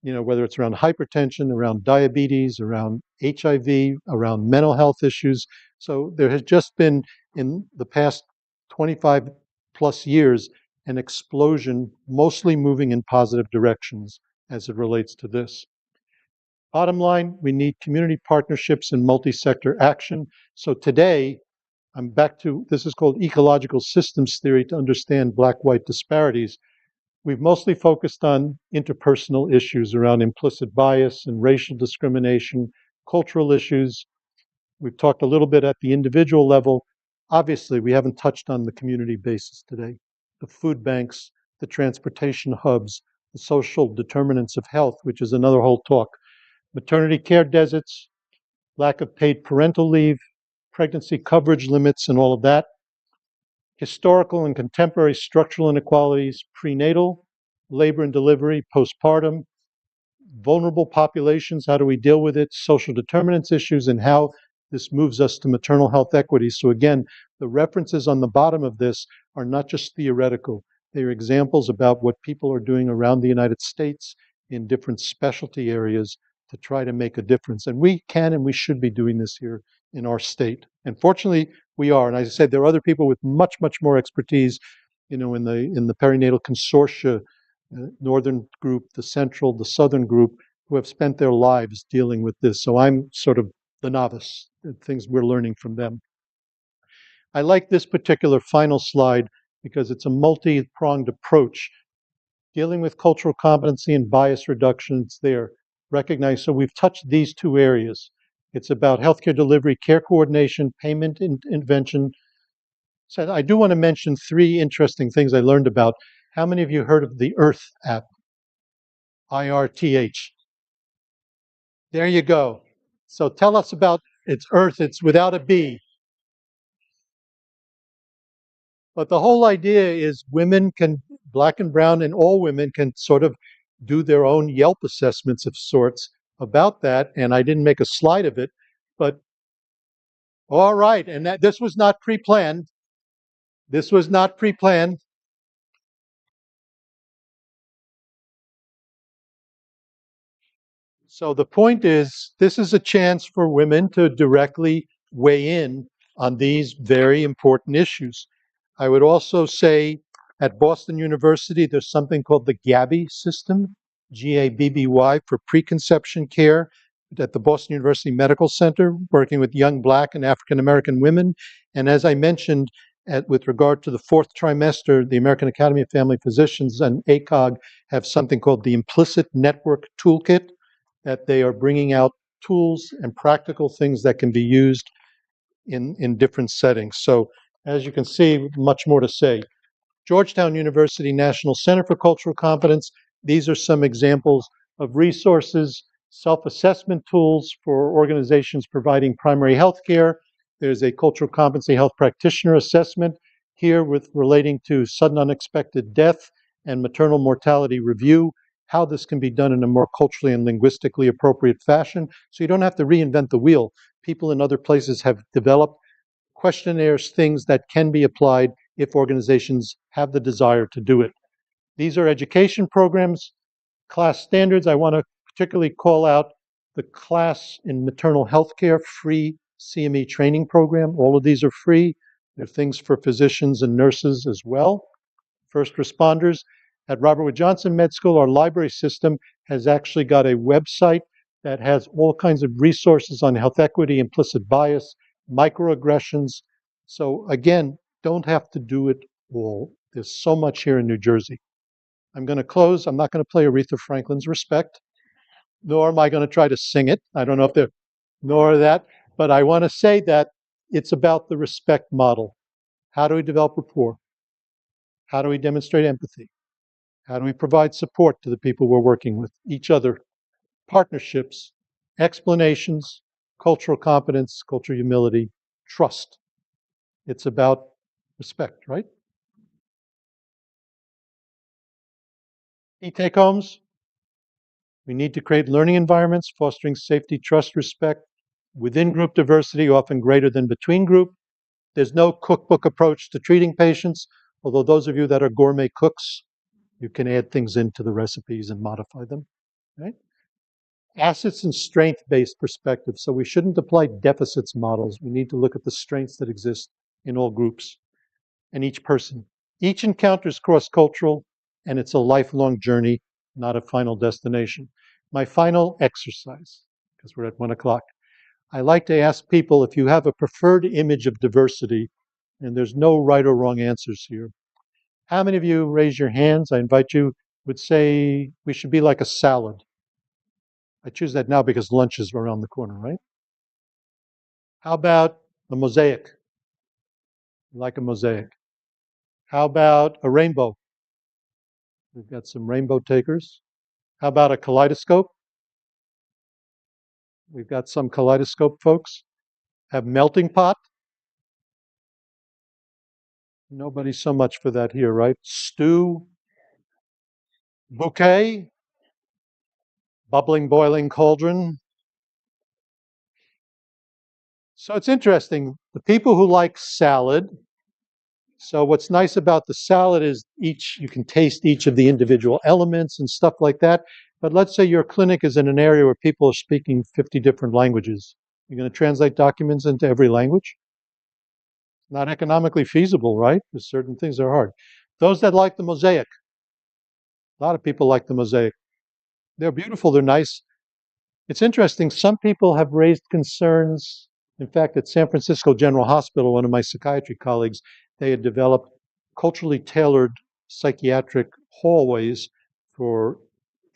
whether it's around hypertension, around diabetes, around HIV, around mental health issues. So there has just been, in the past 25 plus years, an explosion, mostly moving in positive directions as it relates to this. Bottom line, we need community partnerships and multi-sector action. So today, I'm back to, this is called ecological systems theory to understand black-white disparities. We've mostly focused on interpersonal issues around implicit bias and racial discrimination, cultural issues. We've talked a little bit at the individual level. Obviously, we haven't touched on the community basis today. The food banks, the transportation hubs, the social determinants of health, which is another whole talk. Maternity care deserts, lack of paid parental leave, pregnancy coverage limits, and all of that. Historical and contemporary structural inequalities, prenatal, labor and delivery, postpartum, vulnerable populations, how do we deal with it, social determinants issues, and how this moves us to maternal health equity. So again, the references on the bottom of this are not just theoretical. They are examples about what people are doing around the United States in different specialty areas to try to make a difference. And we can and we should be doing this here in our state. And fortunately, we are. And as I said, there are other people with much, much more expertise, in the perinatal consortia, northern group, the central, the southern group, who have spent their lives dealing with this. So I'm sort of the novice, things we're learning from them. I like this particular final slide because it's a multi-pronged approach. Dealing with cultural competency and bias reduction, it's there. Recognize, so we've touched these two areas. It's about healthcare delivery, care coordination, payment intervention. So I do want to mention three interesting things I learned about. How many of you heard of the Earth app? IRTH. There you go. So tell us about, it's Earth, it's without a B. But the whole idea is women can, black and brown and all women can sort of do their own Yelp assessments of sorts about that. And I didn't make a slide of it, but all right. And that this was not pre-planned. This was not pre-planned. So the point is, this is a chance for women to directly weigh in on these very important issues. I would also say at Boston University, there's something called the GABBY system, GABBY, for preconception care at the Boston University Medical Center, working with young Black and African American women. And as I mentioned, with regard to the fourth trimester, the American Academy of Family Physicians and ACOG have something called the Implicit Network Toolkit, that they are bringing out tools and practical things that can be used in different settings. So as you can see, much more to say. Georgetown University National Center for Cultural Competence. These are some examples of resources, self-assessment tools for organizations providing primary health care. There's a cultural competency health practitioner assessment here with relating to sudden unexpected death and maternal mortality review, how this can be done in a more culturally and linguistically appropriate fashion. So you don't have to reinvent the wheel. People in other places have developed questionnaires, things that can be applied if organizations have the desire to do it. These are education programs, class standards. I want to particularly call out the class in maternal health care free CME training program. All of these are free. They're things for physicians and nurses as well. First responders. At Robert Wood Johnson Med School, our library system has actually got a website that has all kinds of resources on health equity, implicit bias, microaggressions. So again, don't have to do it all. There's so much here in New Jersey. I'm going to close. I'm not going to play Aretha Franklin's Respect, nor am I going to try to sing it. I don't know if they're, nor that, but I want to say that it's about the respect model. How do we develop rapport? How do we demonstrate empathy? How do we provide support to the people we're working with, each other, partnerships, explanations, cultural competence, cultural humility, trust. It's about respect, right? Key take-homes. We need to create learning environments fostering safety, trust, respect, within group diversity, often greater than between group. There's no cookbook approach to treating patients, although those of you that are gourmet cooks, you can add things into the recipes and modify them, right? Assets and strength-based perspective. So we shouldn't apply deficits models. We need to look at the strengths that exist in all groups and each person. Each encounter is cross-cultural, and it's a lifelong journey, not a final destination. My final exercise, because we're at 1 o'clock, I like to ask people if you have a preferred image of diversity, and there's no right or wrong answers here. How many of you, raise your hands, I invite you, would say we should be like a salad? I choose that now because lunch is around the corner, right? How about a mosaic? Like a mosaic. How about a rainbow? We've got some rainbow takers. How about a kaleidoscope? We've got some kaleidoscope folks. Have melting pot? Nobody so much for that here, right? Stew? Bouquet? Bubbling, boiling cauldron? So it's interesting. The people who like salad, so what's nice about the salad is you can taste each of the individual elements and stuff like that. But let's say your clinic is in an area where people are speaking 50 different languages. You're going to translate documents into every language? Not economically feasible, right? There's certain things that are hard. Those that like the mosaic, a lot of people like the mosaic. They're beautiful, they're nice. It's interesting, some people have raised concerns. In fact, at San Francisco General Hospital, one of my psychiatry colleagues, they had developed culturally tailored psychiatric hallways for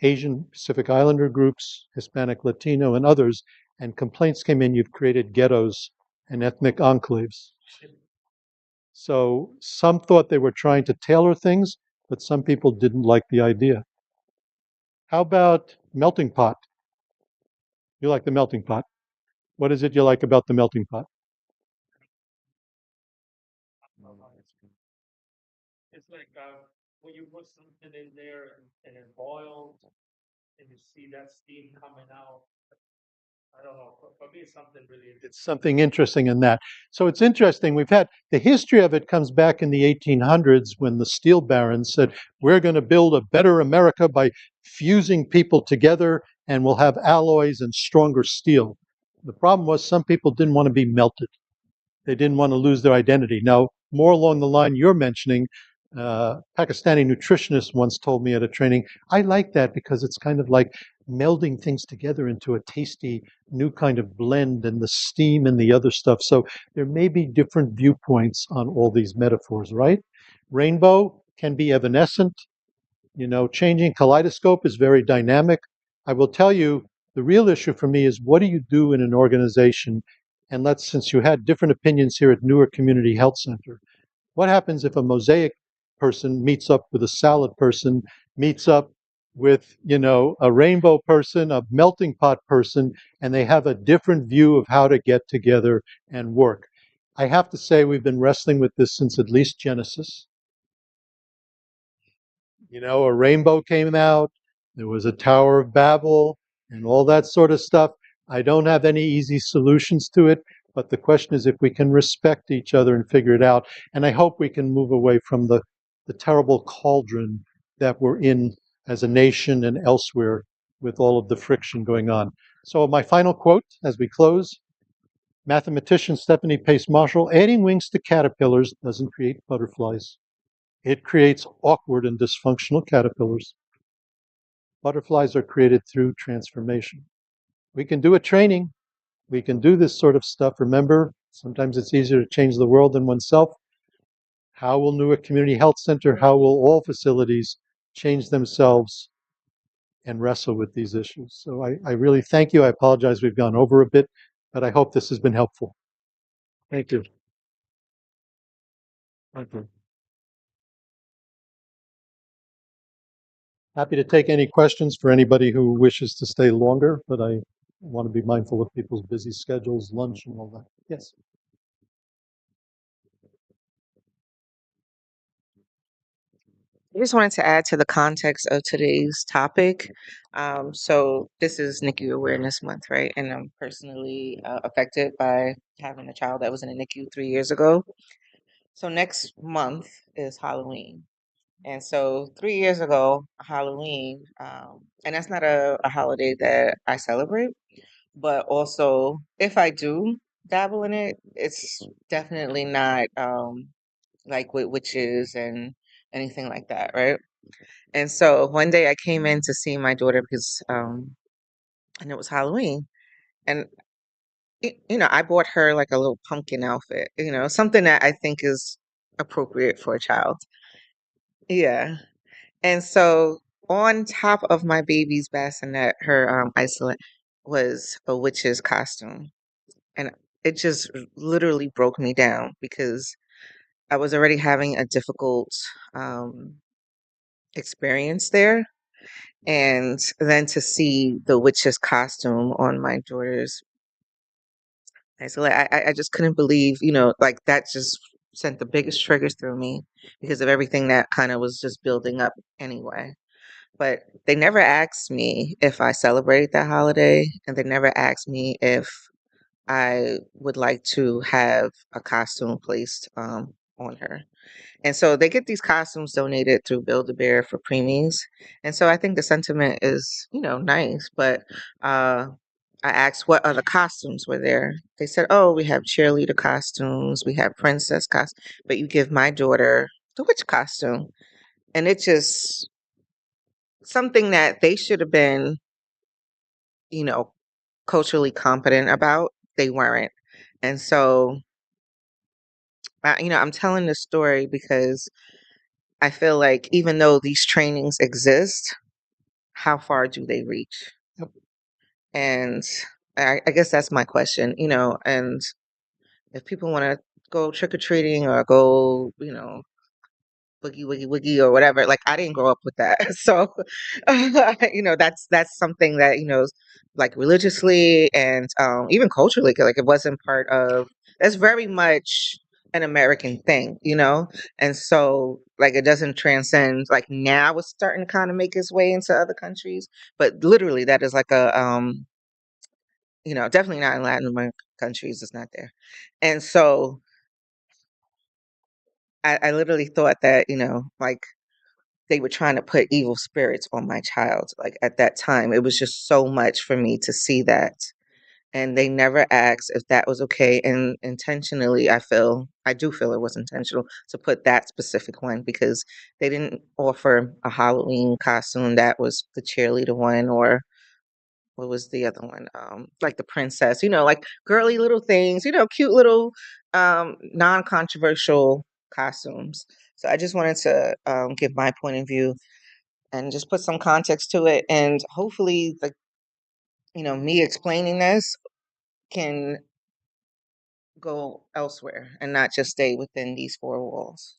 Asian Pacific Islander groups, Hispanic, Latino, and others, and complaints came in, you've created ghettos and ethnic enclaves. So some thought they were trying to tailor things, but some people didn't like the idea. How about melting pot? You like the melting pot. What is it you like about the melting pot? It's like when you put something in there and it boils and you see that steam coming out. I don't know. For me, it's something really interesting. It's something interesting in that. So it's interesting. We've had the history of it comes back in the 1800s when the steel barons said, we're going to build a better America by fusing people together and we'll have alloys and stronger steel. The problem was some people didn't want to be melted. They didn't want to lose their identity. Now, more along the line you're mentioning, Pakistani nutritionist once told me at a training, I like that because it's kind of like melding things together into a tasty new kind of blend and the steam and the other stuff. So there may be different viewpoints on all these metaphors, right? Rainbow can be evanescent. You know, changing kaleidoscope is very dynamic. I will tell you, the real issue for me is what do you do in an organization? And since you had different opinions here at Newark Community Health Center, what happens if a mosaic person meets up with a salad person, meets up with, a rainbow person, a melting pot person, and they have a different view of how to get together and work. I have to say, we've been wrestling with this since at least Genesis. A rainbow came out, there was a Tower of Babel, and all that sort of stuff. I don't have any easy solutions to it, but the question is if we can respect each other and figure it out. And I hope we can move away from the terrible cauldron that we're in as a nation and elsewhere with all of the friction going on. So my final quote as we close, mathematician Stephanie Pace Marshall, adding wings to caterpillars doesn't create butterflies. It creates awkward and dysfunctional caterpillars. Butterflies are created through transformation. We can do a training. We can do this sort of stuff. Remember, sometimes it's easier to change the world than oneself. How will Newark Community Health Center, how will all facilities change themselves and wrestle with these issues? So I really thank you. I apologize we've gone over a bit, but I hope this has been helpful. Thank you. Thank you. Happy to take any questions for anybody who wishes to stay longer, but I want to be mindful of people's busy schedules, lunch and all that. Yes. I just wanted to add to the context of today's topic. So this is NICU Awareness Month, right? And I'm personally affected by having a child that was in a NICU 3 years ago. So next month is Halloween. And so 3 years ago, Halloween, and that's not a holiday that I celebrate, but also if I do dabble in it, it's definitely not like with witches and anything like that, right? And so one day I came in to see my daughter because, and it was Halloween. And, I bought her like a little pumpkin outfit, something that I think is appropriate for a child. Yeah. And so on top of my baby's bassinet, her isolate was a witch's costume. And it just literally broke me down because I was already having a difficult um, experience there. And then to see the witch's costume on my daughter's isolate, I just couldn't believe, like that just sent the biggest triggers through me because of everything that kind of was just building up anyway. But they never asked me if I celebrate that holiday, and they never asked me if I would like to have a costume placed on her. And so they get these costumes donated through Build a Bear for preemies. And so I think the sentiment is, nice. But I asked what other costumes were there. They said, oh, we have cheerleader costumes, we have princess costumes, but you give my daughter the witch costume. And it just something that they should have been, you know, culturally competent about. They weren't. And so, I'm telling this story because I feel like even though these trainings exist, how far do they reach? Yep. And I guess that's my question, and if people want to go trick or treating or go, boogie woogie woogie or whatever, like I didn't grow up with that. So that's something that, like religiously and even culturally, like it wasn't part of, that's very much an American thing, and so like it doesn't transcend, like now it's starting to kind of make its way into other countries, but literally that is like a definitely not in Latin American countries, it's not there. And so I literally thought that, like they were trying to put evil spirits on my child. Like at that time, it was just so much for me to see that. And they never asked if that was okay. And intentionally, I do feel it was intentional to put that specific one because they didn't offer a Halloween costume that was the cheerleader one, or what was the other one? Like the princess, like girly little things, cute little non-controversial costumes. So I just wanted to give my point of view and just put some context to it. And hopefully, me explaining this can go elsewhere and not just stay within these four walls.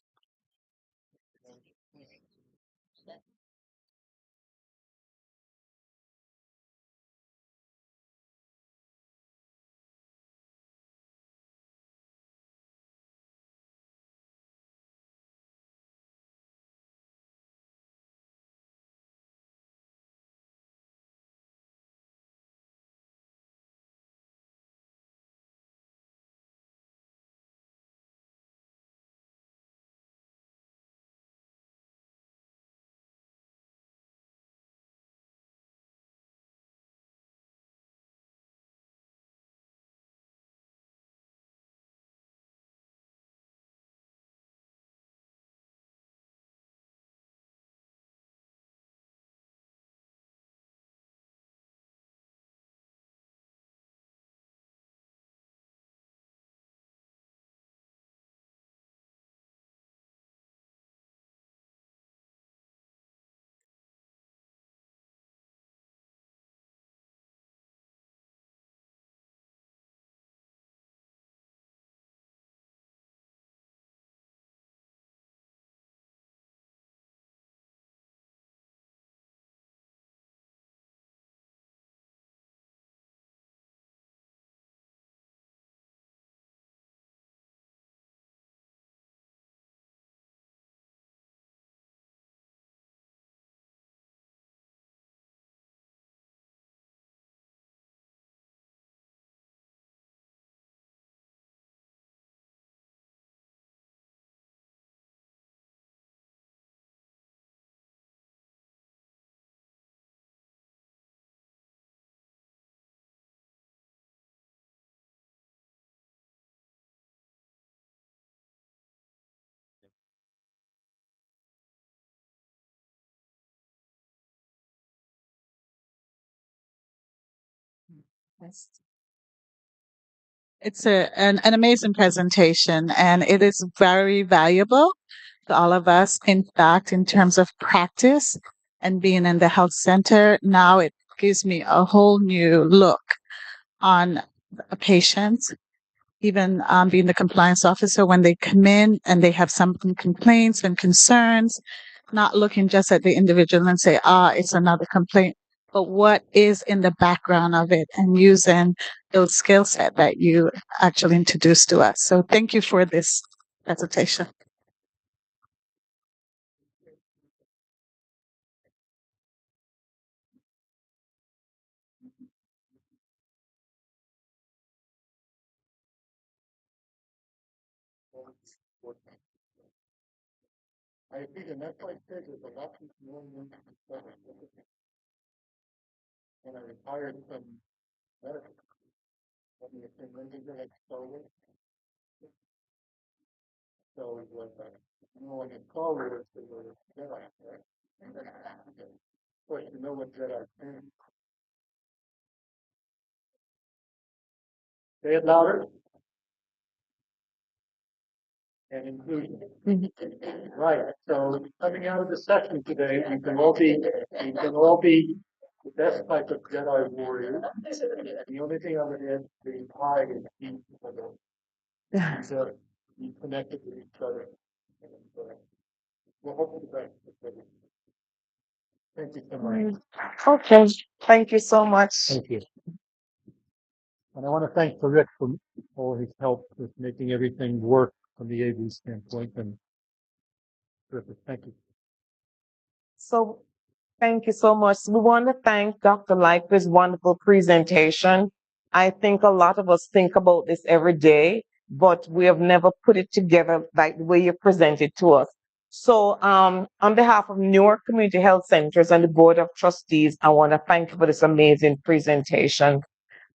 Yes. It's an amazing presentation, and it is very valuable to all of us. In fact, in terms of practice and being in the health center, now it gives me a whole new look on a patient, even being the compliance officer when they come in and they have some complaints and concerns, not looking just at the individual and say, it's another complaint, but what is in the background of it, and using those skill set that you actually introduced to us. So thank you for this presentation. I think, and that's why I said there's a lot of more than when I retired from medical. I mean, if they like solar, so it was when it's solar, it's the Jedi, right? Of course, you know what Jedi means. Say it louder. And inclusion. Right. So coming out of the session today, we can all be the best type of Jedi warrior. The only thing I'm going to add to hide is keep to be connected with each other. And, we'll hope for the best. Thank you so much. Okay, thank you so much. Thank you. And I want to thank Rick for all his help with making everything work from the AV standpoint, and terrific. Thank you. So thank you so much. We want to thank Dr. Light for his wonderful presentation. I think a lot of us think about this every day, but we have never put it together like the way you present it to us. So on behalf of Newark Community Health Centers and the Board of Trustees, I want to thank you for this amazing presentation.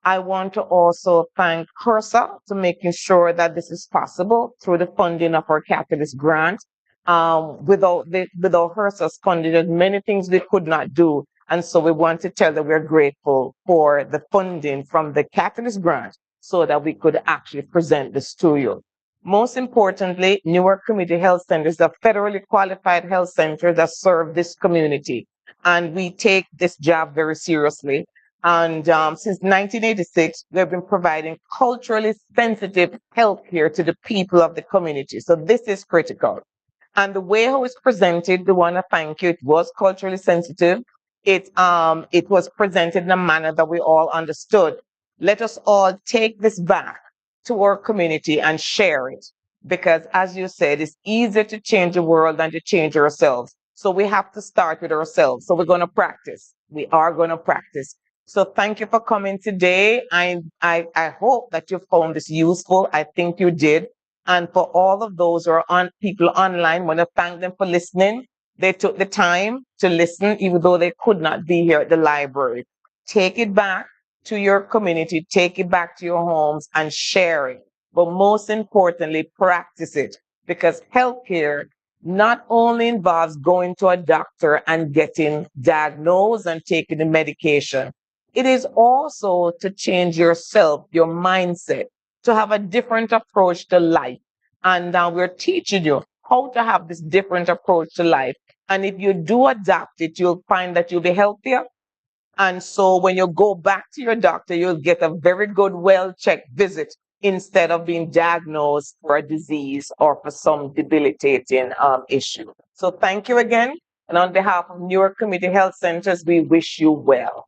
I want to also thank HRSA for making sure that this is possible through the funding of our Catalyst grant. Without HRSA's funding, there's many things we could not do. And so we want to tell that we're grateful for the funding from the Catalyst grant so that we could actually present this to you. Most importantly, Newark Community Health Center is a federally qualified health center that serves this community. And we take this job very seriously. And since 1986, we've been providing culturally sensitive health care to the people of the community. So this is critical. And the way how it's presented, the one I thank you, it was culturally sensitive. It was presented in a manner that we all understood. Let us all take this back to our community and share it. Because as you said, it's easier to change the world than to change ourselves. So we have to start with ourselves. So we're going to practice. We are going to practice. So thank you for coming today. I hope that you found this useful. I think you did. And for all of those who are on people online, I want to thank them for listening. They took the time to listen, even though they could not be here at the library. Take it back to your community, take it back to your homes and share it. But most importantly, practice it, because healthcare not only involves going to a doctor and getting diagnosed and taking the medication, it is also to change yourself, your mindset, to have a different approach to life. And now we're teaching you how to have this different approach to life. And if you do adapt it, you'll find that you'll be healthier. And so when you go back to your doctor, you'll get a very good, well-checked visit instead of being diagnosed for a disease or for some debilitating issue. So thank you again. And on behalf of Newark Community Health Centers, we wish you well.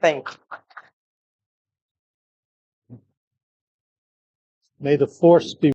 Thank you. May the force be